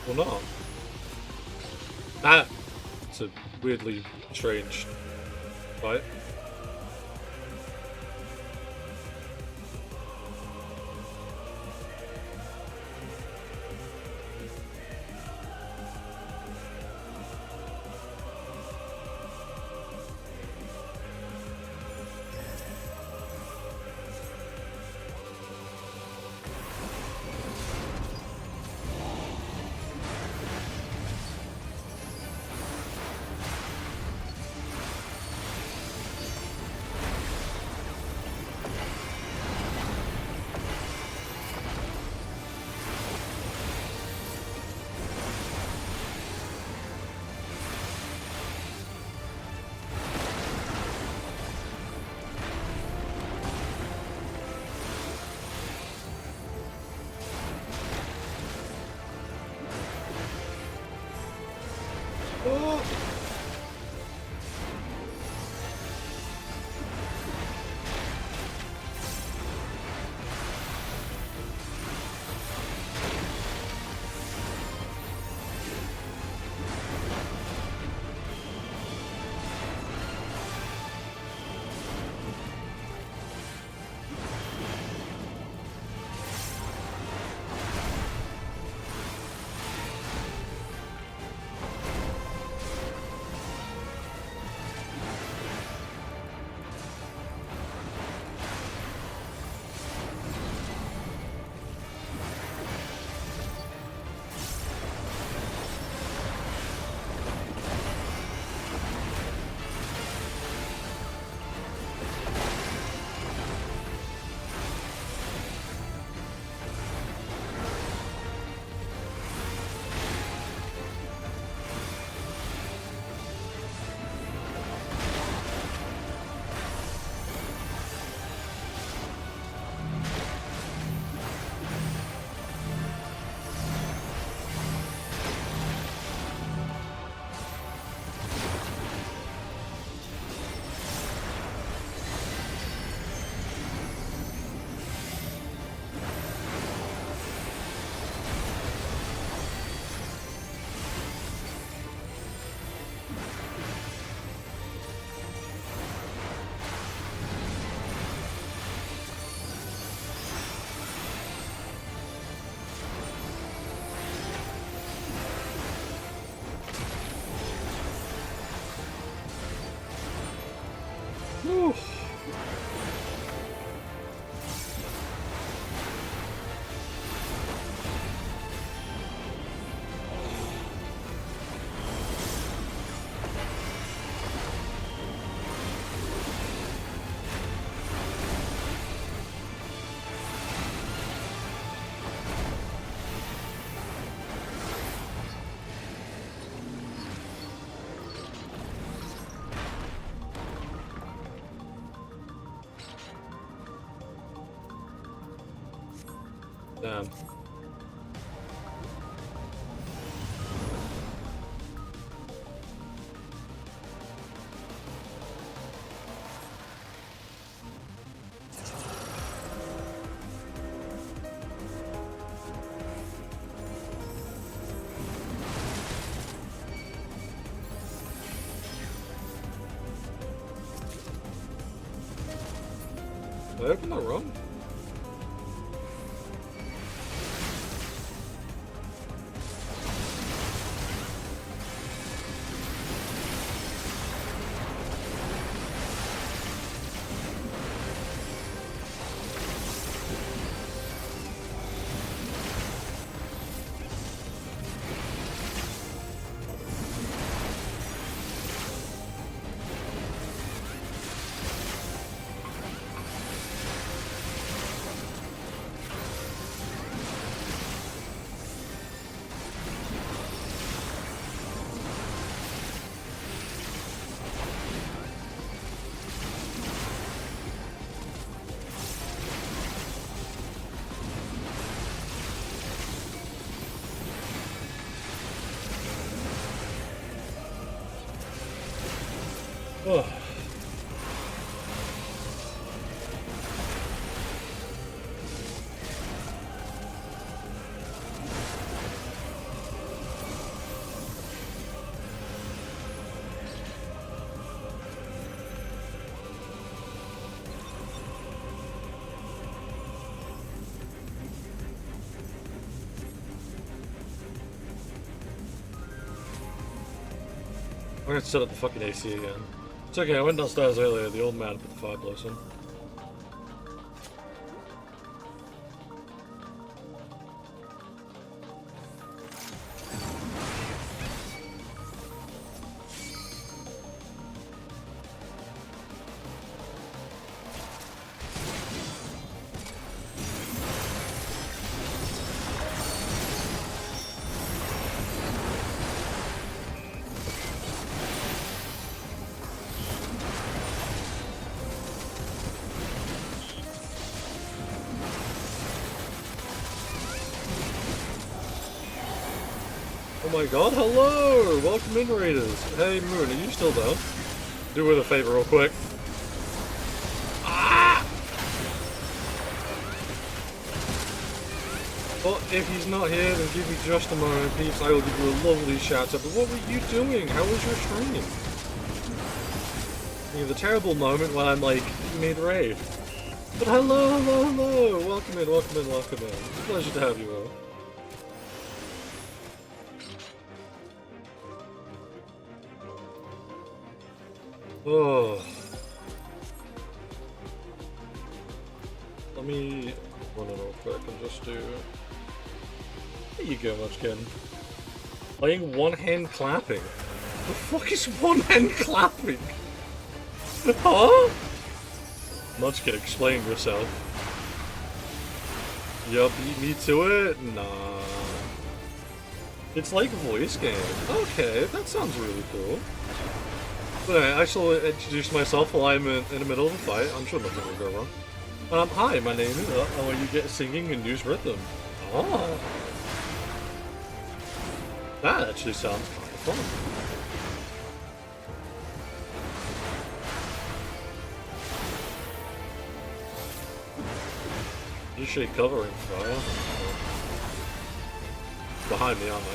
Well, not. It's a weirdly strange fight. Oh! Whew. Damn. Did I open the room? Oh. I'm gonna set up the fucking AC again. It's okay, I went downstairs earlier, the old man put the fireplace in. Oh my god, hello! Welcome in, Raiders. Hey, Moon, are you still down? Do it a favor real quick. Ah! But if he's not here, then give me just a moment, peeps. I will give you a lovely shout out. But what were you doing? How was your stream? The terrible moment when I'm like, mid-raid. But hello, hello, hello! Welcome in, welcome in, welcome in. It's a pleasure to have you all. Oh. Let me run it real quick and just do... There you go, Munchkin. Playing one hand clapping. The fuck is one hand clapping? Huh? Munchkin, explain yourself. You beat me to it? Nah. It's like a voice game. Okay, that sounds really cool. But anyway, I shall introduce myself while I'm in the middle of a fight. I'm sure nothing will go wrong. Hi, my name is and you get singing and use rhythm. Oh. That actually sounds kind of fun. Usually covering fire. Behind me, aren't they?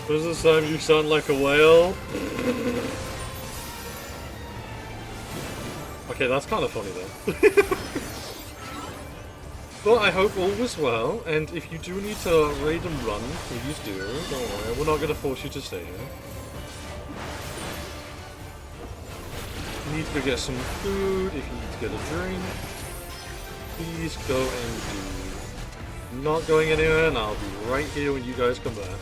Was this time you sound like a whale? Okay, that's kind of funny though. But I hope all was well, and if you do need to raid and run, please do. Don't worry, we're not going to force you to stay here. If you need to get some food, if you need to get a drink, please go and do. I'm not going anywhere, and I'll be right here when you guys come back.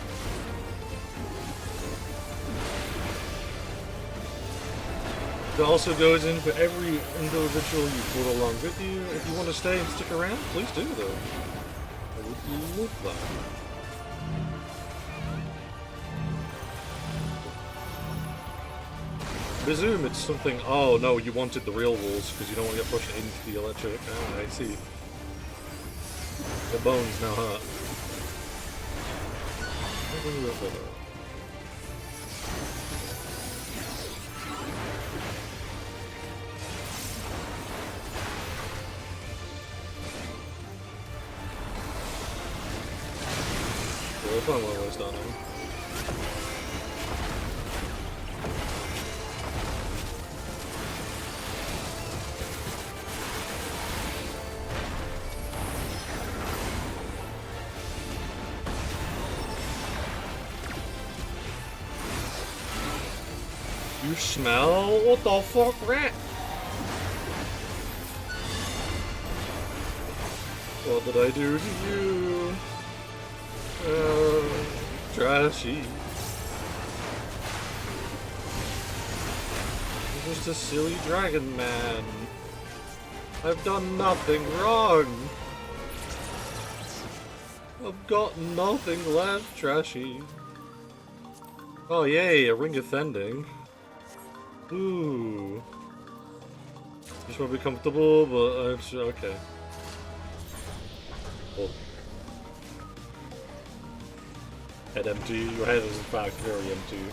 It also goes in for every individual you brought along with you. If you want to stay and stick around, please do though. I would love that. Presume it's something... Oh no, you wanted the real walls because you don't want to get pushed into the electric. Ah, I see. The bones now hurt. We'll find one of those down there. You smell? What the fuck, rat? What did I do to you? Trashy. I'm just a silly dragon man. I've done nothing wrong. I've got nothing left, Trashy. Oh yay, a ring of tending. Ooh. Just want to be comfortable, but it's okay. Well. Head empty. Your head is in fact very empty.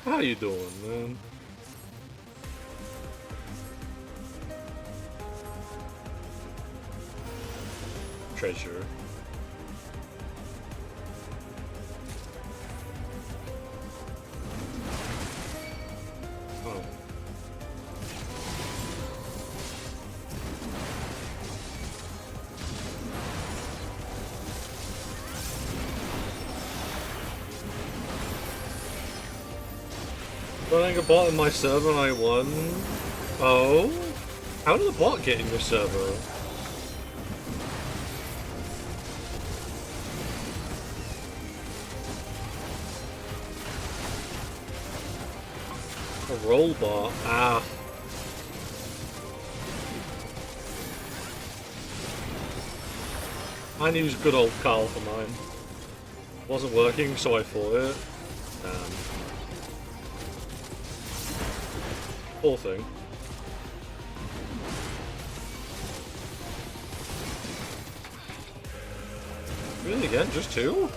How you doing, man? Treasure. Oh. Running a bot in my server and I won. Oh? How did the bot get in your server? A roll bot? Ah. I used good old Carl for mine. Wasn't working, so I fought it. Poor thing. Really, again? Just two?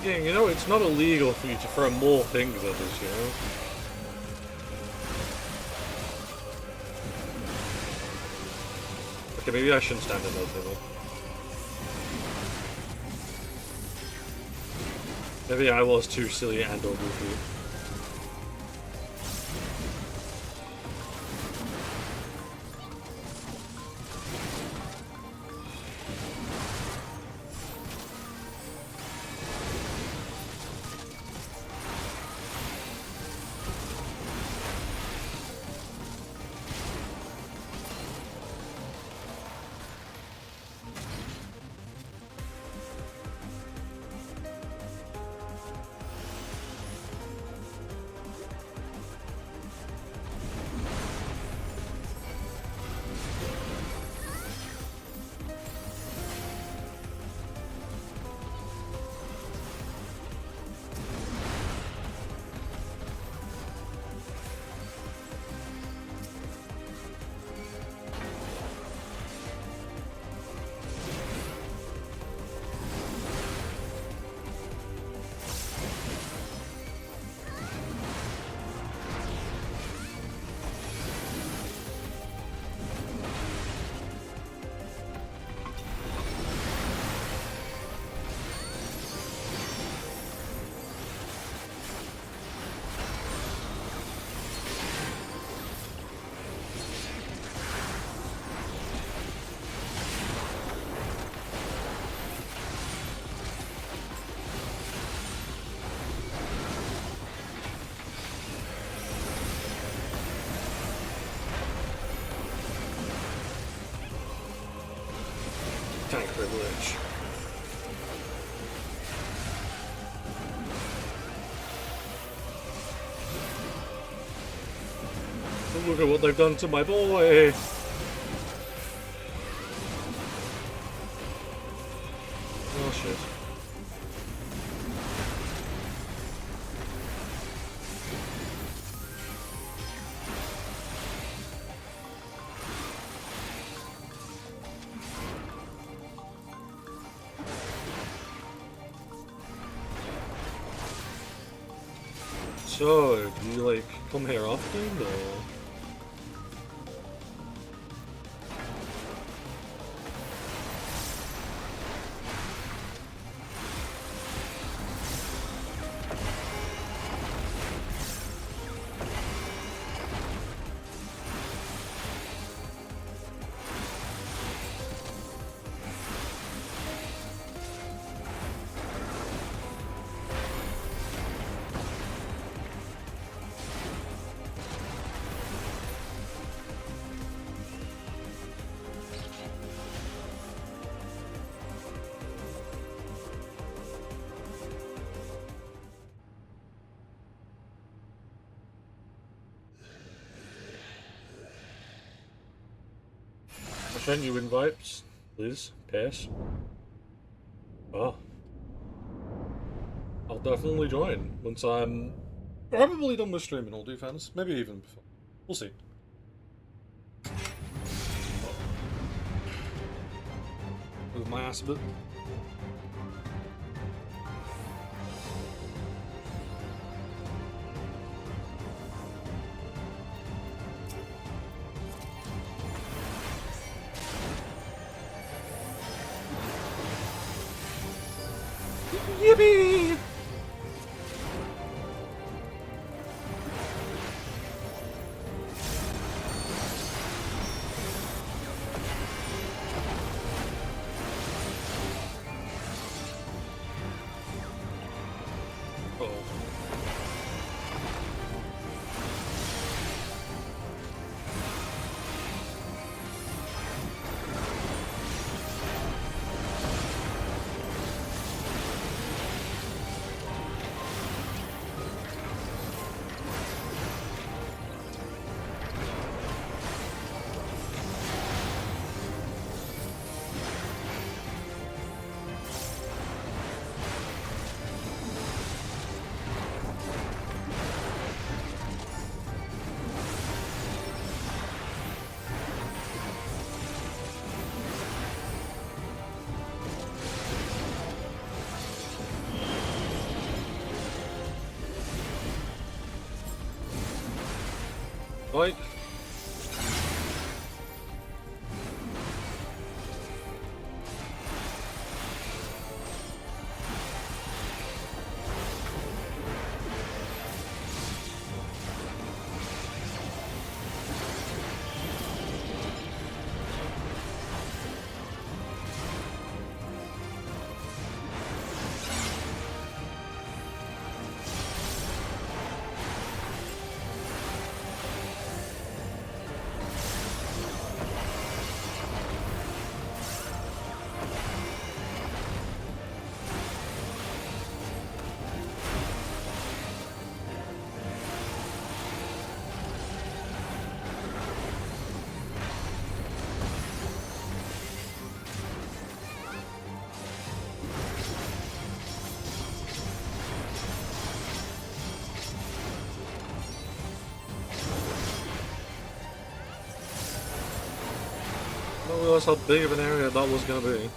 Yeah, you know, it's not illegal for you to throw more things at us, you know? Okay, maybe I shouldn't stand in those things. Maybe I was too silly and or goofy. Tank privilege. Oh, look at what they've done to my boy! Oh shit. So, do you like come here often or? Send you invites, please. Pass. Oh. I'll definitely join once I'm probably done with streaming all defense. Maybe even before. We'll see. Move my ass a bit. Yippee! Fight. I didn't realize how big of an area that was going to be.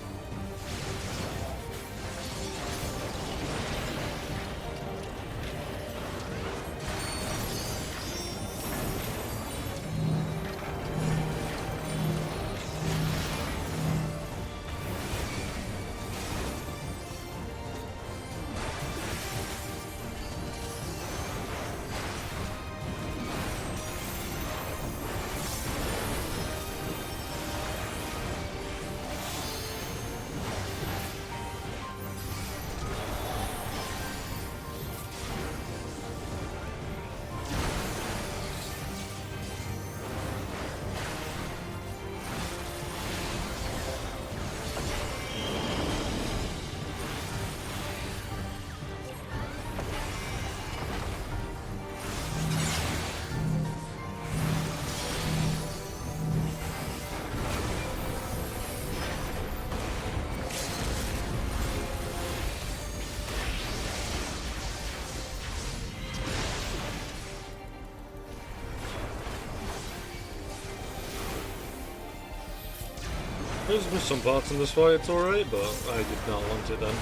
There's been some parts in this fight, it's alright, but I did not want it then.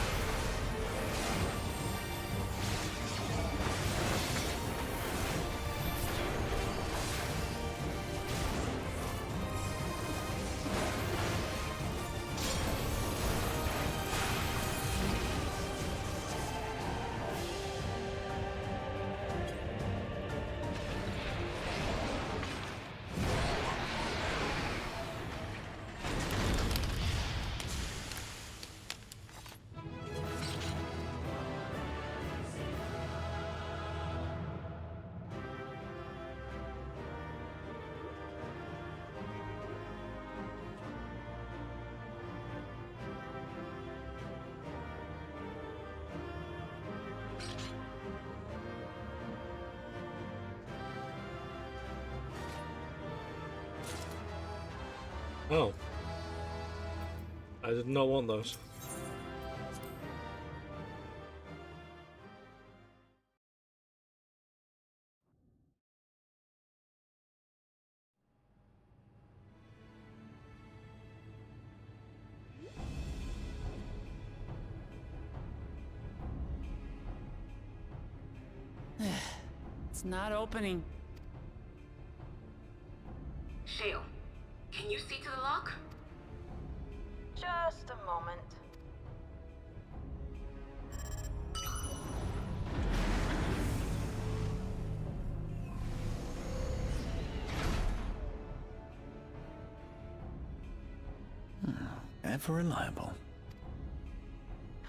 Oh. I did not want those. It's not opening. Shale, can you see to the lock? Just a moment. Ever reliable.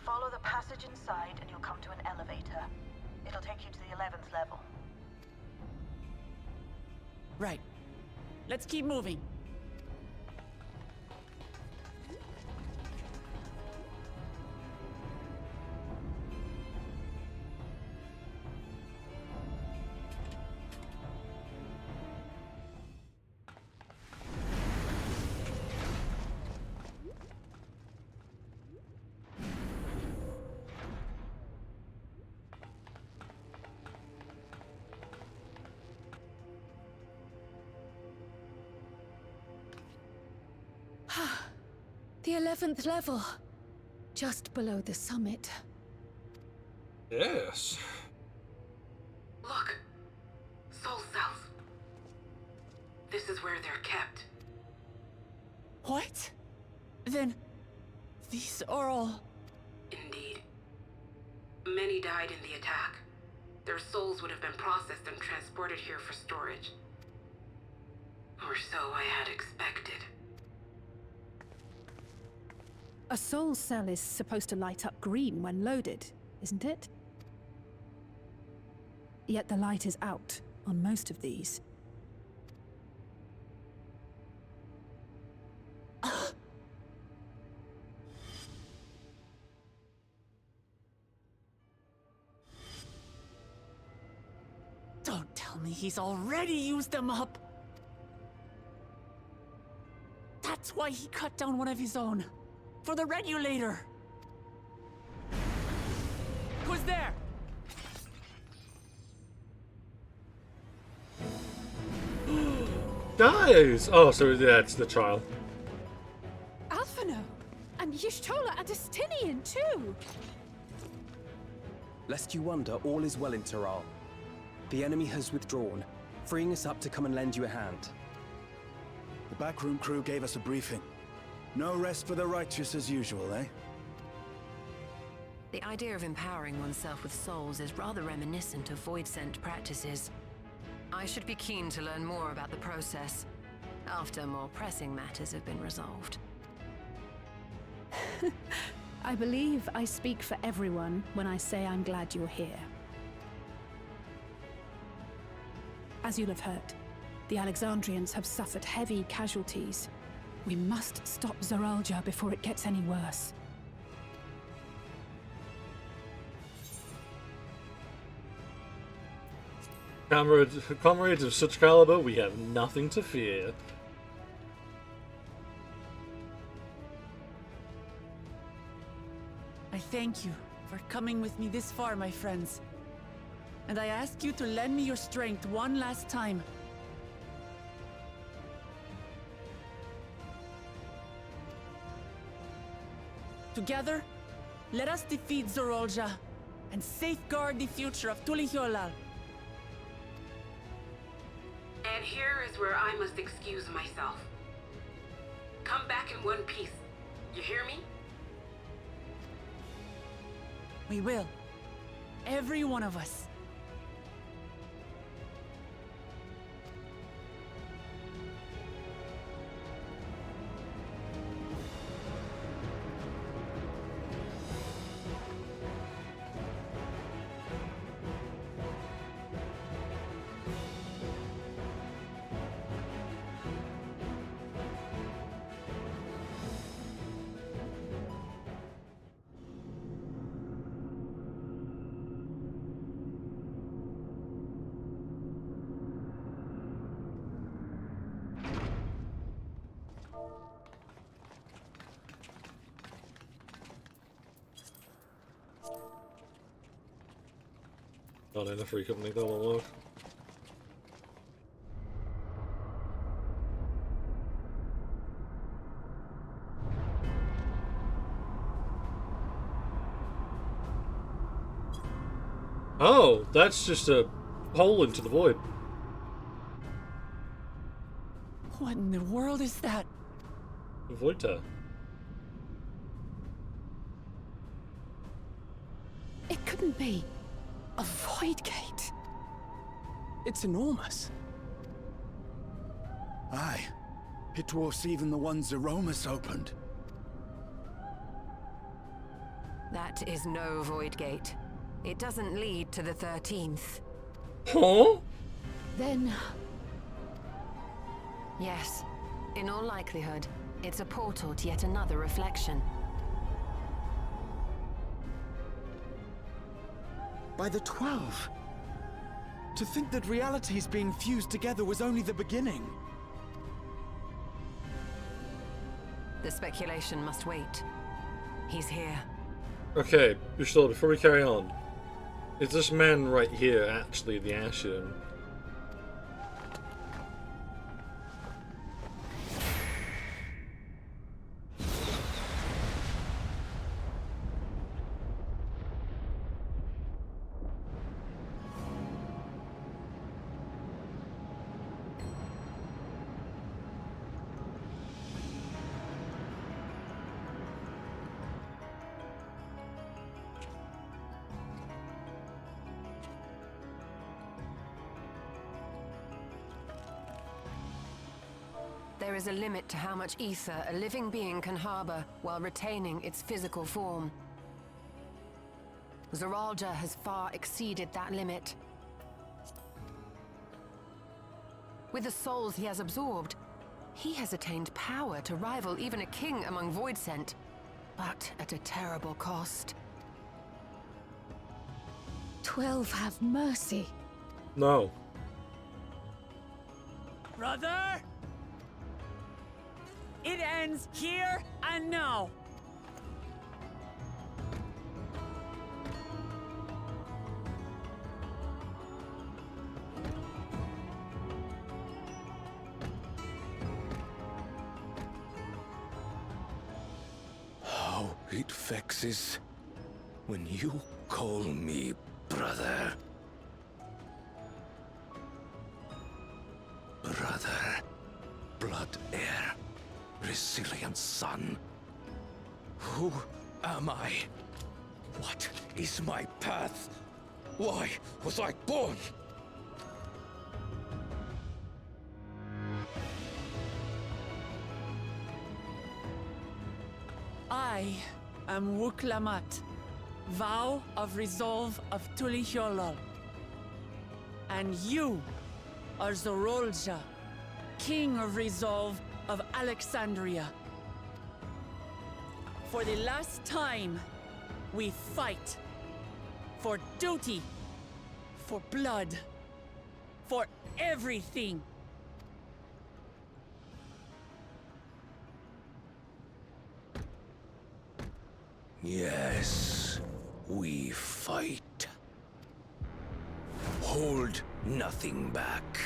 Follow the passage inside and you'll come to an elevator. It'll take you to the 11th level. Right. Let's keep moving. The 11th level. Just below the summit. Yes. Look. Soul cells. This is where they're kept. What? Then these are all... Indeed. Many died in the attack. Their souls would have been processed and transported here for storage. Or so I had expected. A soul cell is supposed to light up green when loaded, isn't it? Yet the light is out on most of these. Don't tell me he's already used them up! That's why he cut down one of his own. For the regulator! Who's there? Guys! Oh, so yeah, it's the trial. Alphino! And Y'shtola and Destinian too! Lest you wonder, all is well in Taral. The enemy has withdrawn, freeing us up to come and lend you a hand. The backroom crew gave us a briefing. No rest for the righteous as usual, eh? The idea of empowering oneself with souls is rather reminiscent of void-sent practices. I should be keen to learn more about the process, after more pressing matters have been resolved. I believe I speak for everyone when I say I'm glad you're here. As you'll have heard, the Alexandrians have suffered heavy casualties. We must stop Zoralja before it gets any worse. Comrades of such caliber, we have nothing to fear. I thank you for coming with me this far, my friends. And I ask you to lend me your strength one last time. Together, let us defeat Zoralja and safeguard the future of Tuliyollal. And here is where I must excuse myself. Come back in one piece. You hear me? We will. Every one of us. Not in a free company, that won't work. Oh, that's just a hole into the void. What in the world is that? The void tower. It couldn't be. A void gate. It's enormous. Aye. It dwarfs even the one Zeromus opened. That is no void gate. It doesn't lead to the 13th. Huh? Then... Yes. In all likelihood, it's a portal to yet another reflection. By the 12. To think that realities being fused together was only the beginning. The speculation must wait. He's here. Okay, Y'shtola, before we carry on, is this man right here actually the Ashen? There is a limit to how much ether a living being can harbor while retaining its physical form. Zeralja has far exceeded that limit. With the souls he has absorbed, he has attained power to rival even a king among Voidsent, but at a terrible cost. 12 have mercy. No. Brother! It ends here and now. How it vexes when you call me brother. Brother, blood heir, resilient son. Who am I? What is my path? Why was I born? I am Wuklamat, vow of resolve of Tulihyolol. And you are Zorolja, king of resolve of Alexandria. For the last time, we fight. For duty. For blood. For everything. Yes, we fight. Hold nothing back.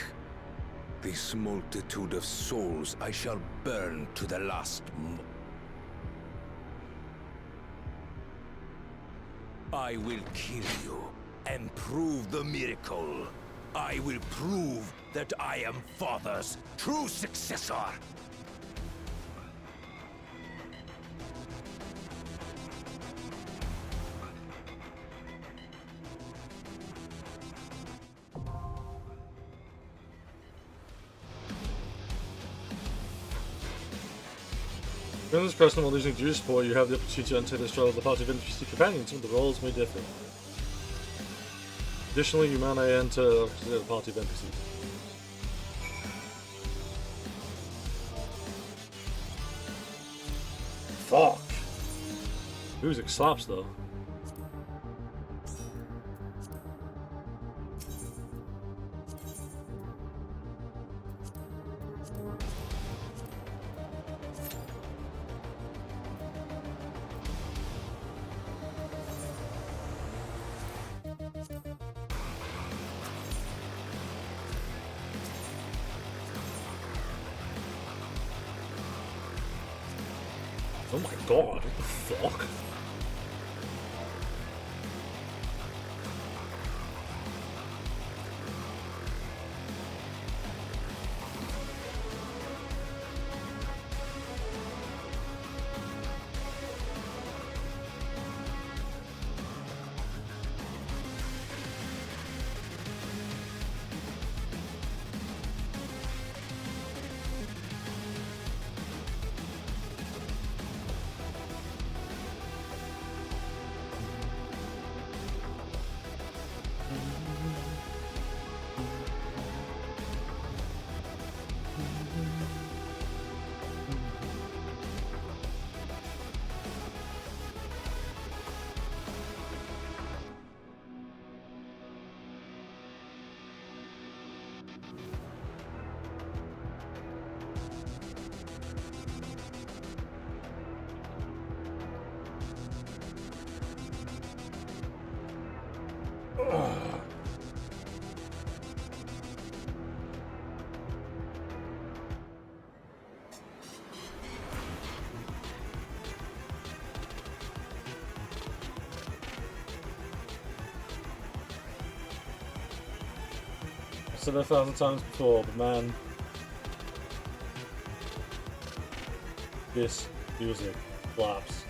This multitude of souls I shall burn to the last I will kill you and prove the miracle. I will prove that I am Father's true successor. During this person while losing due support, you have the opportunity to enter this trial of the party of NPC companions, but the roles may differ. Additionally, you may not enter the party of NPCs. Fuck! Music slaps though. Oh my god, what the fuck? I've said it 1,000 times before, but man, this music slaps.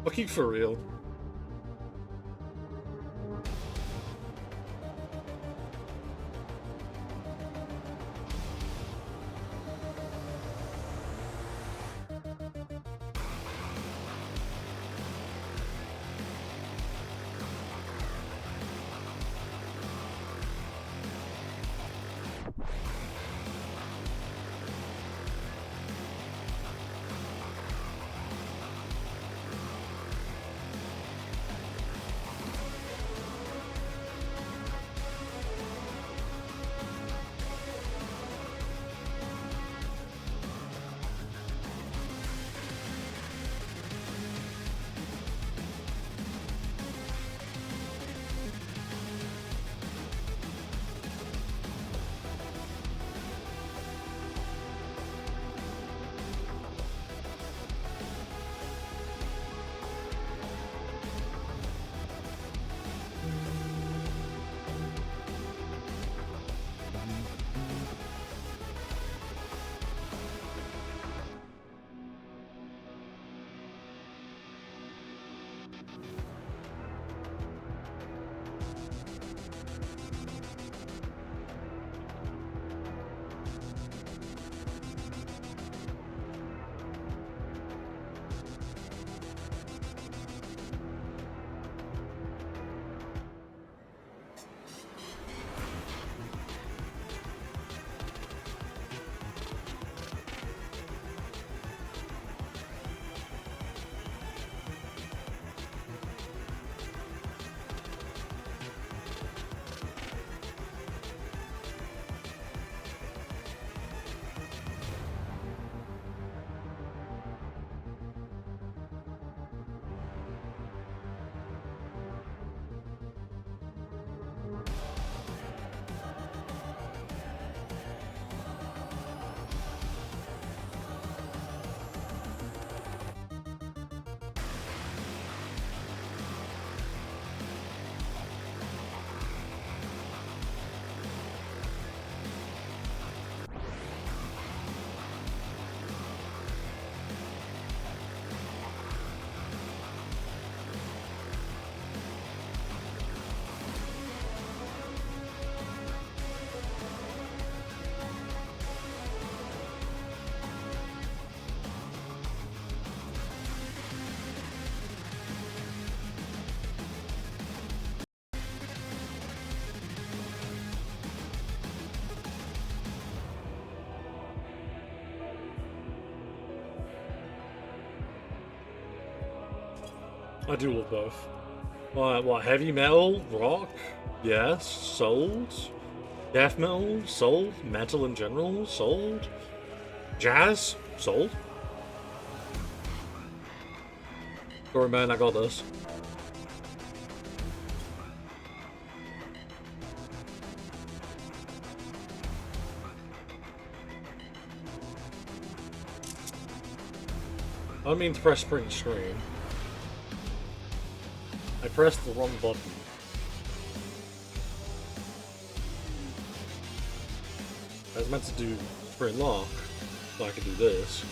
Fucking for real. I do love both. What, heavy metal? Rock? Yes. Sold? Death metal? Sold? Metal in general? Sold? Jazz? Sold? Sorry man, I got this. I don't mean to press print screen. I pressed the wrong button. I was meant to do sprint lock, so I could do this.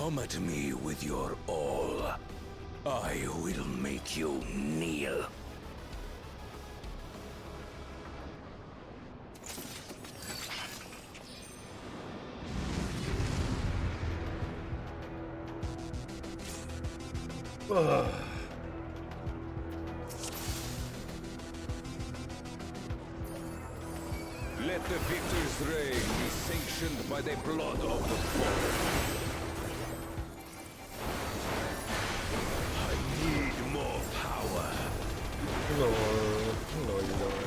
Come at me with your all. I will make you kneel. Let the victor's reign be sanctioned by the blood of the fallen. I need more power. No, you don't.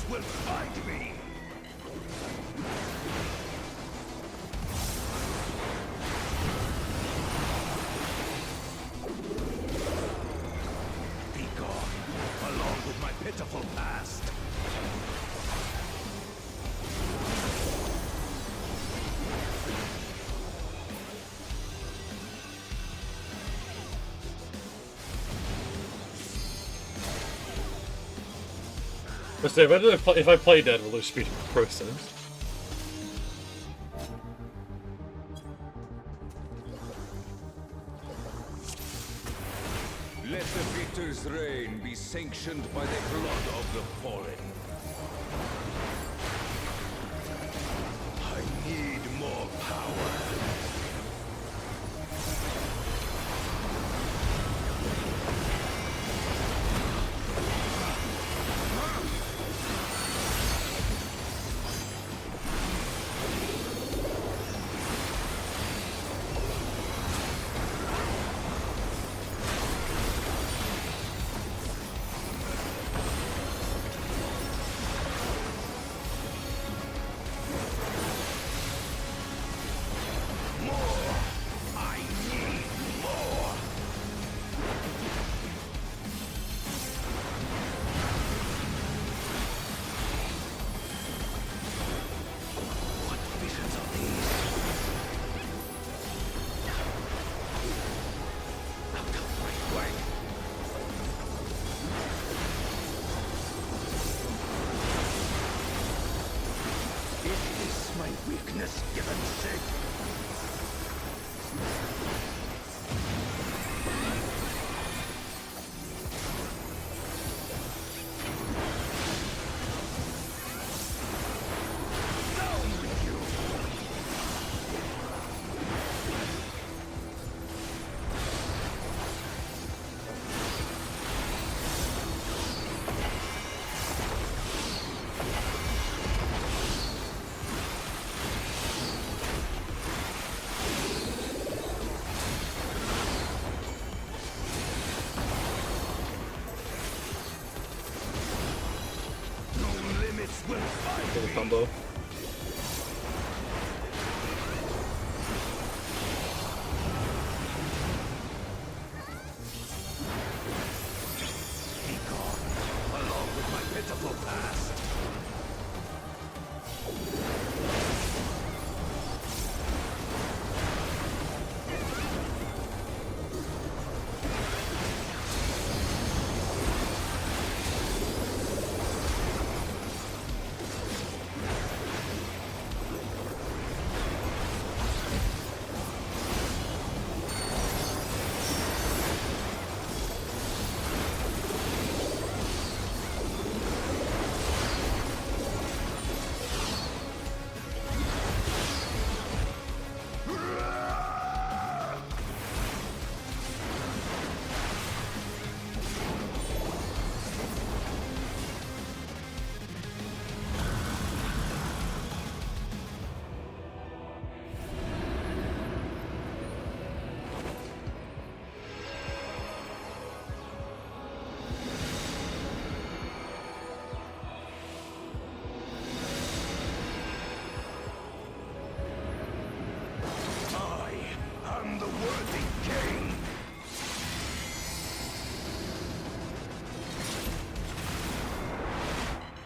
Will find me. Be gone, along with my pitiful past. Let's say if I play dead, we'll lose speed of process. Let the victor's reign be sanctioned by the blood of the fallen. I need more power. Weakness given sick. Down with you. Little combo. Be gone, along with my pitiful past.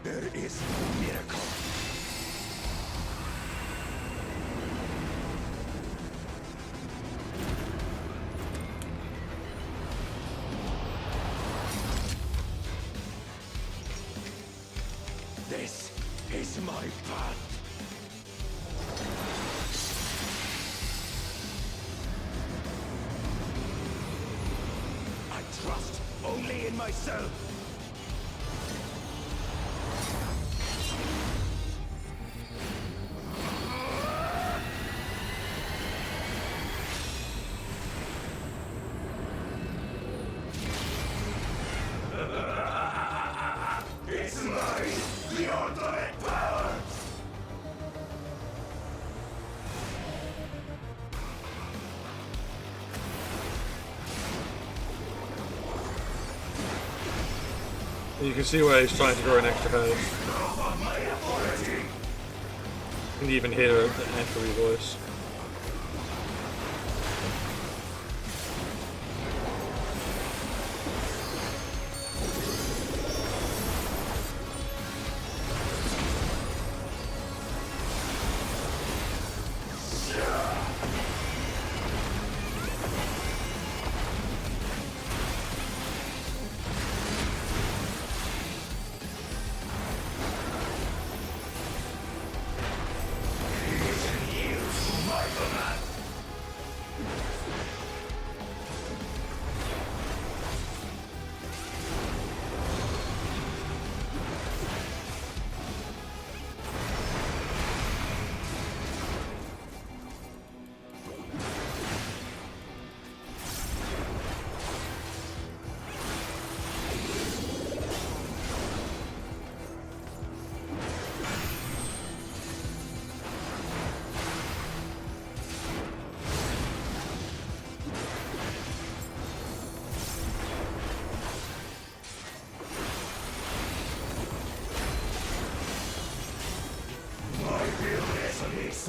There is no miracle. This is my path. I trust only in myself. It's mine, the ultimate power! You can see where he's trying to grow an extra head. You can even hear the echoey voice.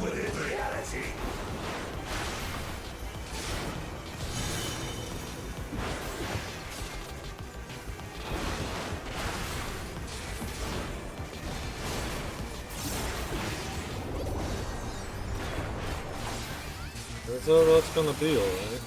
With reality. So that's gonna be alright.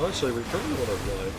Actually, we probably want to ride.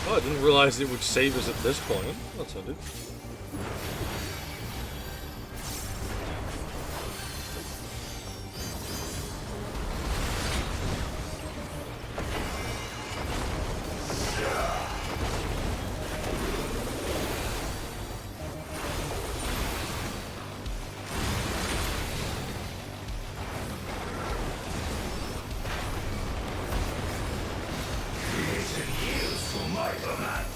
Oh, I didn't realize it would save us at this point. That's handy. My command.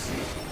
mercy.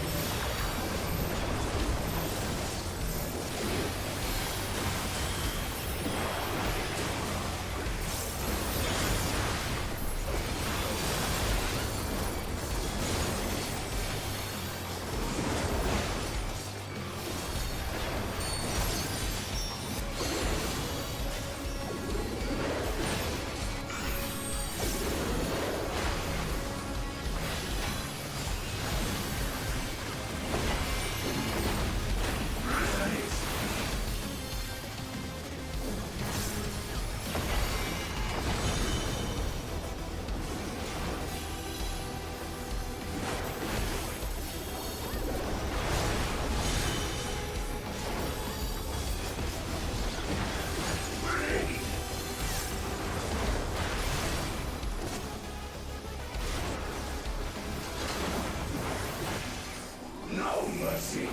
No mercy.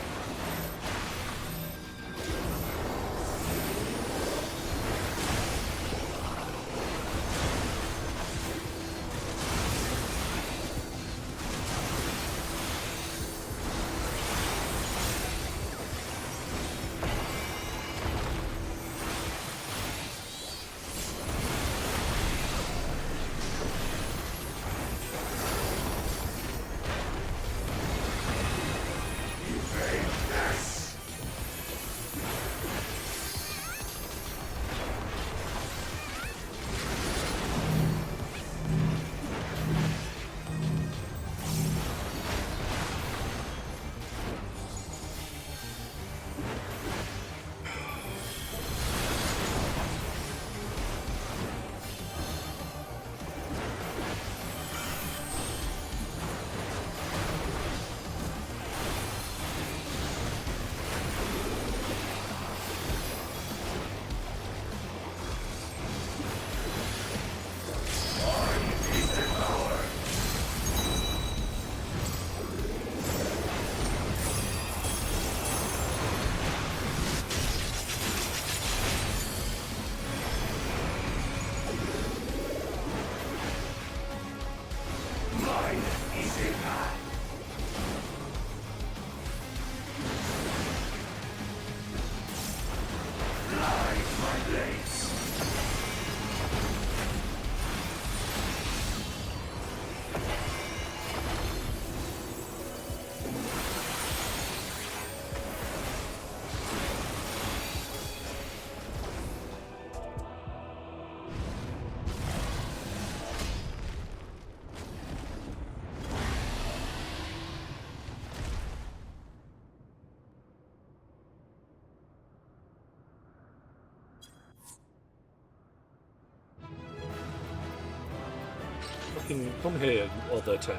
Fucking come here, you other tank.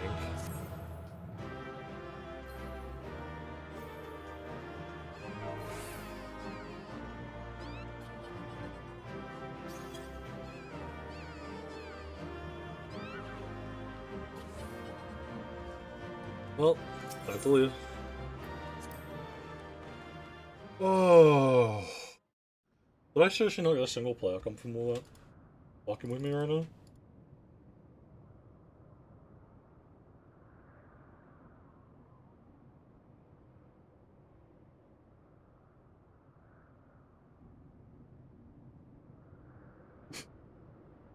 Well, time to leave. Oh. Did I seriously not get a single player come from all that? Fucking with me right now?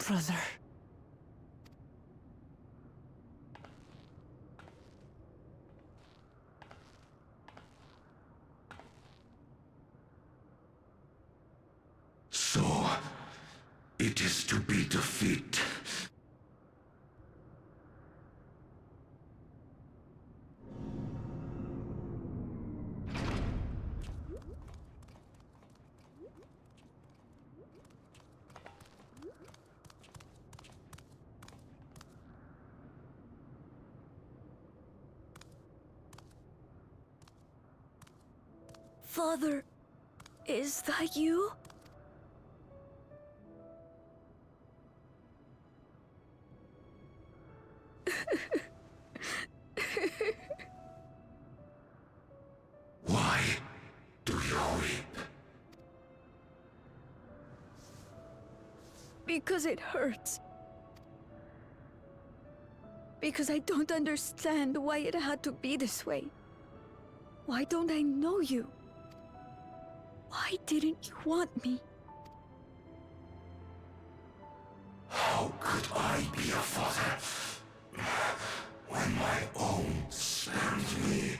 Brother. So, it is to be defeat. Father, is that you? Why do you weep? Because it hurts. Because I don't understand why it had to be this way. Why don't I know you? Why didn't you want me? How could I be a father when my own spurned me?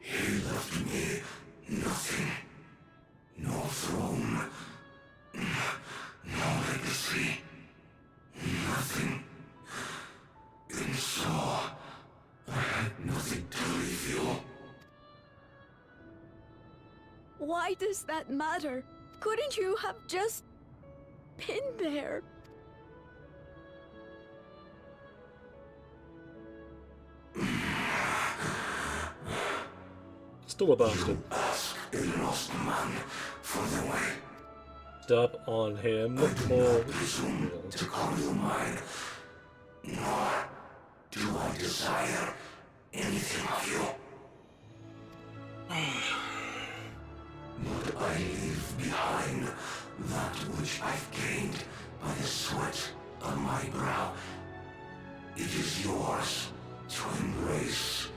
He left me nothing. No throne. No legacy. Nothing. And so, I had nothing to leave you. Why does that matter? Couldn't you have just been there? Still a bastard. Ask a lost man for the way. Step on him, or presume to call you mine, nor do I desire anything of you. But I leave behind that which I've gained by the sweat on my brow. It is yours to embrace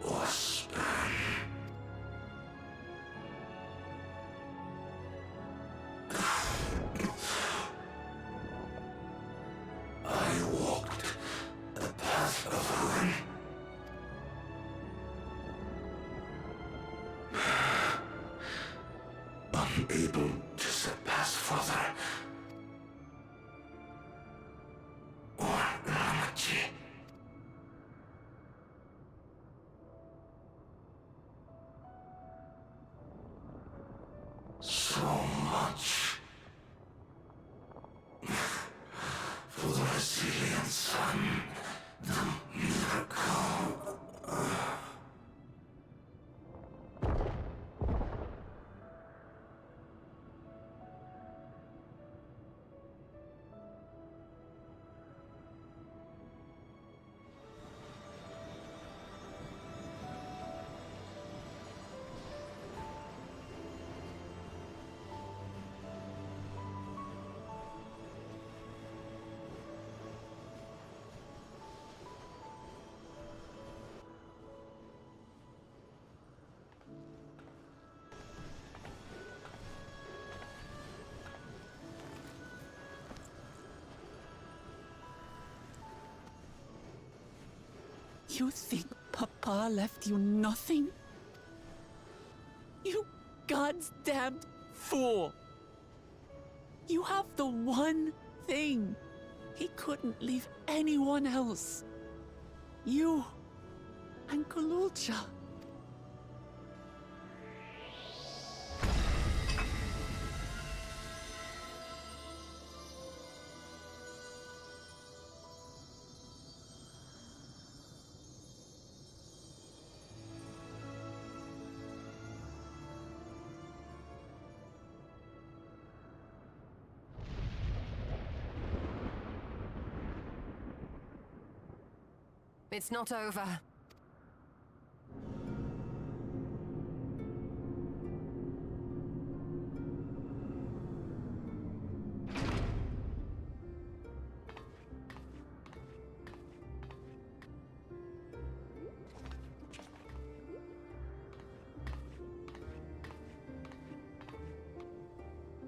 or spurn. I walked a path of ruin. Unable to surpass further. Or Ramachi. So much for the resilient sun, the miracle. You think Papa left you nothing? You God's damned fool! You have the one thing he couldn't leave anyone else. You and Kululcha. It's not over.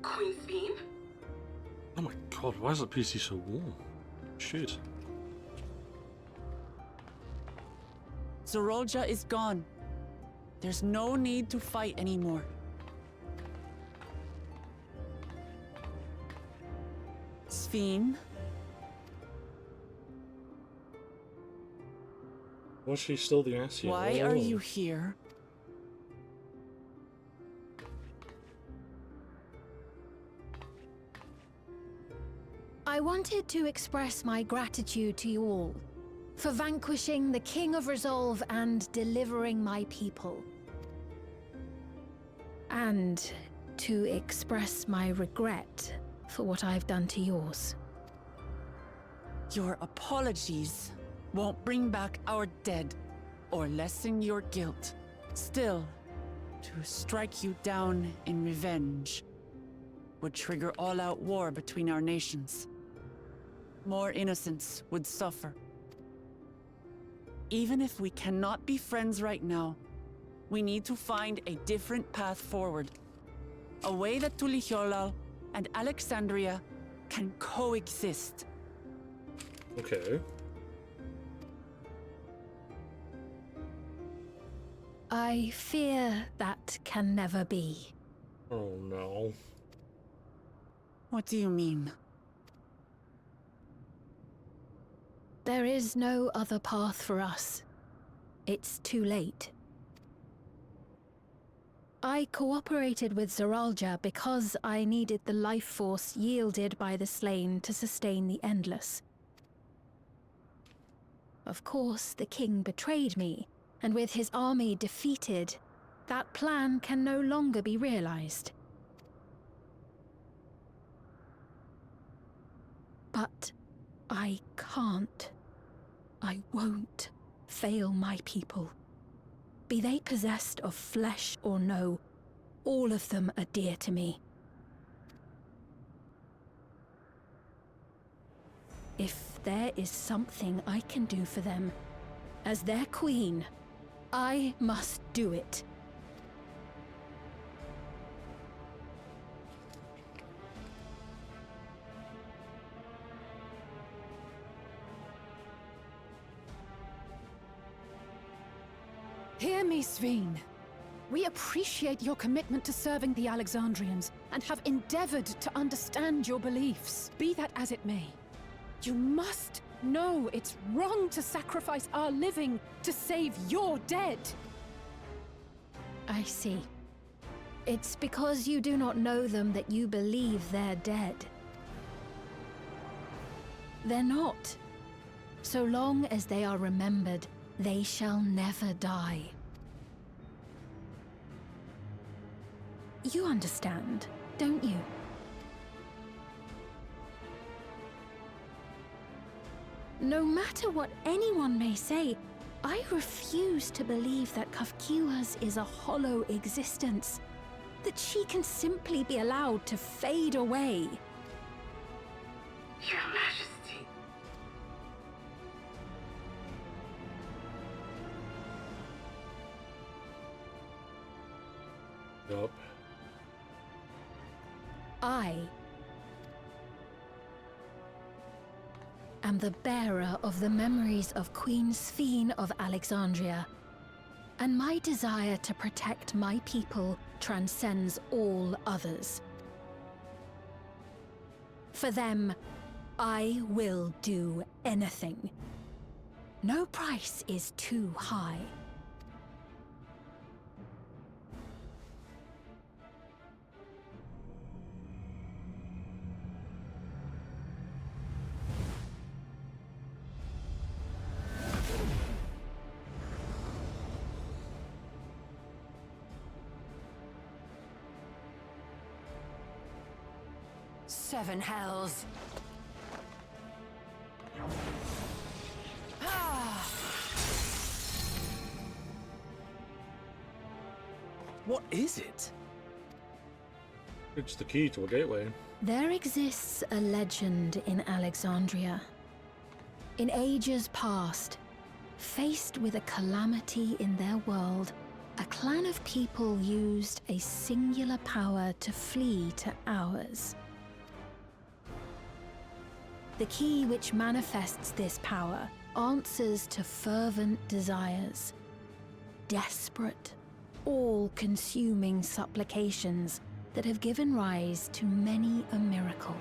Queen's beam? Oh my god, why is that PC so warm? Shit. Zorolja is gone. There's no need to fight anymore. Sphene? Was she still the Ascian? Why are you here? I wanted to express my gratitude to you all for vanquishing the King of Resolve and delivering my people. And to express my regret for what I've done to yours. Your apologies won't bring back our dead or lessen your guilt. Still, to strike you down in revenge would trigger all-out war between our nations. more innocents would suffer. Even if we cannot be friends right now, we need to find a different path forward. A way that Tuliyollal and Alexandria can coexist. Okay. I fear that can never be. Oh no. What do you mean? There is no other path for us. It's too late. I cooperated with Zeralja because I needed the life force yielded by the slain to sustain the Endless. Of course, the king betrayed me, and with his army defeated, that plan can no longer be realized. But I can't. I won't fail my people. Be they possessed of flesh or no, all of them are dear to me. If there is something I can do for them, as their queen, I must do it. Hear me, Sveen. We appreciate your commitment to serving the Alexandrians and have endeavored to understand your beliefs. Be that as it may, you must know it's wrong to sacrifice our living to save your dead. I see. It's because you do not know them that you believe they're dead. They're not. So long as they are remembered, they shall never die. You understand, don't you? No matter what anyone may say, I refuse to believe that Kafkiwas is a hollow existence, that she can simply be allowed to fade away. Your Majesty. Yup. I am the bearer of the memories of Queen Sveen of Alexandria, and my desire to protect my people transcends all others. For them, I will do anything. No price is too high. Seven hells. What is it? It's the key to a gateway. There exists a legend in Alexandria. In ages past, faced with a calamity in their world, a clan of people used a singular power to flee to ours. The key which manifests this power answers to fervent desires, desperate, all-consuming supplications that have given rise to many a miracle.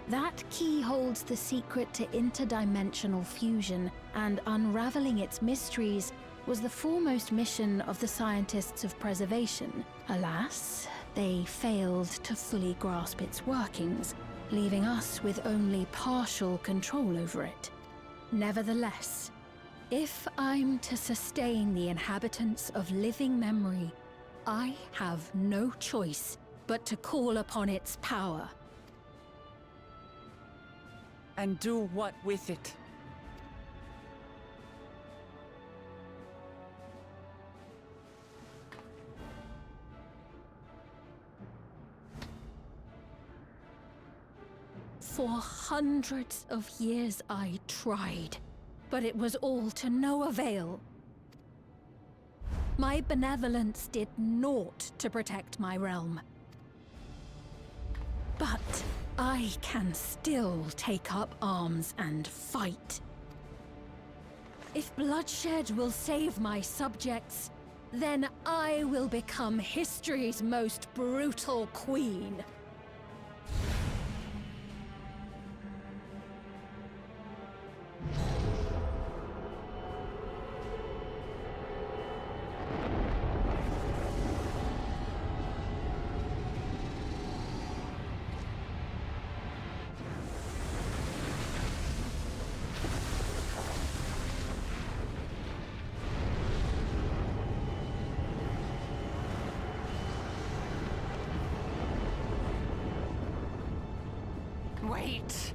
That key holds the secret to interdimensional fusion, and unraveling its mysteries was the foremost mission of the scientists of preservation. Alas, they failed to fully grasp its workings, leaving us with only partial control over it. Nevertheless, if I'm to sustain the inhabitants of living memory, I have no choice but to call upon its power. And do what with it? For hundreds of years I tried, but it was all to no avail. My benevolence did naught to protect my realm. But I can still take up arms and fight. If bloodshed will save my subjects, then I will become history's most brutal queen. Wait!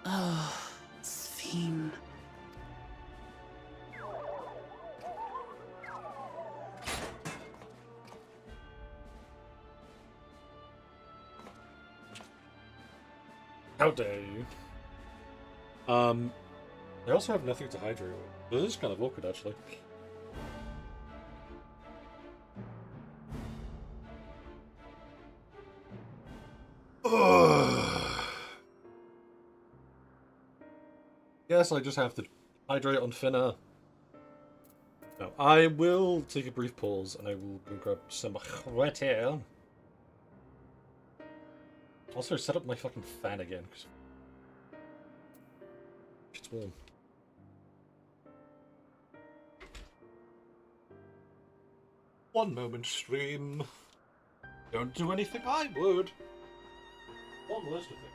Oh, Sphene. How dare you? I also have nothing to hydrate with. This is kind of awkward, actually. Guess I just have to hydrate on thin air. No, I will take a brief pause and I will go grab some water. Also, set up my fucking fan again, because it's warm. One moment, stream. Don't do anything I would. One list of things.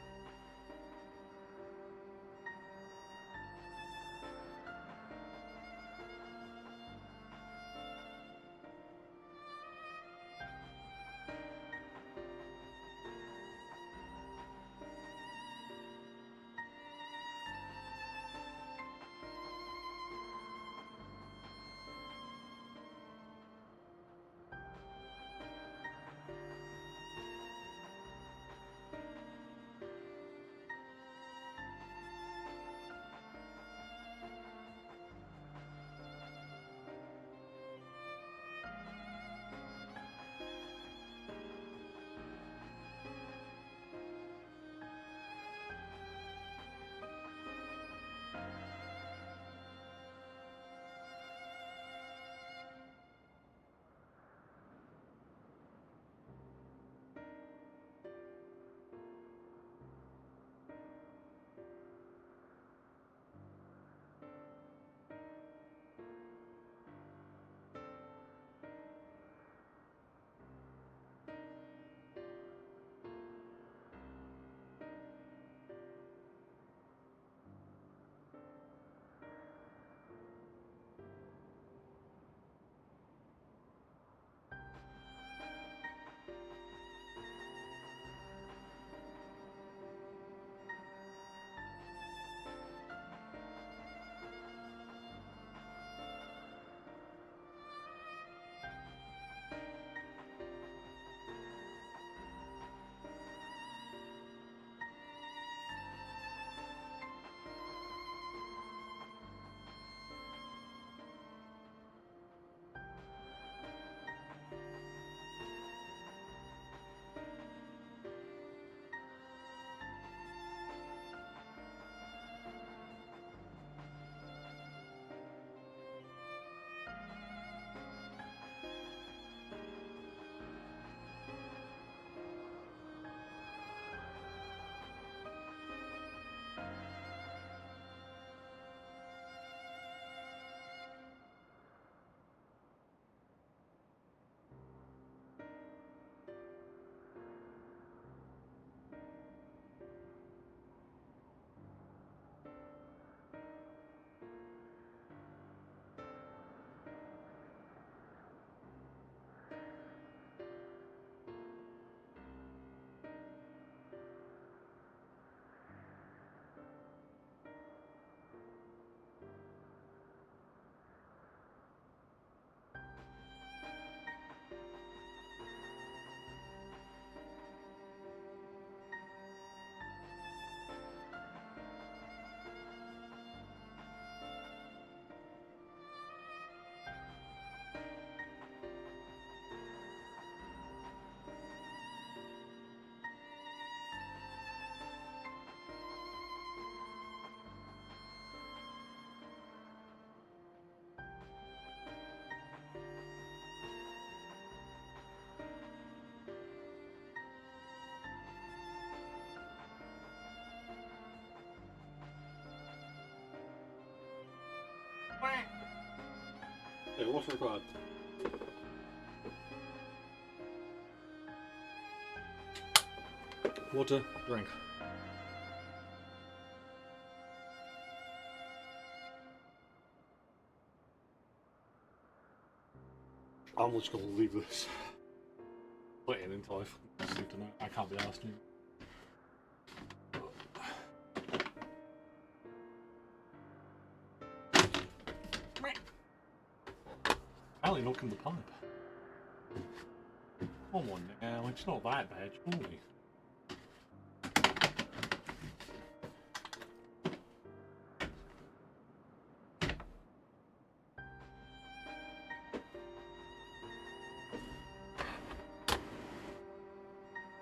Hey, what's required? Water, drink. I'm just gonna leave this playing until I sleep tonight. I can't be asked. Apparently not in the pipe. Come on now, it's not that bad, surely.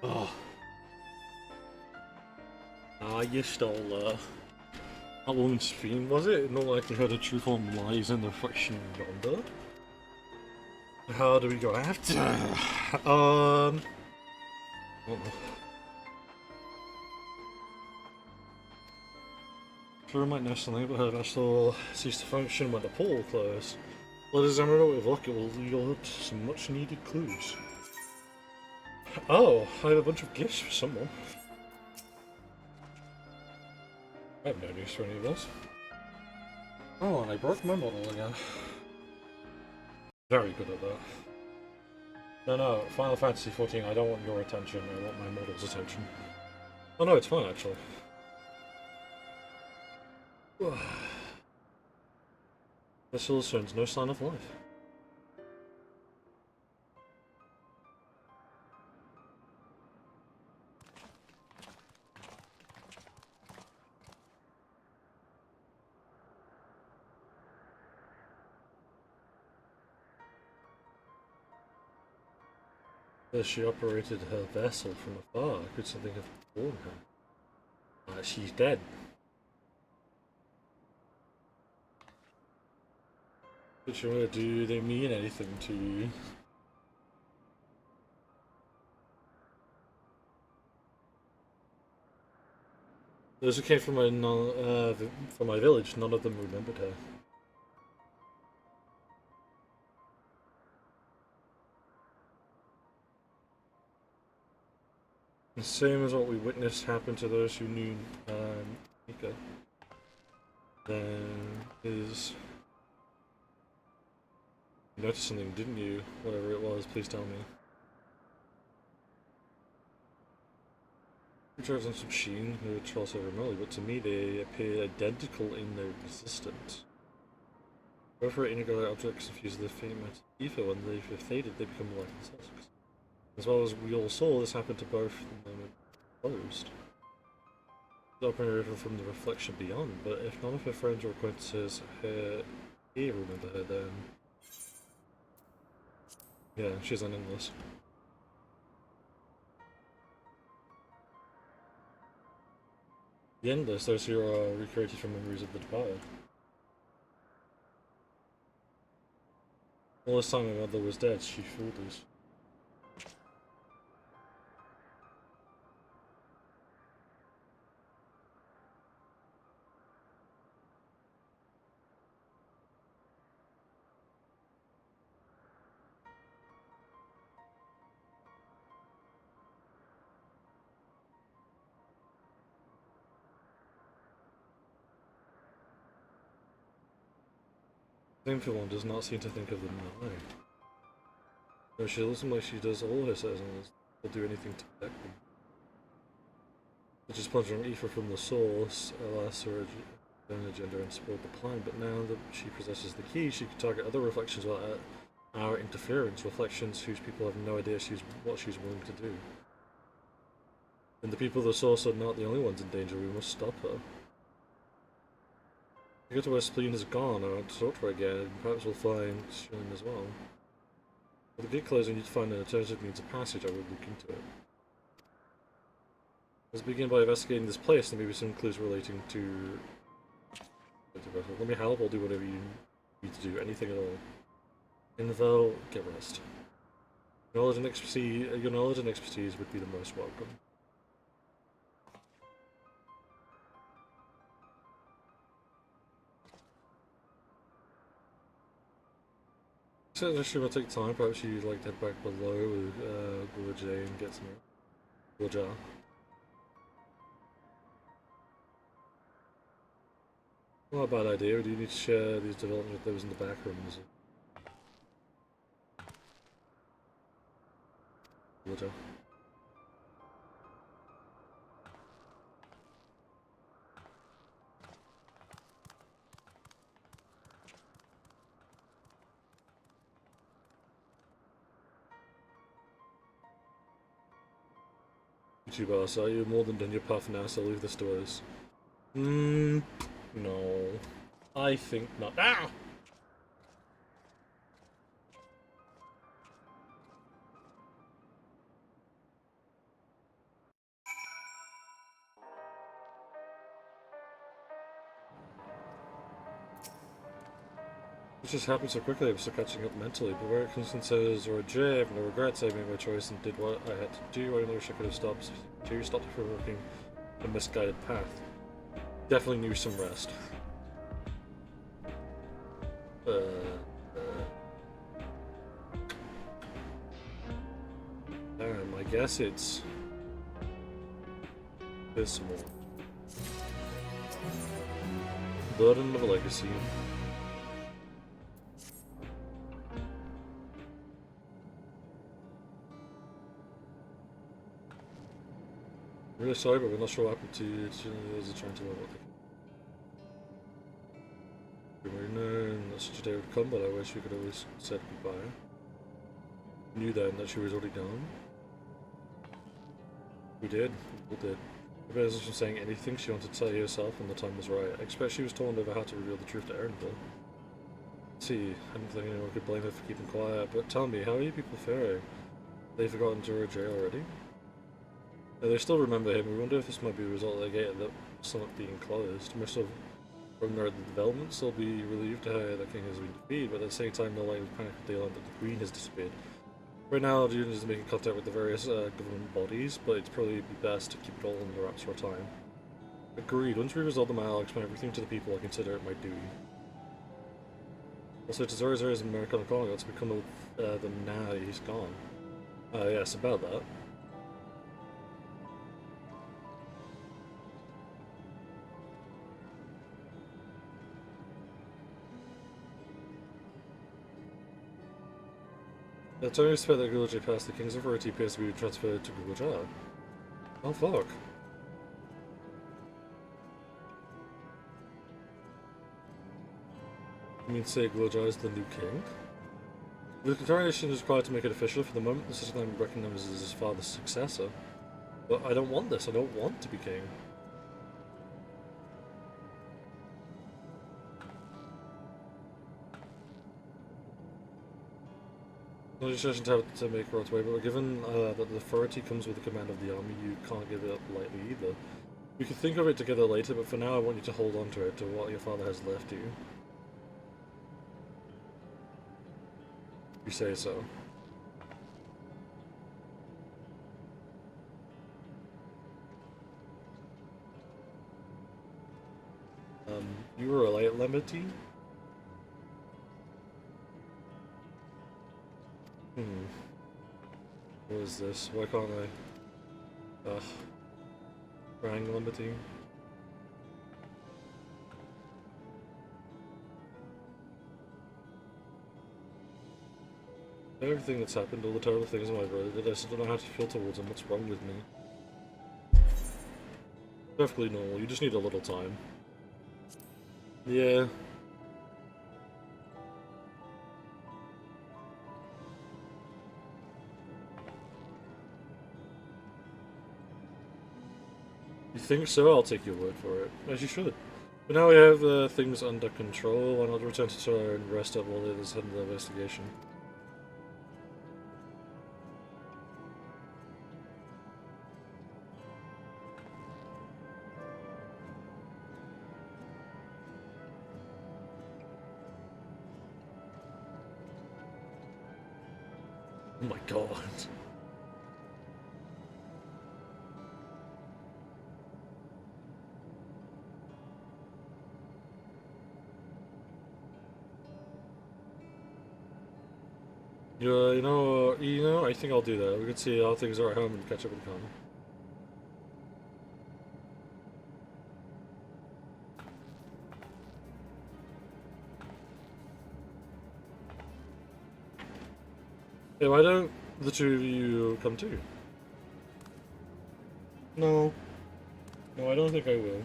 Oh. You stole that woman's stream, was it? Not like you heard the truth on lies in the friction yonder. How do we go after? Sure, might know something, but her vessel ceased to function when the portal closed. Let us examine it with luck, it will yield some much needed clues. Oh, I have a bunch of gifts for someone. I have no news for any of this. Oh, and I broke my model again. Very good at that. No, Final Fantasy XIV, I don't want your attention, I want my model's attention. Oh no, it's fine actually. Vessel shows no sign of life. As she operated her vessel from afar, could something have befallen her? She's dead. But sure, do they mean anything to you? Those who came from my village, none of them remembered her. The same as what we witnessed happen to those who knew Nika. Then is... You noticed something, didn't you? Whatever it was, please tell me. Drives on some machine, no trials over remotely, but to me they appear identical in their existence. However, intergalactic objects infuse the faint matter ether when they've faded, they become light and husks. As well as we all saw, this happened to both the moment closed. The operator from the reflection beyond, but if none of her friends or acquaintances here remember her, then yeah, she's an endless. The endless, those who are recreated from memories of the departed. All this time my mother was dead, she fooled us. Shameful one does not seem to think of them now. No, she looks like she does all her citizens will do anything to protect them. Such as plunging ether from the source, alas, her agenda and spoiled the plan, but now that she possesses the key, she can target other reflections without our interference, reflections whose people have no idea what she's willing to do. And the people of the source are not the only ones in danger, we must stop her. We go to where Spleen is gone, I want to talk to her again, and perhaps we'll find Shilling as well. With the gate closed, we need to find an alternative means of passage, I will look into it. Let's begin by investigating this place, and maybe some clues relating to... Let me help, I'll do whatever you need to do, anything at all. Invel, get rest. Your knowledge and expertise would be the most welcome. So this will take time. Perhaps you'd like to head back below with Gulajay and get some Gulajar. Not a bad idea. We do need to share these developments with those in the back rooms. Gulajar. Boss, are you more than done your puff now, so leave this to us? No. I think not. Ah! It just happened so quickly, I was still catching up mentally, but where it comes and says, or J, I have no regrets, I made my choice and did what I had to do. I only wish I could have stopped you stopped from working a misguided path. Definitely need some rest. I guess it's this one. Burden of a Legacy. Really sorry, but we're not sure what happened to you. There's a trying to level up. We would have known that such a day would come, but I wish we could always said goodbye. Knew then that she was already gone. We did. We did. The bears wasn't saying anything. She wanted to tell you herself when the time was right. I expect she was torn over how to reveal the truth to Erendil. See, I don't think anyone could blame her for keeping quiet, but tell me, how are you people faring? They've forgotten George already? No, they still remember him. We wonder if this might be a result of the gate of the summit being closed. Most of from the developments will be relieved to hear that King has been defeated, but at the same time they'll likely panic if they learn that the Queen has disappeared. Right now, the unit is making contact with the various government bodies, but it's probably be best to keep it all under wraps for a time. Agreed. Once we resolve the matter, I'll explain everything to the people. I consider it my duty. Also, to Zori's American calling out to become them now he's gone. Yes, about that. Tony expect that Gulajay passed the King's authority appears to be transferred to Gulajay. Oh fuck. You mean say Gulajay is the new king? The coronation is required to make it official. For the moment, the system recognizes his father's successor. But I don't want this. I don't want to be king. Legislation to make Rod's way, but given that the authority comes with the command of the army, you can't give it up lightly either. We can think of it together later, but for now I want you to hold on to it, to what your father has left you. You say so. You were a light levity? What is this? Why can't I? Ugh. Rang limiting. Everything that's happened, all the terrible things my brother did, I still don't know how to feel towards him. What's wrong with me? Perfectly normal. You just need a little time. Yeah. You think so? I'll take your word for it. As you should. But now we have things under control. Why not return to Torah and rest up while others handle the investigation? Oh my god. Yeah, I think I'll do that. We could see how things are at home and catch up with Connor. Hey, why don't the two of you come too? No. No, I don't think I will.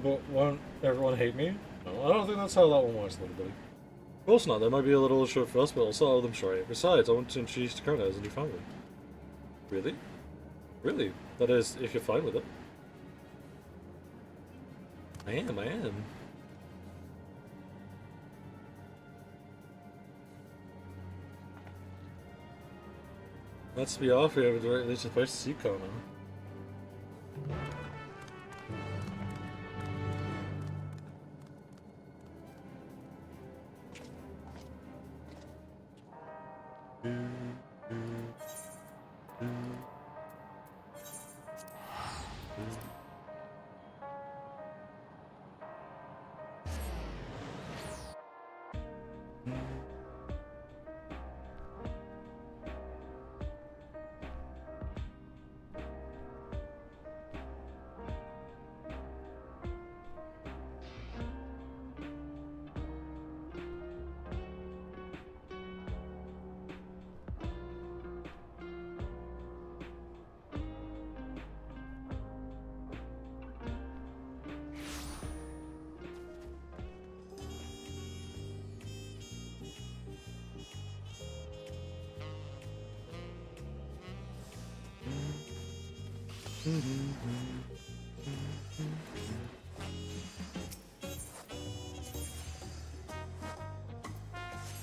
But won't everyone hate me? No, I don't think that's how that one works, little buddy. Of course not, there might be a little short first, but I'll start with them straight. Besides, I want to introduce Dakota as a new family. Really? Really? That is, if you're fine with it. I am. Let's be off here, but at least a place to see Kona.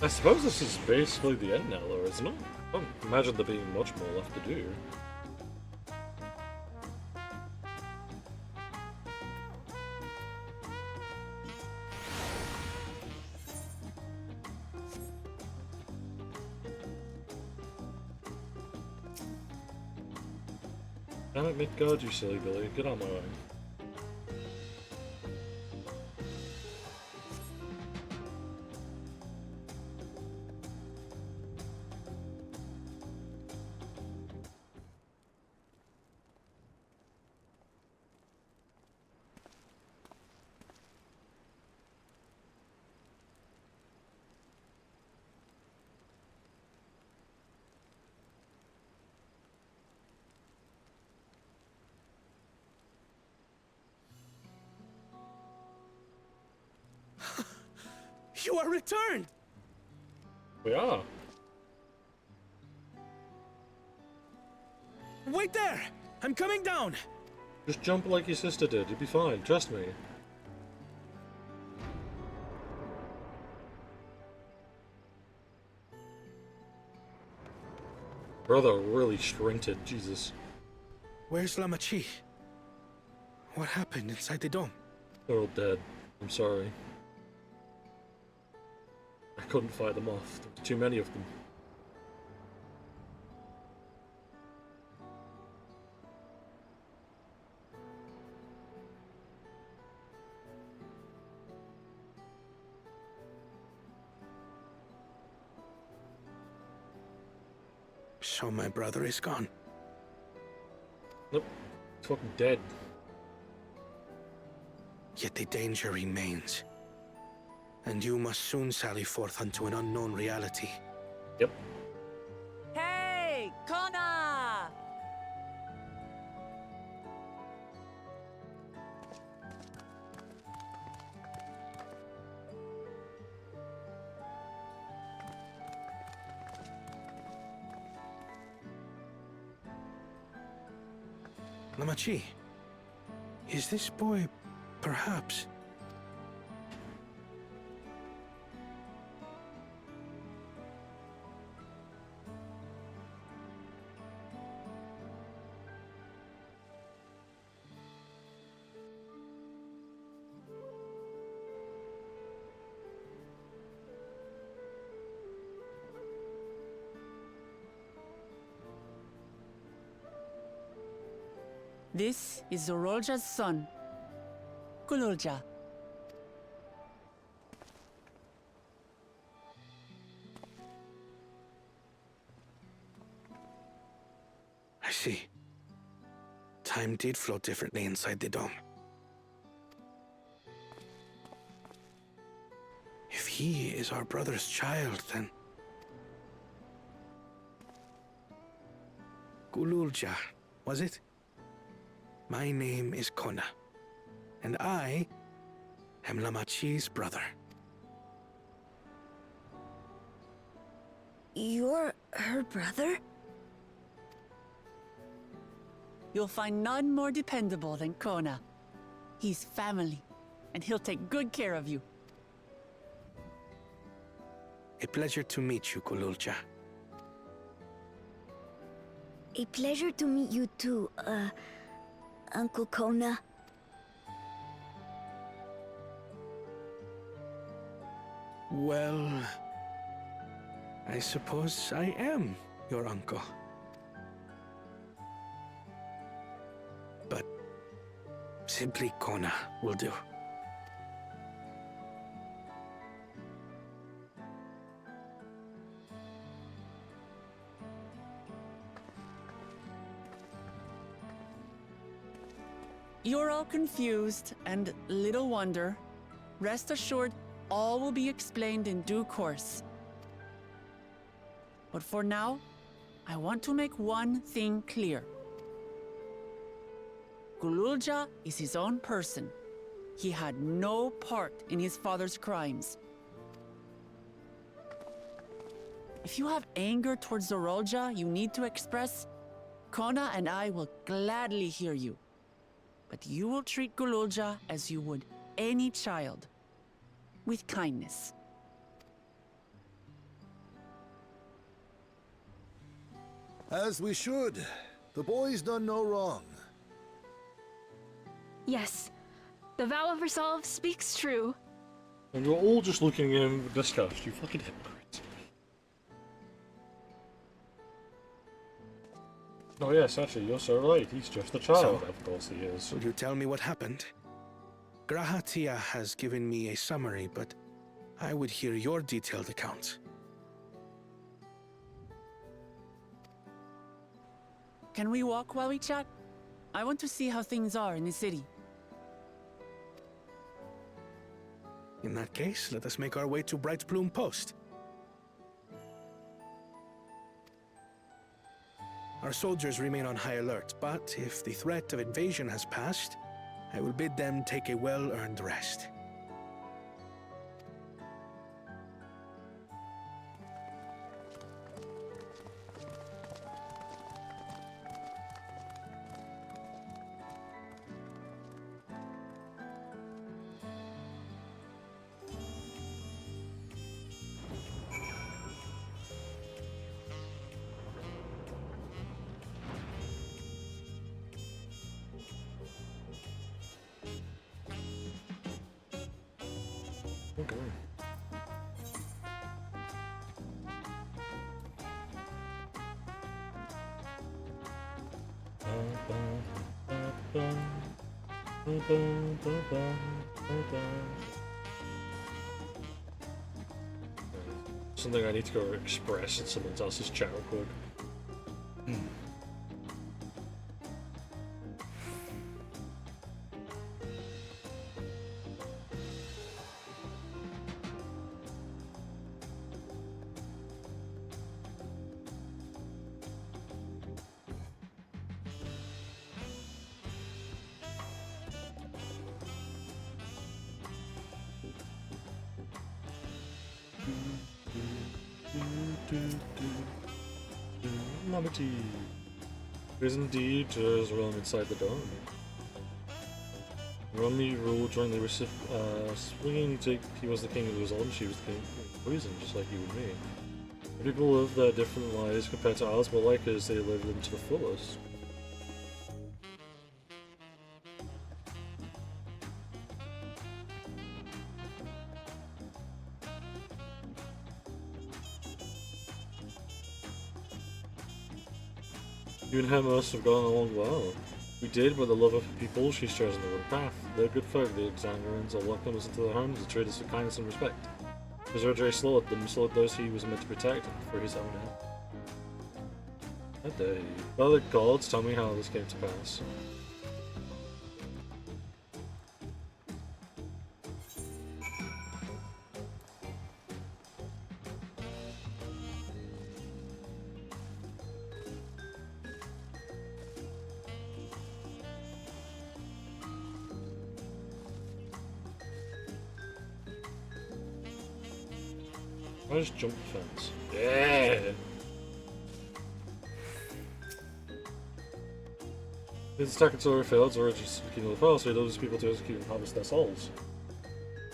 I suppose this is basically the end now, though, isn't it? I don't imagine there being much more left to do. Damn it, Midgard, you silly Billy. Get on my way. You are returned! We are. Wait there! I'm coming down! Just jump like your sister did. You'll be fine. Trust me. Brother really shrinked. Jesus. Where's Lamachi? What happened inside the dome? They're all dead. I'm sorry. I couldn't fight them off. There were too many of them. So my brother is gone. Nope. He's fucking dead. Yet the danger remains. And you must soon sally forth unto an unknown reality. Yep. Hey, Kona! Lamachi, is this boy perhaps... This is Zorolja's son, Kululja. I see. Time did flow differently inside the dome. If he is our brother's child, then... Kululja, was it? My name is Kona, and I am Lamachi's brother. You're her brother? You'll find none more dependable than Kona. He's family, and he'll take good care of you. A pleasure to meet you, Kululja. A pleasure to meet you too, Uncle Kona. Well, I suppose I am your uncle. But simply Kona will do. You're all confused, and little wonder. Rest assured, all will be explained in due course. But for now, I want to make one thing clear. Kululja is his own person. He had no part in his father's crimes. If you have anger towards Zorolja you need to express, Kona and I will gladly hear you. But you will treat Kululja as you would any child, with kindness. As we should. The boy's done no wrong. Yes, the vow of resolve speaks true. And you're all just looking at him with disgust, you fucking hypocrites. Oh yes, actually, you're so right, he's just a child. So, of course he is. Will you tell me what happened? Grahatia has given me a summary, but I would hear your detailed account. Can we walk while we chat? I want to see how things are in the city. In that case, let us make our way to Bright Plume Post. Our soldiers remain on high alert, but if the threat of invasion has passed, I will bid them take a well-earned rest. Okay. Something I need to go express in someone else's chat real quick. Mama T. is indeed his realm inside the dome. Romney ruled during the swinging take. He was the king of the result, and she was the king of poison, just like you and me. People live their different lives compared to ours, but like us, they live them to the fullest. You and her must have gone along well. We did, but the love of people, she's chosen the wrong path. They're good folk, the Alexandrians will welcome us into their homes and treat us with kindness and respect. Because Rodri slaughtered them, slaughtered those he was meant to protect for his own end. How dare you? Well, the gods, tell me how this came to pass. I just jump the fence. Yeah! His attack and sword failed, Zora just kingdom of the fell, so he allowed his people to execute and harvest their souls.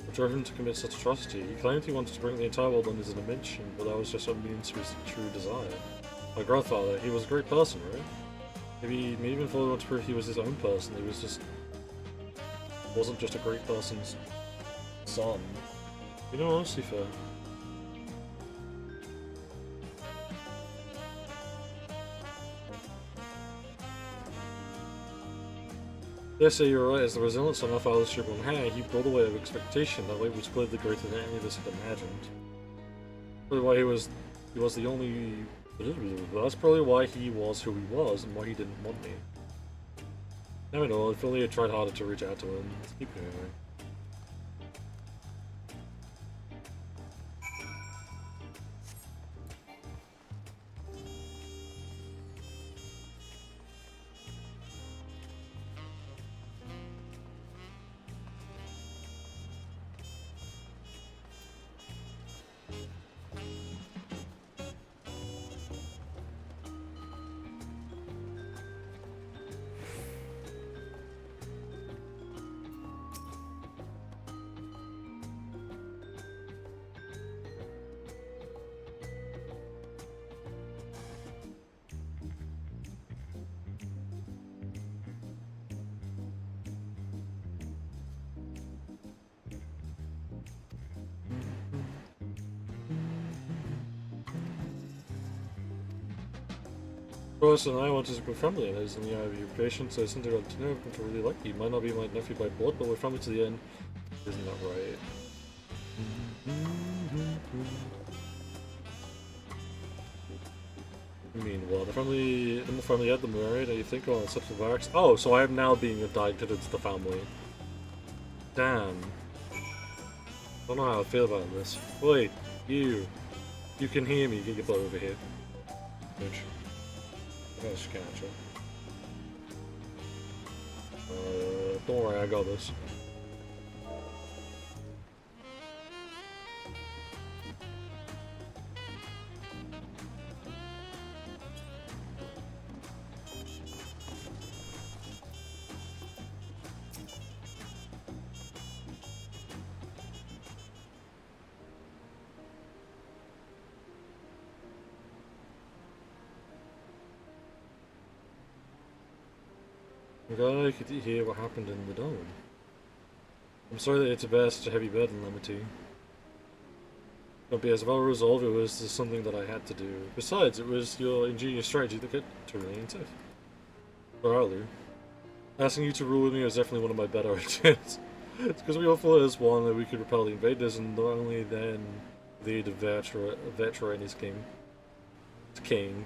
What drove him to commit such atrocity? He claimed he wanted to bring the entire world under his dominion, but that was just a means to his true desire. My grandfather, he was a great person, right? Maybe even fully wanted to prove he was his own person. He was just... wasn't just a great person's son. You know, honestly fair. Yes, you're right. As the resilience on our father's shipborn hair, he brought a weight of expectation, that weight was clearly greater than any of us had imagined. Probably why he was the only... That's probably why he was who he was, and why he didn't want me. Never know, if only I tried harder to reach out to him. Let's keep going. Royce and I wanted to be friendly, and it is in the eye of your patience, so I sent her out to know him to really like you. Might not be my nephew by blood, but we're family to the end. Isn't that right? I mean, well, the more family you had, the more right? You think on such barracks. Oh, so I am now being indicted into the family. Damn. I don't know how I feel about this. Wait, you can hear me. Get your butt over here. Bitch. Let's catch it. Don't worry, I got this. I could hear what happened in the dome. I'm sorry that it's a bear such a heavy burden, Lemity. Don't be as well resolved, it was just something that I had to do. Besides, it was your ingenious strategy that got totally into it. Alu. Asking you to rule with me was definitely one of my better ideas. It's because we all thought as one that we could repel the invaders, and not only then the Vetra and his king. Ken.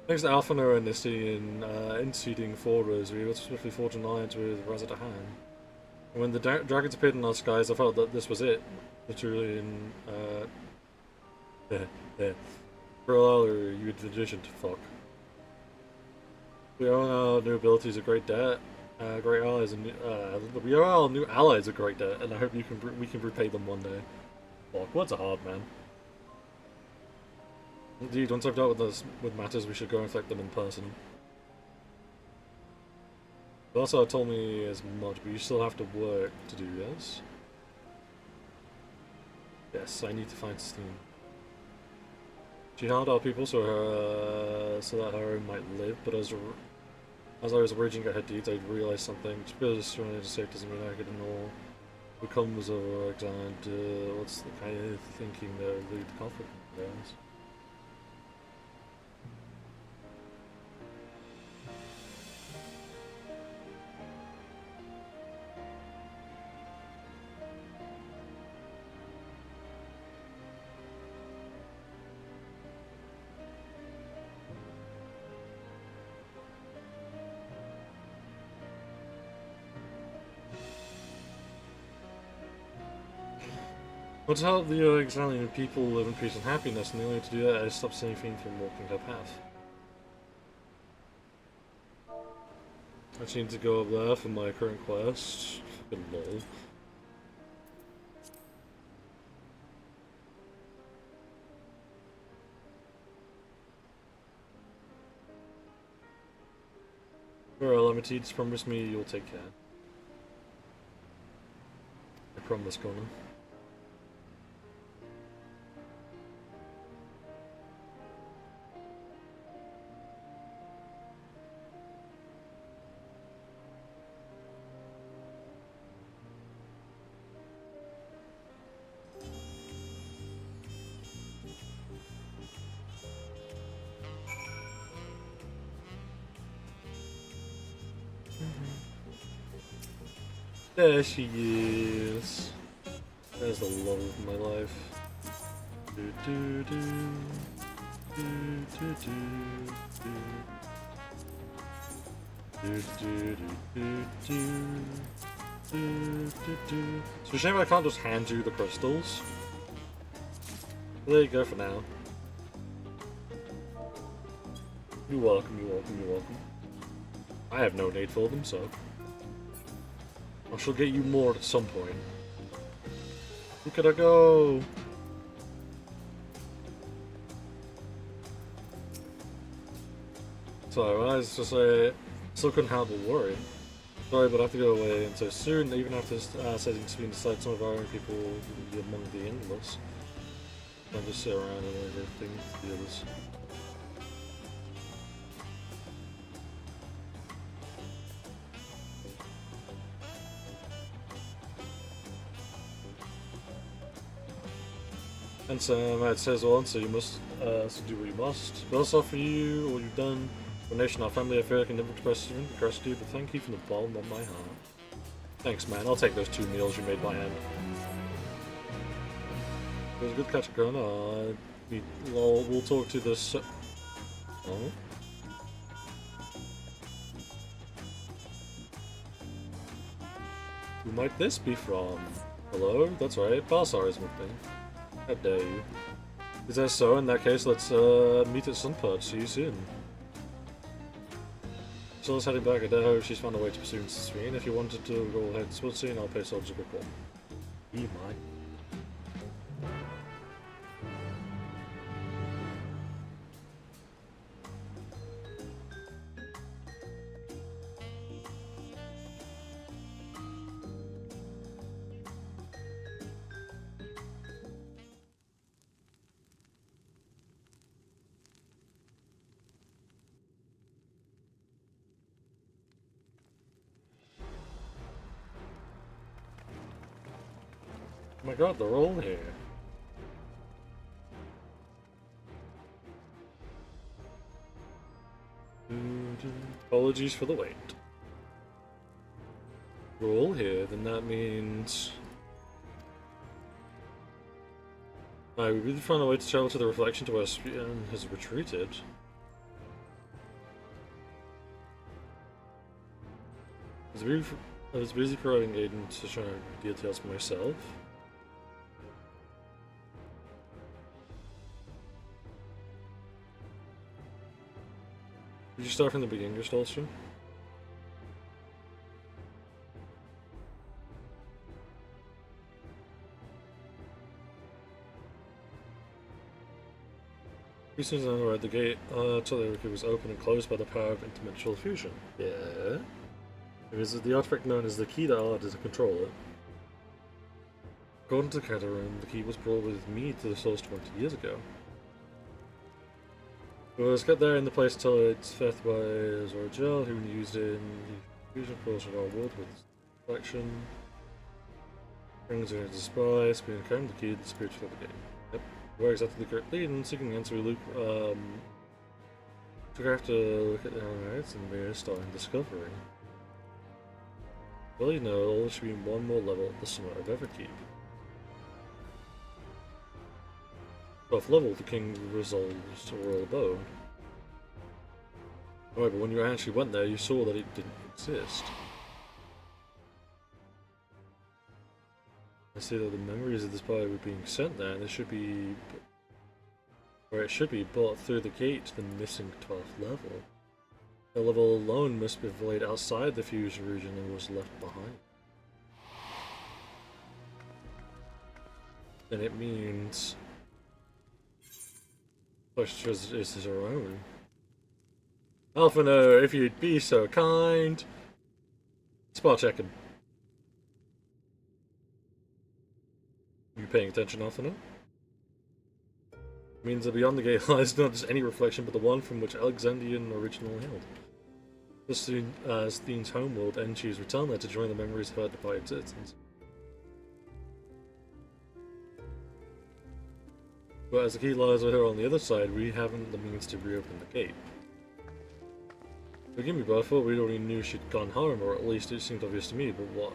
Thanks to Alphana and Nisty in instituting Forwards, we were able to swiftly forge an alliance with Razadahan. And when the dragons appeared in our skies, I felt that this was it. Literally in, For Alu, you magician to fuck. We own our new abilities of great debt, great allies, and we are our new allies of great debt, and I hope we can repay them one day. Fuck, what's a hard man? Indeed, once I've dealt with this with matters, we should go and affect them in person. Also told me as much, but you still have to work to do this. Yes, I need to find Steam. She held out people so that her own might live, but as I was raging at her deeds, I realized something. Just because trying to save doesn't mean I could know what comes over and what's the kind of thinking that would lead to conflict with us. But to help the Italian people live in peace and happiness, and the only way to do that is stop Seraphine from walking her path. I just need to go up there for my current quest. Fucking lol. Well, Amities, promise me you'll take care. I promise, Connor. There she is. There's the love of my life. Do do do do do do do do do do do. So shame I can't just hand you the crystals. There you go for now. You're welcome, you're welcome, you're welcome. I have no need for them, so I shall get you more at some point. Look at her go! So, I was just still couldn't help but worry. Sorry, but I have to go away, and so soon, even after setting Sweden aside, some of our own people will be among the endless. I'll just sit around and learn everything to the others. And so it says well, so you must do what you must. But also for you, all you've done, for the nation, our family, I feel I can never express gratitude, but thank you from the bottom of my heart. Thanks, man. I'll take those 2 meals you made by hand. It was a good catch up, Kona. We'll talk to this. Oh. Who might this be from? Hello? That's right, Balsar is with me. How dare you? Is that so? In that case, let's meet at Sunpod. See you soon. So let's heading back. I doubt how she's found a way to pursue Serene. If you wanted to go ahead and split scene, I'll pay Soldier a quick call. You might. Oh my god, they're all here. Apologies for the wait. We're all here, then that means... we really found a way to travel to the reflection to where Spion has retreated. I was busy providing Aiden to try details for myself. Did you start from the beginning, your Stolstrom? As soon as I arrived, the gate to was open and closed by the power of interdimensional fusion. Yeah? It is the artifact known as the key that allowed us to control it. According to the Kata room, the key was brought with me to the source 20 years ago. It was kept there in the place until its theft by Zorgel, who used it in the fusion course of our world with his collection. Brings it into spice, being carrying the key to the spiritual of the game. Yep. Where exactly the correct lead and seeking the answer we look took after look at the highlights and we're starting discovery. Well, you know, there should be one more level at the summit of Everkeep. 12th level, the king resolves to royal abode. Alright, but when you actually went there, you saw that it didn't exist. I see that the memories of this body were being sent there, and it should be brought through the gate to the missing 12th level. The level alone must be laid outside the fusion region and was left behind. And it means this is our own. Alphino, if you'd be so kind. Spot checking. You paying attention, Alphino? It means that beyond the gate lies not just any reflection, but the one from which Alexandrian originally hailed. Just soon as Thene's homeworld, Enchi's returned there to join the memories of her departed citizens. But as the key lies over here on the other side, we haven't the means to reopen the gate. Forgive me, but I thought we already knew she'd gone home, or at least it seemed obvious to me, but what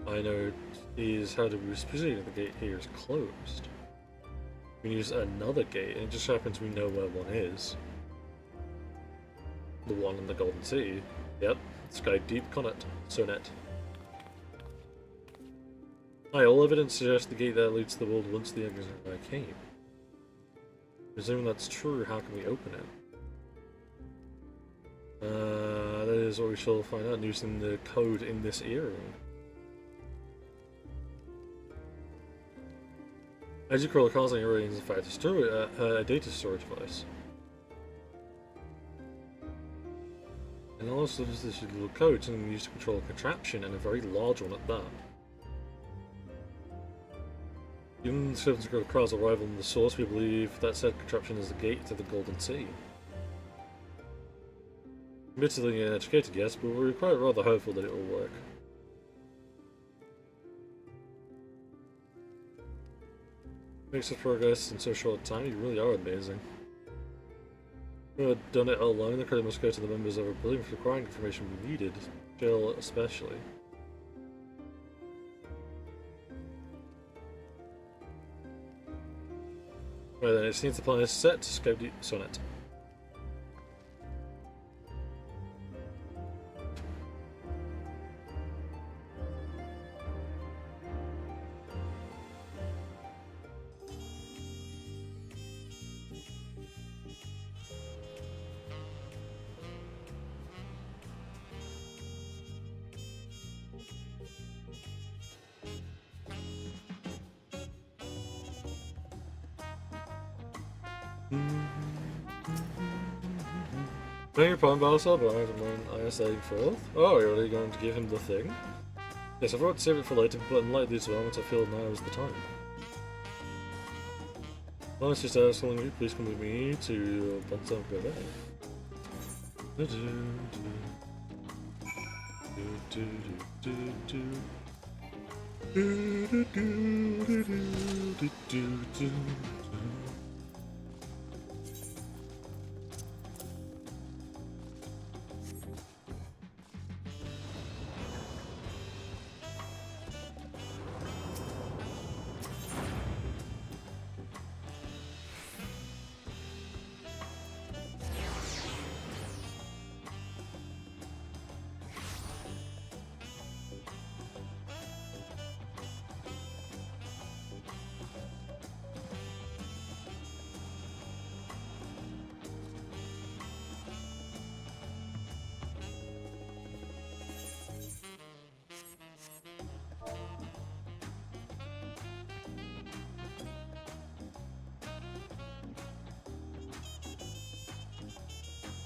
I know is how to proceed if the gate here is closed. We can use another gate, and it just happens we know where one is. The one in the Golden City. Yep, Sky Deep Connet. Sonet. Hi, all evidence suggests the gate that leads to the world once the Exile came. Presuming that's true, how can we open it? That is what we shall find out using the code in this earring. As you call the constant earring is in fact a data storage device. And also there's this little code, something used to control a contraption, and a very large one at that. Given the servants of Crowd's arrival in the source, we believe that said contraption is the gate to the Golden Sea. Admittedly an educated guess, but we're quite rather hopeful that it will work. Makes such progress in so short a time, you really are amazing. If we had done it alone, the credit must go to the members of our building for acquiring information we needed, Jill especially. Right then, it seems the plan is set to scope the Sonnet. Playing upon Battlestar, but I don't mind IS-84. Oh, you're really going to give him the thing? Yes, I forgot to save it for later, but in light of these developments, I feel now is the time. Honestly, just telling you, please come with me to Bunsen Quebec.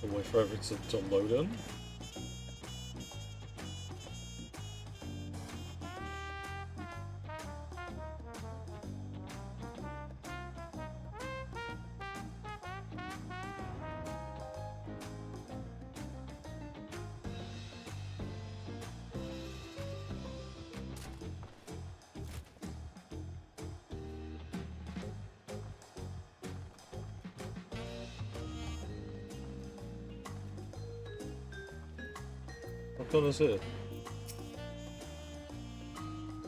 I'll wait for everything to load in. What gun is it?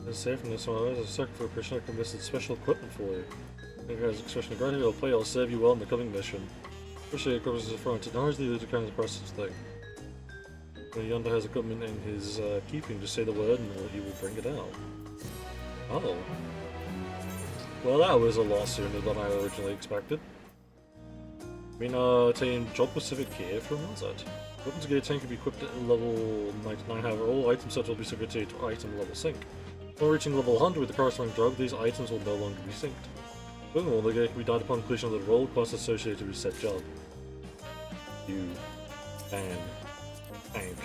It's safe from this one. There's a second for a person who missed special equipment for you. You guys' expression of gratitude will play. I'll serve you well in the coming mission. Appreciate your is the front. It largely the kind of process thing. When Yonder has equipment in his keeping, just say the word and he will bring it out. Oh. Well, that was a lot sooner than I originally expected. I mean, attain job-specific gear from Mozart. Weapons gear tank can be equipped at level 99, however, all item sets will be subject to item level sync. Upon reaching level 100 with the corresponding drug, these items will no longer be synced. Furthermore, the gear can be done upon completion of the role cost associated with said job. You ban tank.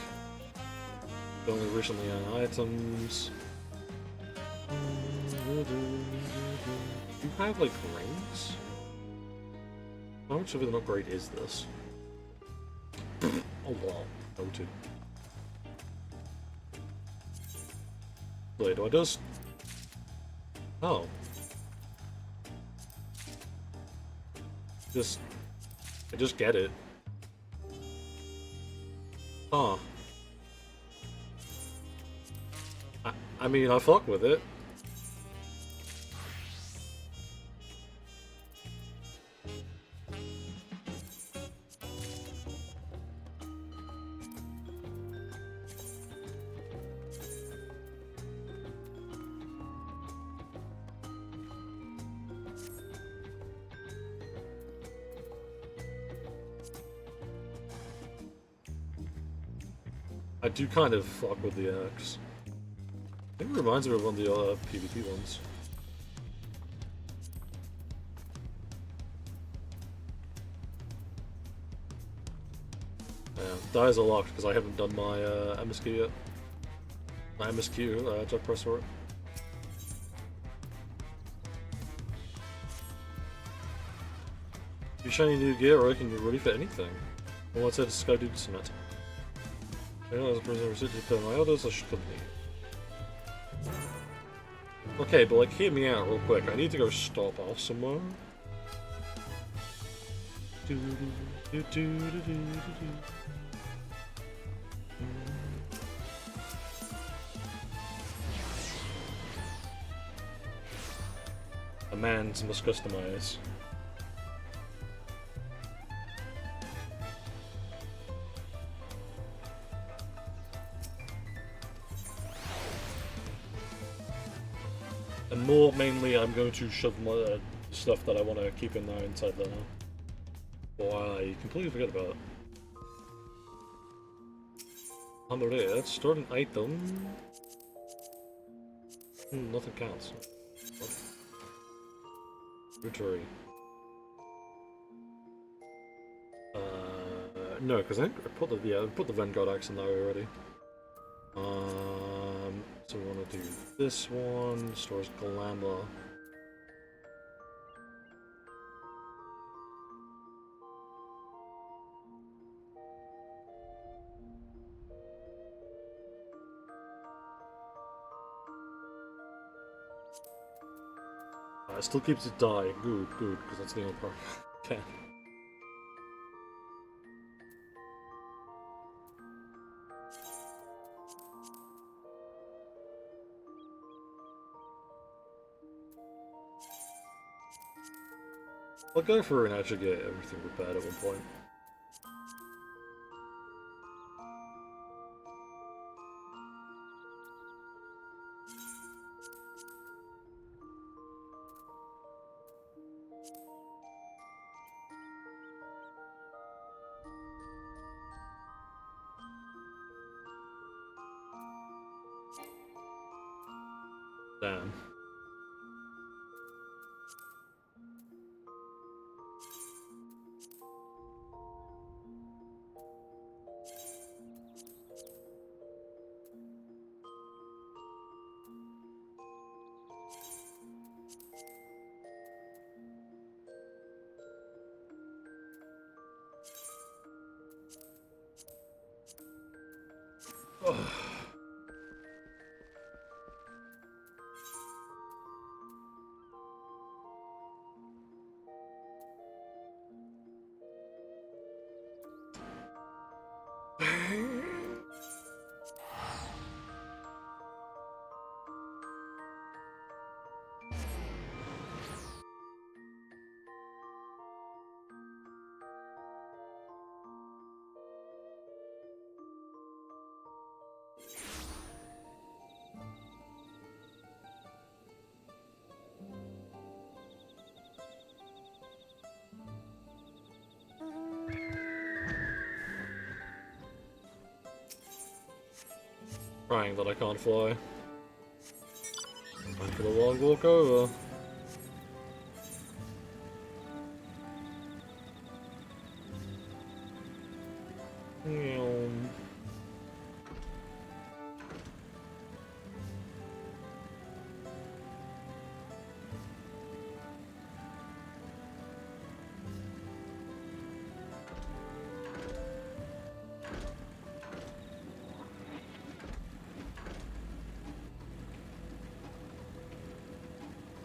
Only recently on items. You have like rings? How much of an upgrade is this? Oh wow, noted. Wait, do I just... Oh. I just get it. Huh. I mean, I fuck with it. I do kind of fuck with the axe. I think it reminds me of one of the PvP ones. Yeah, dies a lot because I haven't done my MSQ yet. My MSQ, Jack Press for it. If you shiny new gear, I reckon you're ready for anything. Well, let's head to Sky Duke Summit. I know as a prisoner recited to my elders, I should continue. Okay, but like, hear me out real quick. I need to go stop off somewhere. A man's must customize. And more mainly, I'm going to shove my stuff that I want to keep in there inside there now. Or I completely forget about it. On the rear, stored an item. Nothing counts. Victory. No, because I think I put the Vanguard axe in there already. So we want to do this one. Stores Glamour. It still keeps it dying. Good, because that's the only part. Okay. I'll go for and actually get everything repaired at one point. Damn. Crying that I can't fly. Time for the long walk over.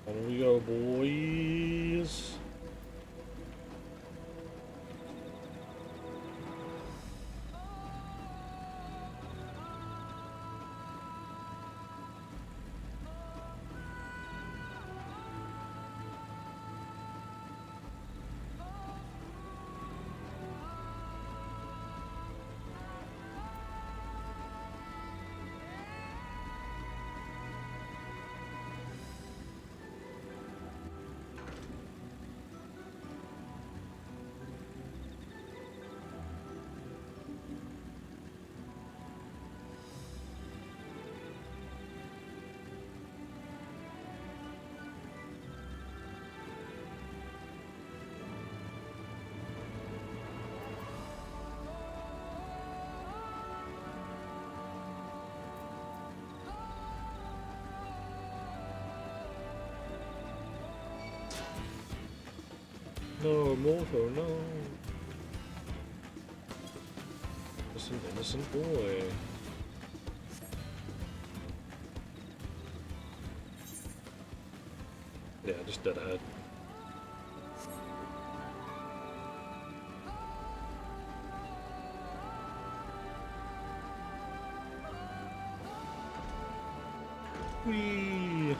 On we go, boys. No, Morpho, no. Just an innocent boy. Yeah, just dead ahead. Whee!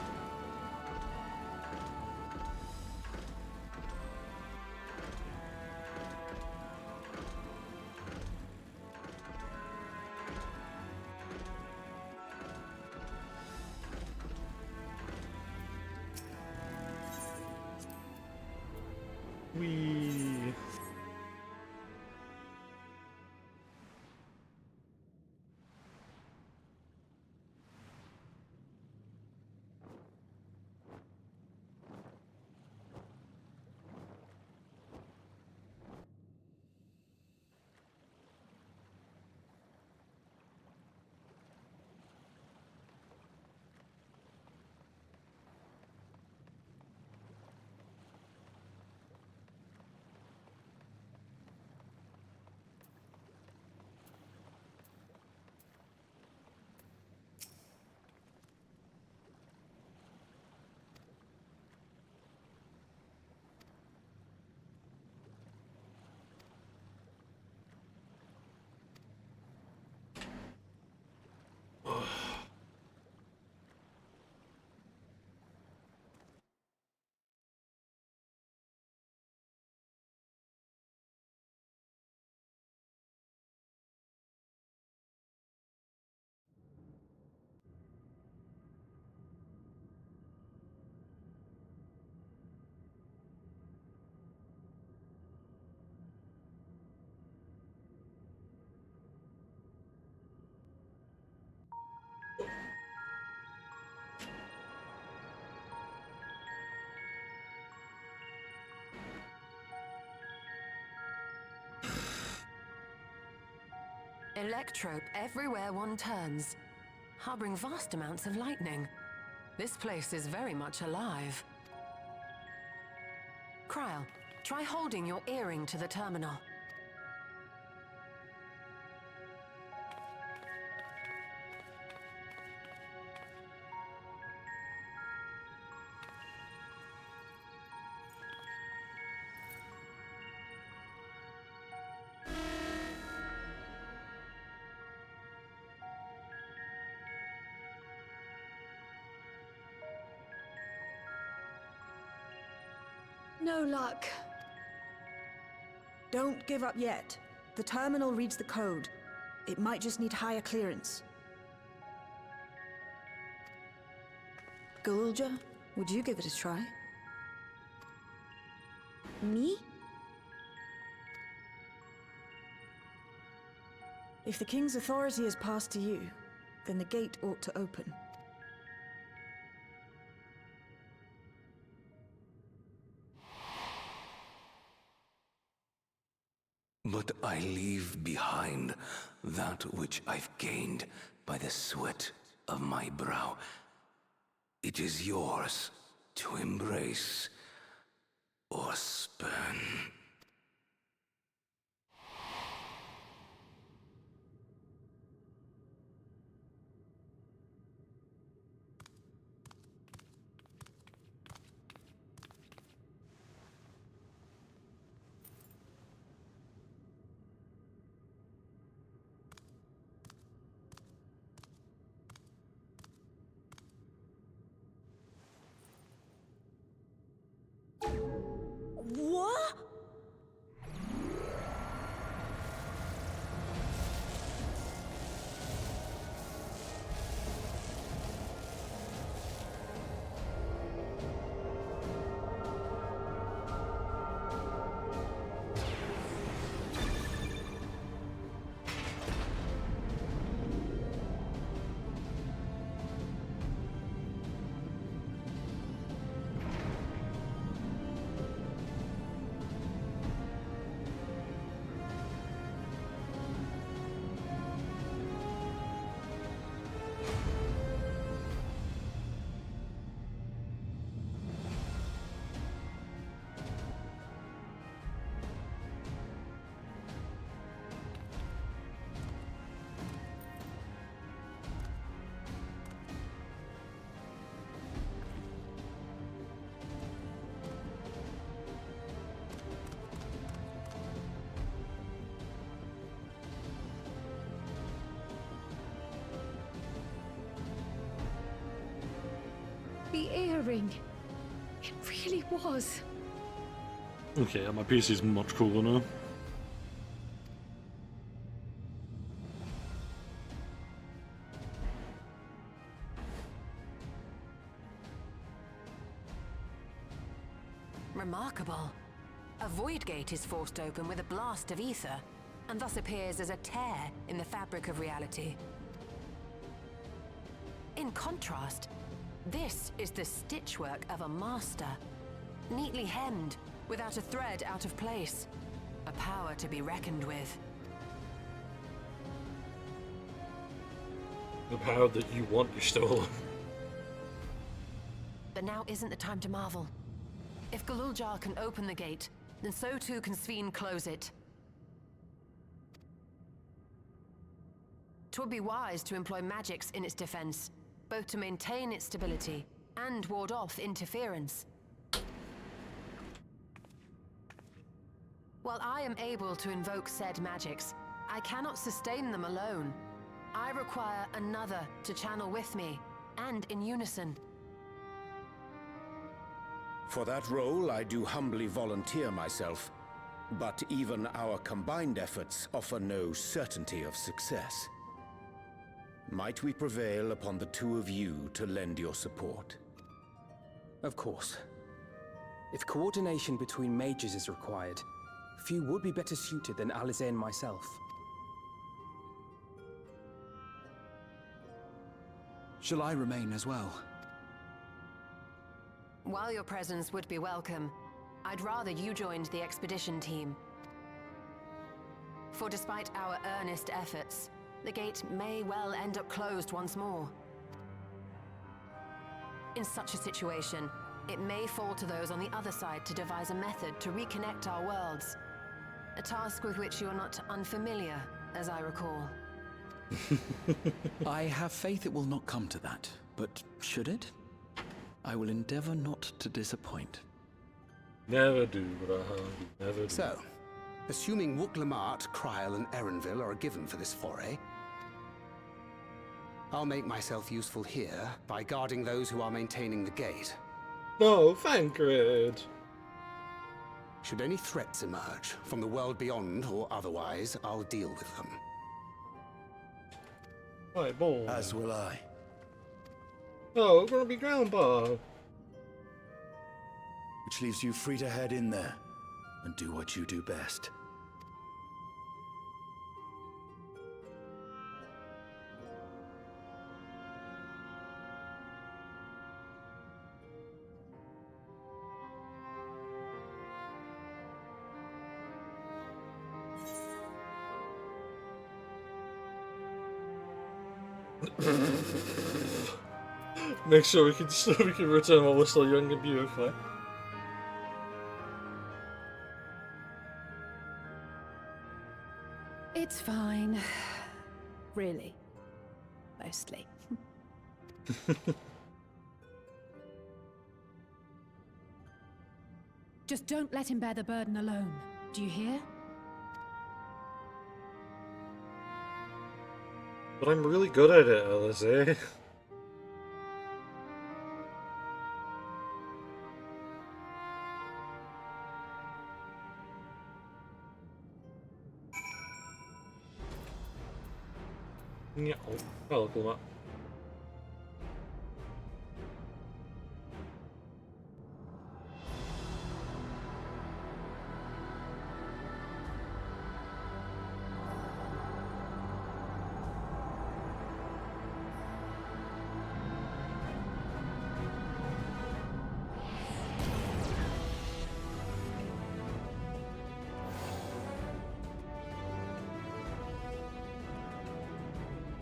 Whee! Electrope everywhere one turns, harboring vast amounts of lightning. This place is very much alive. Kryl, try holding your earring to the terminal. No luck. Don't give up yet. The terminal reads the code. It might just need higher clearance. Galulja, would you give it a try? Me? If the King's authority is passed to you, then the gate ought to open. But I leave behind that which I've gained by the sweat of my brow. It is yours to embrace or spurn. What? The earring. It really was. Okay, yeah, my PC's much cooler now. Remarkable. A void gate is forced open with a blast of ether, and thus appears as a tear in the fabric of reality. In contrast, this is the stitchwork of a master, neatly hemmed, without a thread out of place. A power to be reckoned with. The power that you want, you stole. But now isn't the time to marvel. If Galuljar can open the gate, then so too can Sveen close it. 'Twould be wise to employ magics in its defense, both to maintain its stability and ward off interference. While I am able to invoke said magics, I cannot sustain them alone. I require another to channel with me, and in unison. For that role, I do humbly volunteer myself, but even our combined efforts offer no certainty of success. Might we prevail upon the two of you to lend your support? Of course. If coordination between mages is required, few would be better suited than Alize and myself. Shall I remain as well? While your presence would be welcome, I'd rather you joined the expedition team. For despite our earnest efforts, the gate may well end up closed once more. In such a situation, it may fall to those on the other side to devise a method to reconnect our worlds. A task with which you are not unfamiliar, as I recall. I have faith it will not come to that, but should it? I will endeavor not to disappoint. Never do, Raha. Never do. So, assuming Wooklamart, Kryl, and Erenville are a given for this foray, I'll make myself useful here by guarding those who are maintaining the gate. No, Thancred! Should any threats emerge, from the world beyond or otherwise, I'll deal with them. Right, boy. As will I. Oh, we're gonna be Grandpa. Which leaves you free to head in there and do what you do best. Make sure we can return while we're still young and beautiful. It's fine. Really. Mostly. Just don't let him bear the burden alone. Do you hear? But I'm really good at it, Alice. Ja, welkom maar.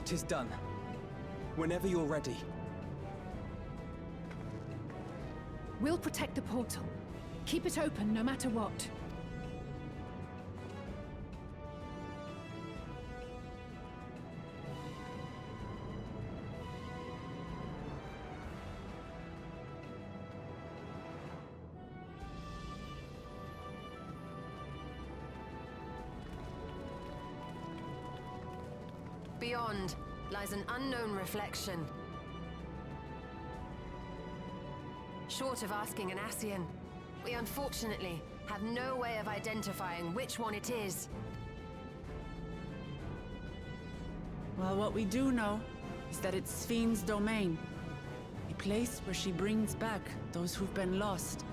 Tis done. Whenever you're ready. We'll protect the portal. Keep it open no matter what. Beyond lies an unknown reflection. Short of asking an Ascian, we unfortunately have no way of identifying which one it is. Well, what we do know is that it's Sphne's domain. A place where she brings back those who've been lost.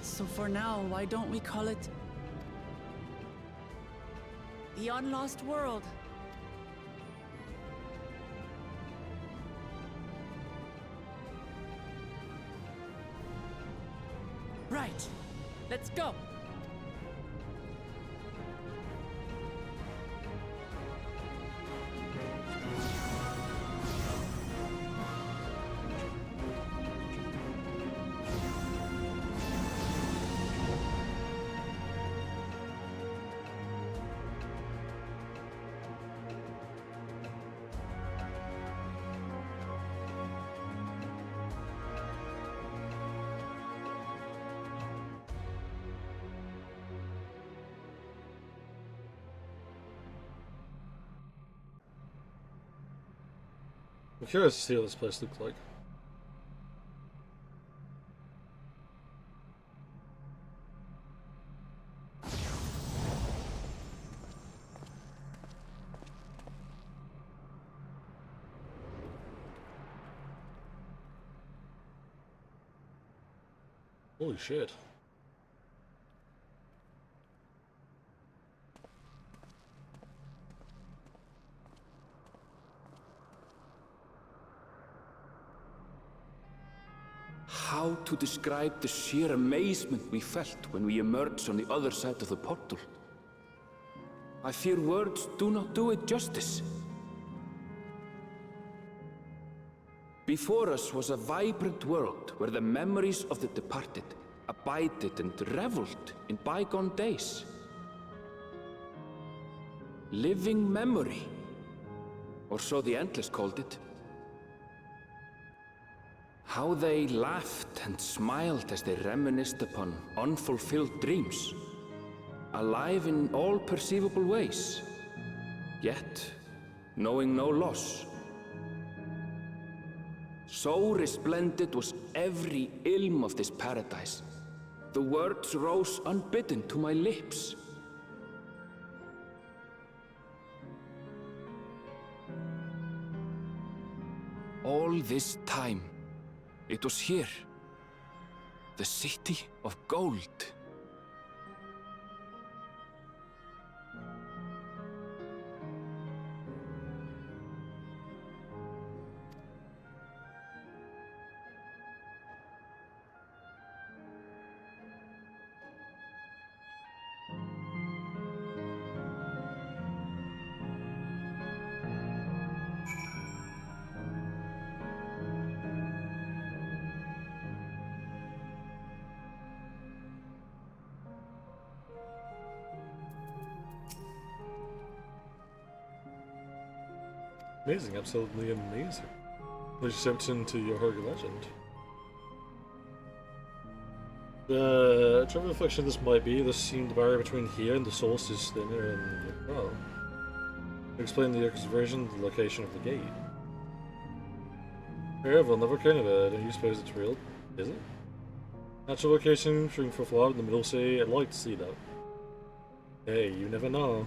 So for now, why don't we call it the Unlost World? Right. Let's go. I'm curious to see what this place looks like. Holy shit. How to describe the sheer amazement we felt when we emerged on the other side of the portal? I fear words do not do it justice. Before us was a vibrant world where the memories of the departed abided and reveled in bygone days. Living memory, or so the Endless called it. How they laughed and smiled as they reminisced upon unfulfilled dreams, alive in all perceivable ways, yet knowing no loss. So resplendent was every ilm of this paradise, The words rose unbidden to my lips. All this time, it was here. The city of gold. Amazing, absolutely amazing. Which stepped into your Holy Legend. Whichever reflection this might be, this seemed the barrier between here and the source is thinner and well. Explain the Yoko's version of the location of the gate. However, I've never kind of it. Don't you suppose it's real? Is it? Natural location, shooting for flood in the middle sea. I'd like to see that. Hey, you never know.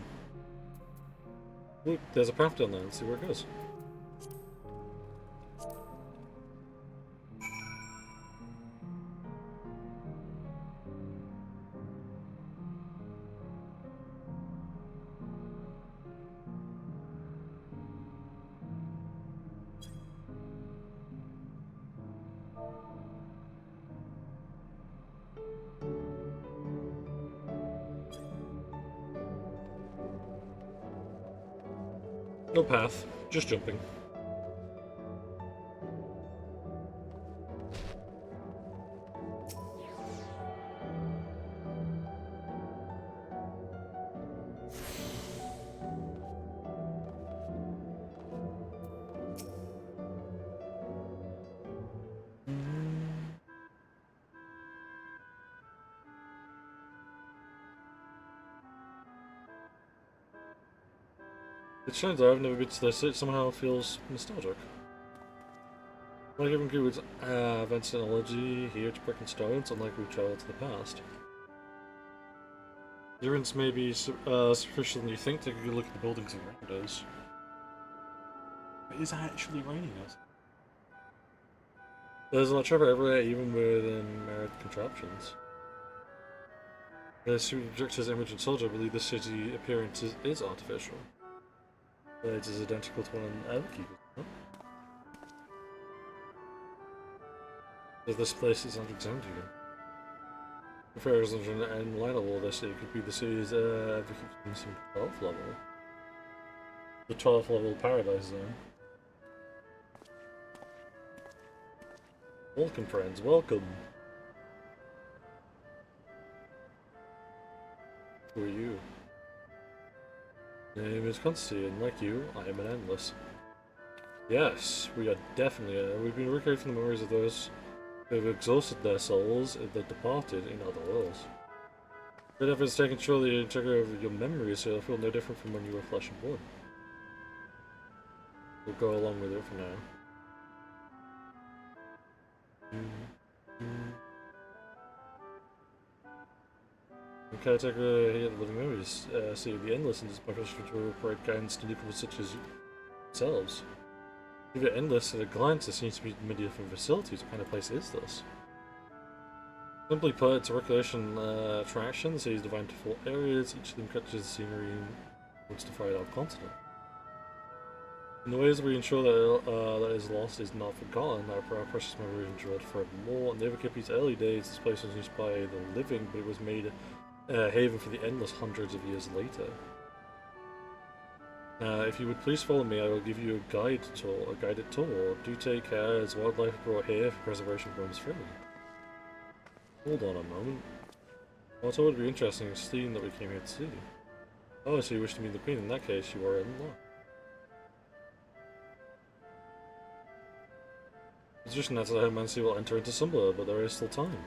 Look, there's a path down there. Let's see where it goes. No path, just jumping. It turns out I've never been to this, it somehow feels nostalgic. Like it includes advanced technology here to break in stones, unlike we've traveled to the past. The ruins may be superficial than you think. Take a good look at the buildings around us. It is actually raining us. There's a lot of traffic everywhere, even within married contraptions. The projector's image and soldier believe the city appearance is artificial. It is identical to one in Elkeep, this place is Alexandria. If there is in line of all this, it could be the city's Elkeep's 12th level. The 12th level paradise zone. Welcome, friends, welcome. Who are you? My name is Constantine, and like you, I am an endless. Yes, we are definitely. We've been recreating the memories of those who have exhausted their souls and that departed in other worlds. Good efforts to control the integrity of your memories, so you'll feel no different from when you were flesh and blood. We'll go along with it for now. The caretaker here at the living memories, see the endless and is my passion to provide guidance to people such as yourselves. If you're endless at a glance, there seems to be many different facilities. What kind of place is this? Simply put, it's a recreation attraction. The city's divided into 4 areas, each of them captures the scenery and wants to find our continent. In the ways we ensure that that is lost is not forgotten, our precious memories endured forevermore. In the Everkeep's early days, this place was used by the living, but it was made a haven for the endless hundreds of years later. If you would please follow me, I will give you a guided tour. Do take care, as wildlife brought here for preservation roams freely. Hold on a moment. I thought it would be interesting seeing that we came here to see. Oh, so you wish to meet the Queen? In that case, you are in luck. It's just that the Mancy will enter into Sumber, but there is still time.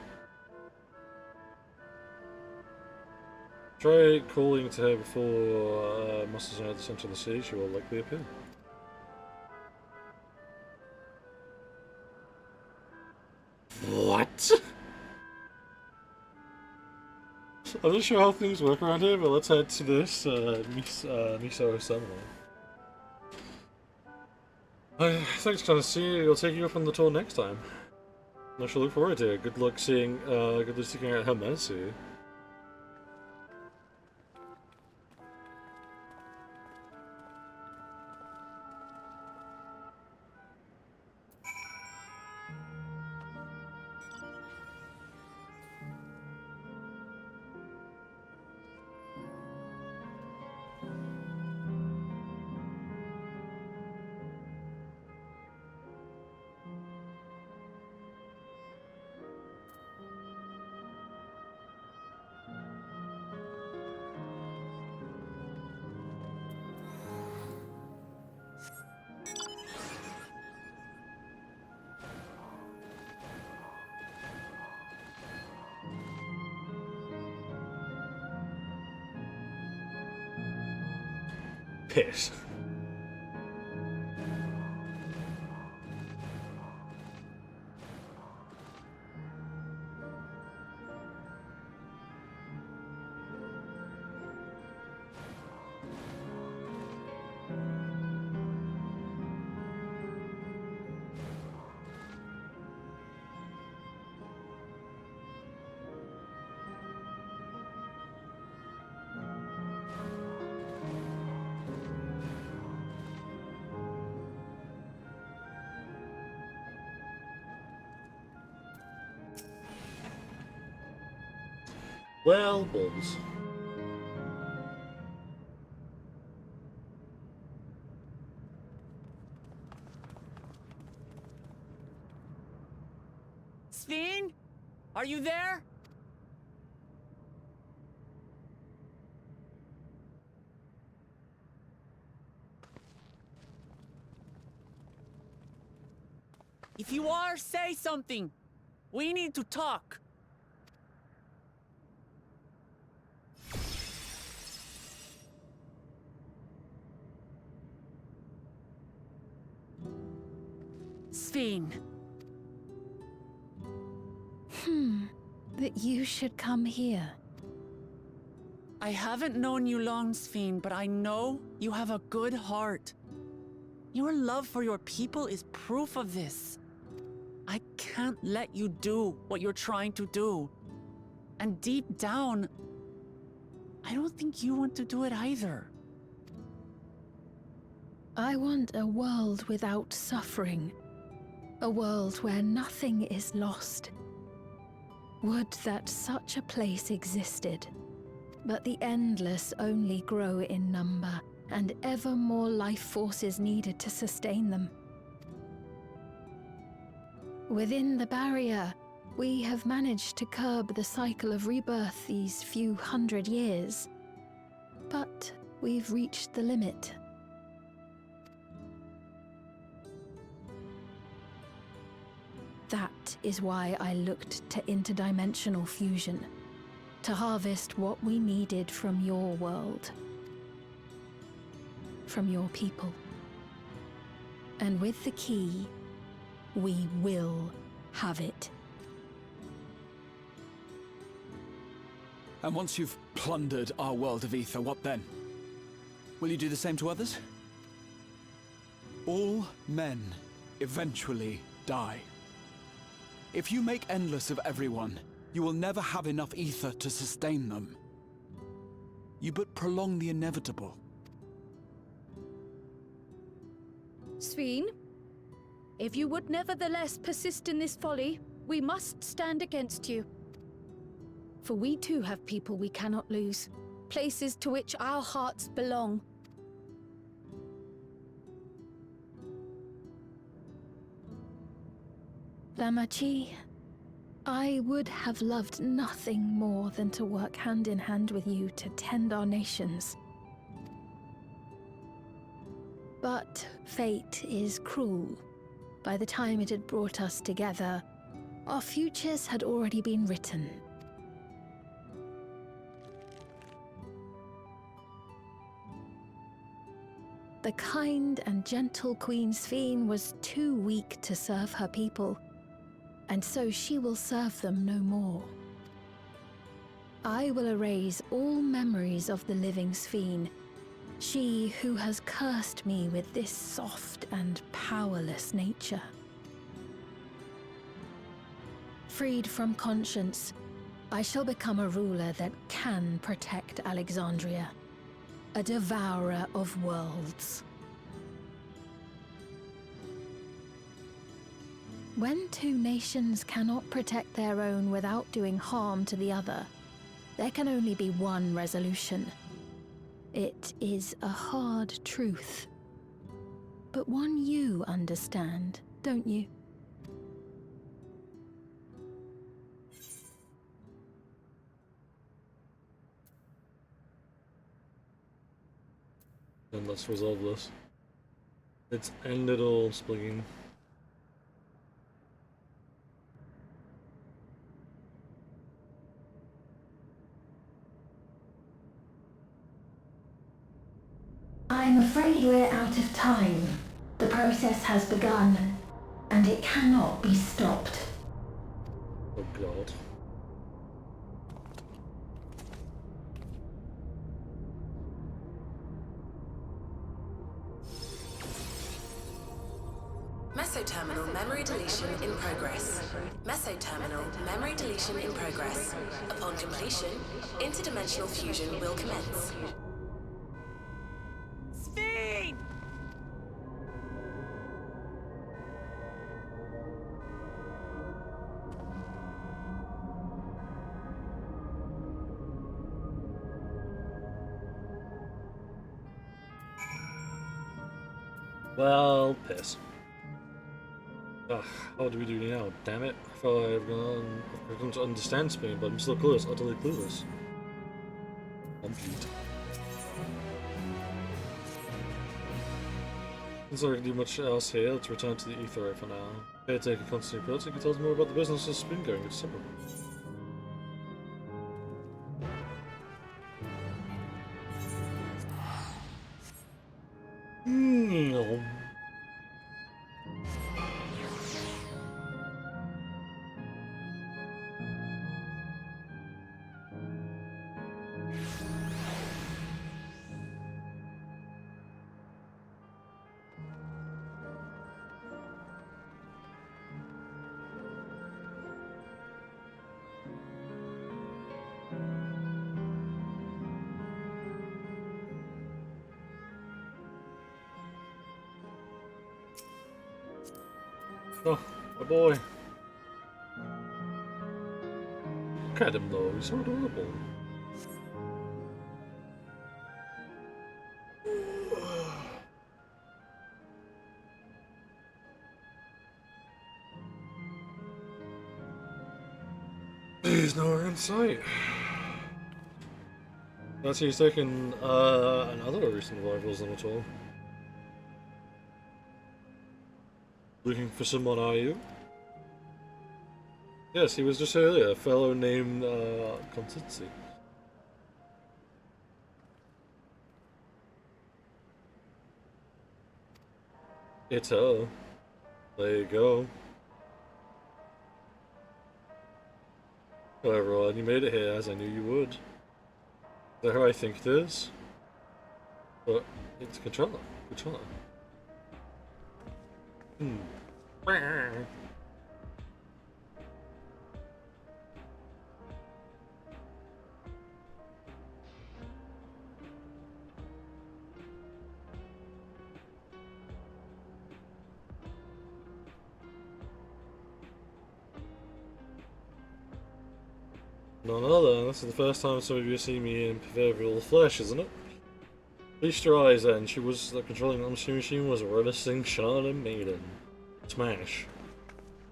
Try calling to her before monsters are at the center of the city. She will likely appear. What? I'm not sure how things work around here, but let's head to this Miso seminar. Thanks, Tennessee. You'll take you up on the tour next time. I shall look forward to it. Good luck seeing out Hermesi. Piss. Well, balls. Sven? Are you there? If you are, say something. We need to talk. Sven. That you should come here. I haven't known you long, Sven, but I know you have a good heart. Your love for your people is proof of this. I can't let you do what you're trying to do. And deep down, I don't think you want to do it either. I want a world without suffering. A world where nothing is lost. Would that such a place existed. But the endless only grow in number, and ever more life forces needed to sustain them. Within the barrier, we have managed to curb the cycle of rebirth these few hundred years. But we've reached the limit. That is why I looked to interdimensional fusion, to harvest what we needed from your world, from your people. And with the key, we will have it. And once you've plundered our world of ether, what then? Will you do the same to others? All men eventually die. If you make endless of everyone, you will never have enough ether to sustain them. You but prolong the inevitable. Sven, if you would nevertheless persist in this folly, we must stand against you. For we too have people we cannot lose, places to which our hearts belong. Lamachi, I would have loved nothing more than to work hand in hand with you to tend our nations. But fate is cruel. By the time it had brought us together, our futures had already been written. The kind and gentle Queen Sven was too weak to serve her people, and so she will serve them no more. I will erase all memories of the living Sphene, she who has cursed me with this soft and powerless nature. Freed from conscience, I shall become a ruler that can protect Alexandria, a devourer of worlds. When two nations cannot protect their own without doing harm to the other, there can only be one resolution. It is a hard truth, but one you understand, don't you? Then let's resolve this. Let's end it all, Spleen. I'm afraid we're out of time. The process has begun, and it cannot be stopped. Oh god. Mesoterminal memory deletion in progress. Mesoterminal memory deletion in progress. Upon completion, interdimensional fusion will commence. Sphene! Well, piss. Ugh, how do we do now? Damn it. I thought I've gone to understand Spain, but I'm still clueless, utterly clueless. Complete. Since I can do much else here, let's return to the ether for now. Caretaker constantly reports, you can tell us more about the business that's been going at Summer. No. Oh, my boy. Look at him though, he's so adorable. He's nowhere in sight. That's he's taking another recent arrivals on at all. Looking for someone, are you? Yes, he was just earlier, a fellow named Constancy. It's her. There you go. Hello everyone, you made it here as I knew you would. Is that who I think it is? But it's Controller. Controller. Hmm. No, this is the first time some of you see me in proverbial flesh, isn't it? Feast your eyes then, she was the controlling machine was a reminiscing Charlatan maiden. Smash.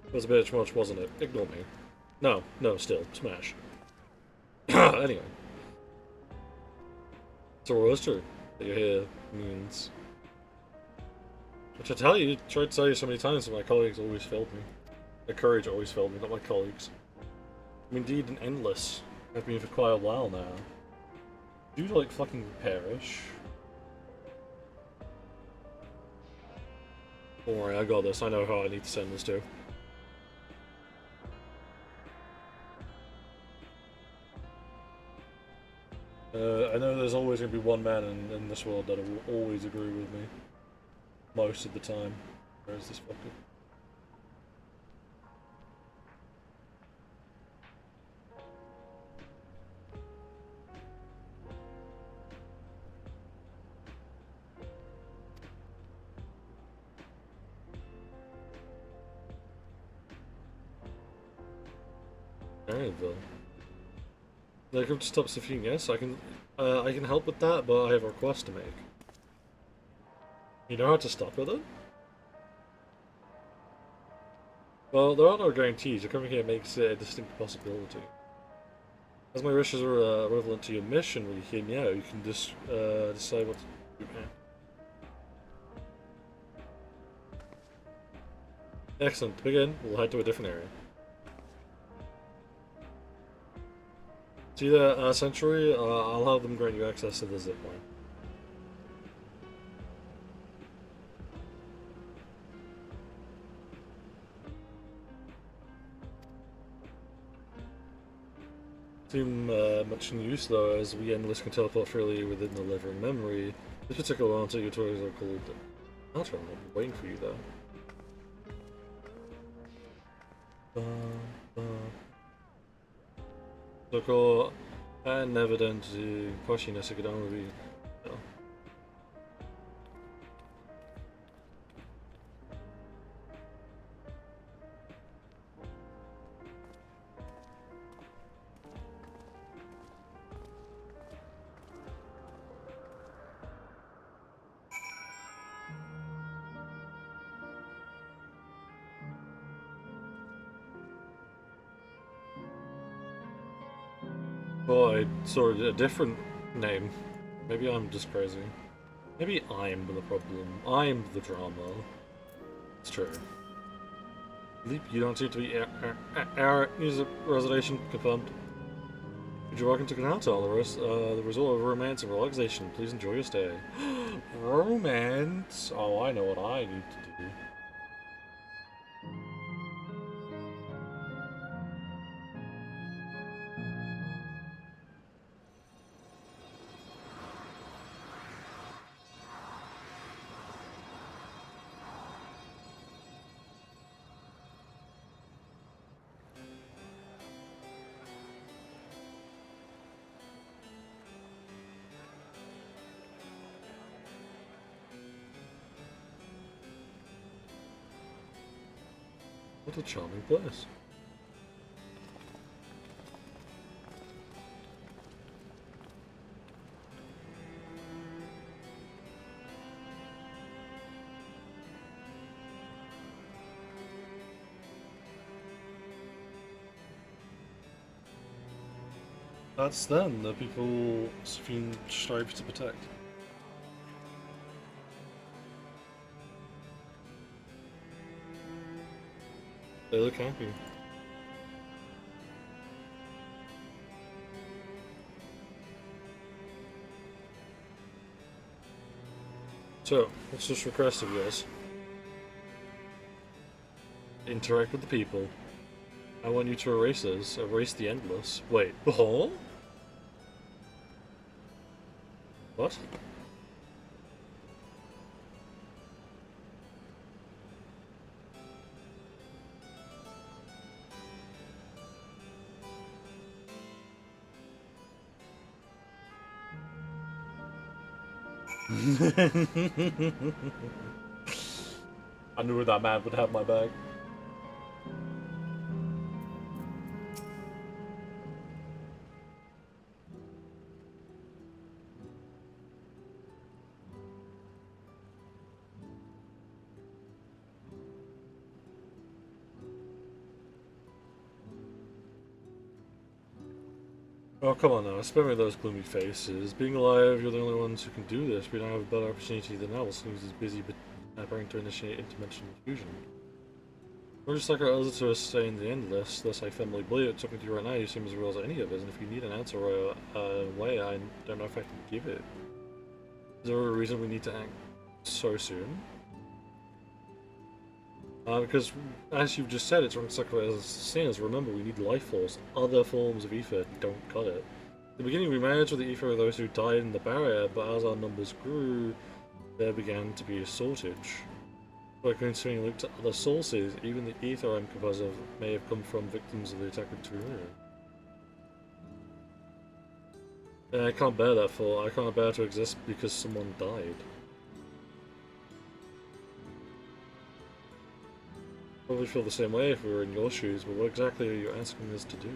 It was a bit much, wasn't it? Ignore me. No, still, smash. Anyway. It's a roaster that you're here means. Which I tried to tell you so many times, but my colleagues always failed me. My courage always failed me, not my colleagues. I'm indeed an endless. I've been for quite a while now. Do you like fucking perish? Don't worry, I got this. I know how I need to send this to. I know there's always going to be one man in this world that will always agree with me. Most of the time. Where is this fucker? Maryville. They come to stop Safine, yes, I can help with that, but I have a request to make. You know how to stop her then? Well, there are no guarantees. Your coming here makes it a distinct possibility. As my wishes are relevant to your mission when you hear me out, you can just decide what to do. Excellent. To begin, we'll head to a different area. See that sanctuary? I'll have them grant you access to the zip line. Seem much in use though, as we endless can teleport freely within the living memory. This particular one, your toys are called Outer. I'll be waiting for you though. Tylko evident pushing us could only be. Well, I saw a different name. Maybe I'm just crazy. Maybe I'm the problem. I'm the drama. It's true. Leap, you don't seem to be air user reservation confirmed. Would you welcome to Canaltown, the resort of romance and relaxation. Please enjoy your stay. Romance? Oh, I know what I need to do. What a charming place. That's them, the people Safine strives to protect. They look happy. So, let's just request of yours. Interact with the people. I want you to erase us. Erase the endless. Wait, huh? What? I knew that man would have my bag. Oh, come on now, spare me those gloomy faces. Being alive, you're the only ones who can do this. We don't have a better opportunity than else. Who's is busy preparing to initiate interdimensional fusion. We're just like our others to us stay in the endless. Thus, I firmly believe it. Talking to you right now, you seem as real as any of us, and if you need an answer right away, I don't know if I can give it. Is there a reason we need to act so soon? Because, as you've just said, it's wrong sacrifice as sin. Remember, we need life force. Other forms of ether don't cut it. the beginning we managed with the ether of those who died in the barrier, but as our numbers grew, there began to be a shortage. By continuing to look to other sources, even the ether I'm composed of may have come from victims of the attack of Turin. And I can't bear that thought. I can't bear to exist because someone died. Probably feel the same way if we were in your shoes, but what exactly are you asking us to do?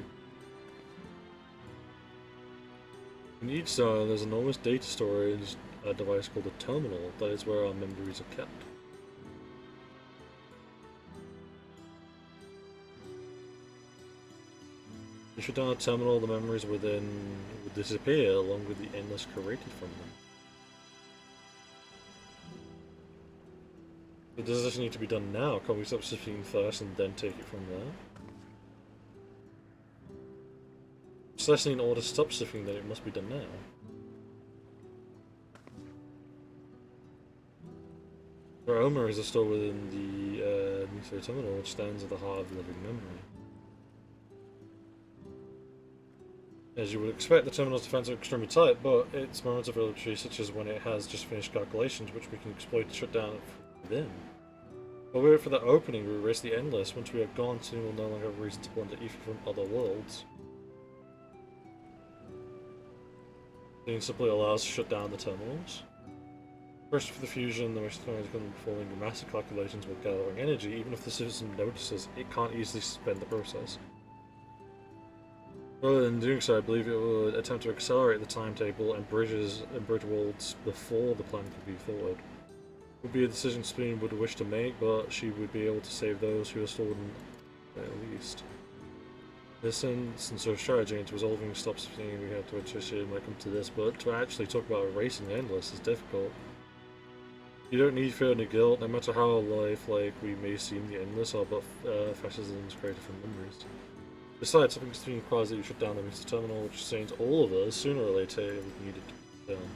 In each zone, there's an enormous data storage device called a terminal. That is where our memories are kept. If you shut down a terminal, the memories within will disappear along with the endless created from them. But does this need to be done now? Can't we stop sifting first and then take it from there? Precisely in order to stop sifting, then it must be done now. Our memories are stored within the nuclear terminal, which stands at the heart of the living memory. As you would expect, the terminal's defense are extremely tight, but its moments of ability, such as when it has just finished calculations, which we can exploit to shut down from within. While we wait for that opening, we erase the endless. Once we are gone, soon we'll no longer have a reason to blunder ether from other worlds. It simply allows us to shut down the terminals. First, for the fusion, the machine is going to be performing massive calculations while gathering energy. Even if the system notices, it can't easily suspend the process. Rather than doing so, I believe it would attempt to accelerate the timetable and bridge worlds before the plan could be forward. It would be a decision Spoon would wish to make, but she would be able to save those who are stolen at least. In this instance of strategy into resolving stop spinning, we have to initiate when it comes to this, but to actually talk about erasing the endless is difficult. You don't need fear any guilt, no matter how lifelike we may seem, the endless are but fascisms created from memories. Besides, something extremely requires that you shut down the meter terminal, which sustains all of us sooner or later if we need it done.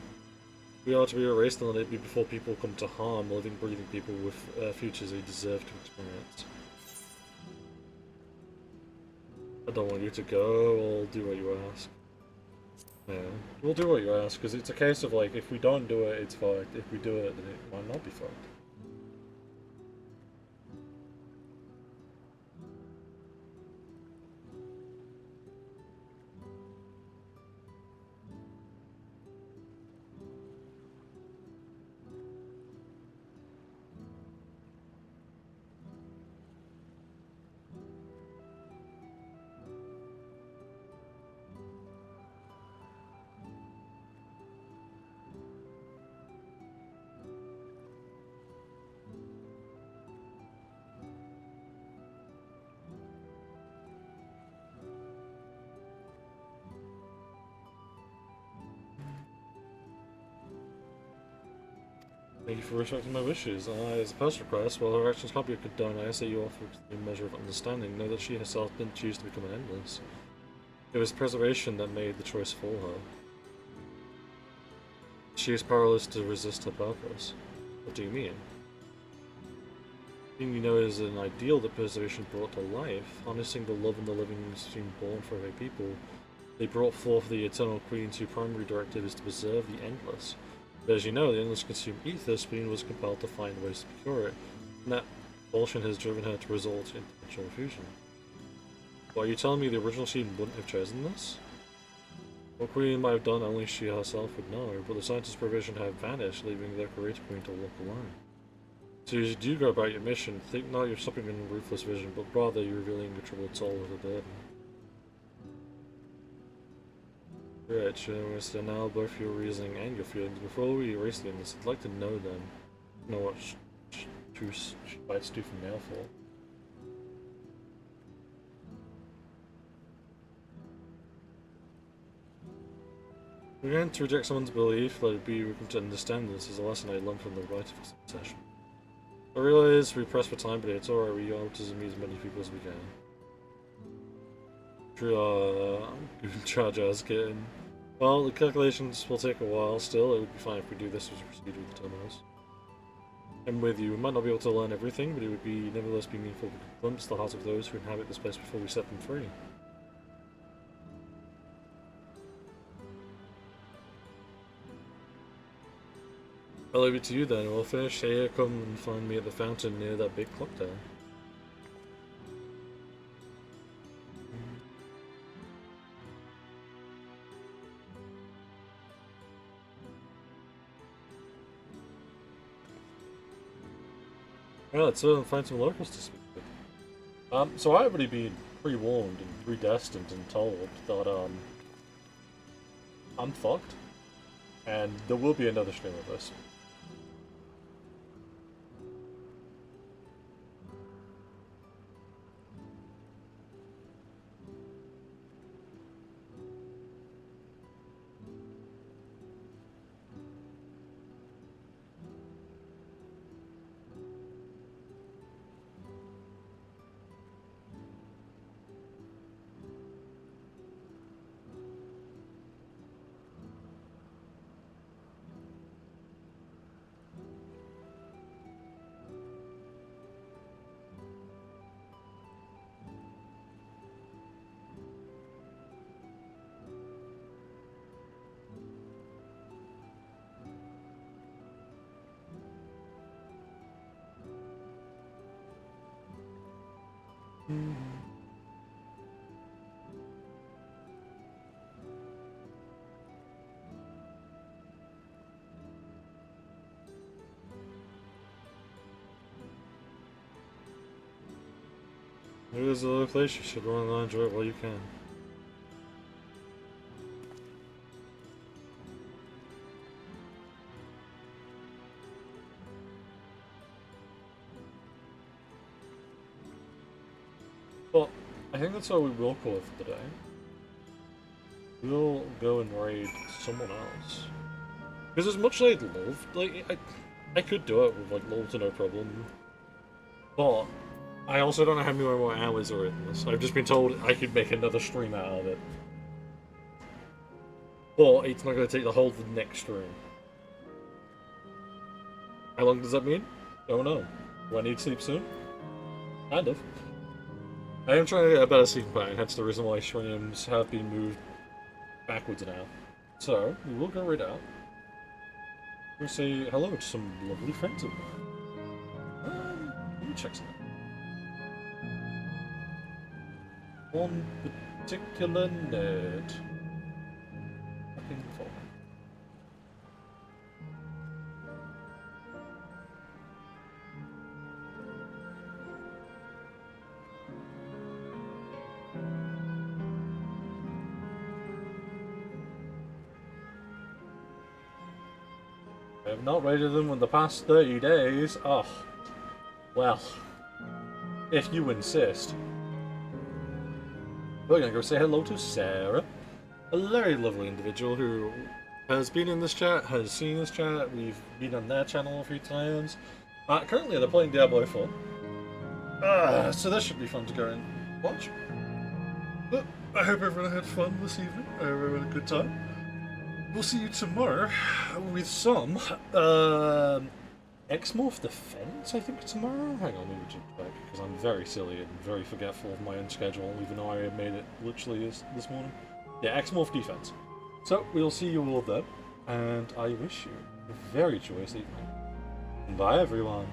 We are to be erased and let it be before people come to harm living, breathing people with futures they deserve to experience. I don't want you to go, I'll do what you ask. Yeah, we'll do what you ask, because it's a case of like, if we don't do it, it's fucked. If we do it, then it might not be fucked. Thank you for respecting my wishes. As a personal request, while her actions can't be condoned, I ask that you offer a measure of understanding. Know that she herself didn't choose to become an endless. It was preservation that made the choice for her. She is powerless to resist her purpose. What do you mean? You know is an ideal that preservation brought to life, harnessing the love and the living stream born for her people. They brought forth the Eternal Queen's whose primary directive is to preserve the endless. But as you know, the endless consume ether, Spoon was compelled to find ways to procure it, and that compulsion has driven her to result in dimensional fusion. Well, are you telling me the original Queen wouldn't have chosen this? What Queen might have done, only she herself would know, but the scientist's provision have vanished, leaving their creator Queen to walk alone. So as you do go about your mission, think not you're stopping in ruthless vision, but rather you're revealing your troubled soul with a burden. Rich, so now both your reasoning and your feelings. Before we erase the endless, I'd like to know them. Know what true bites do from now for. We're going to reject someone's belief, let it be we come to understand this is a lesson I learned from the writer of this session. I realize we press for time, but it's alright, we want to meet as many people as we can. Charge us getting. Well, the calculations will take a while still. It would be fine if we do this as we proceed with the terminals. I'm with you. We might not be able to learn everything, but it would be nevertheless be meaningful to glimpse the hearts of those who inhabit this place before we set them free. I'll leave it to you then. We'll finish here. Come and find me at the fountain near that big clock tower. Yeah, let's find some locals to speak with. So I've already been pre-warned and predestined and told that, I'm fucked. And there will be another stream of this. It is a lovely place. You should run and enjoy it while you can. Well, I think that's all we will call it for today. We'll go and raid someone else. Because as much as I'd love, like, I could do it with, like, little to no problem. But I also don't know how many more hours are in this. I've just been told I could make another stream out of it. But it's not going to take the whole of the next stream. How long does that mean? Don't know. Do I need sleep soon? Kind of. I am trying to get a better sleeping pattern, hence the reason why streams have been moved backwards now. So, we will go right out. We'll say hello to some lovely friends of mine. Let me check something. One particular nerd. Fucking fuck. I have not raided them in the past 30 days. Oh, well, if you insist. We're gonna go say hello to Sarah, a very lovely individual who has been in this chat, has seen this chat. We've been on their channel a few times. Currently, they're playing Diablo 4. So that should be fun to go and watch. But I hope everyone had fun this evening. I hope everyone had a good time. We'll see you tomorrow with some Exmorph Defense, I think, tomorrow? Hang on, let me check back, because I'm very silly and very forgetful of my own schedule, even though I made it literally this morning. Yeah, Exmorph Defense. So, we'll see you all then, and I wish you a very joyous evening. Bye, everyone.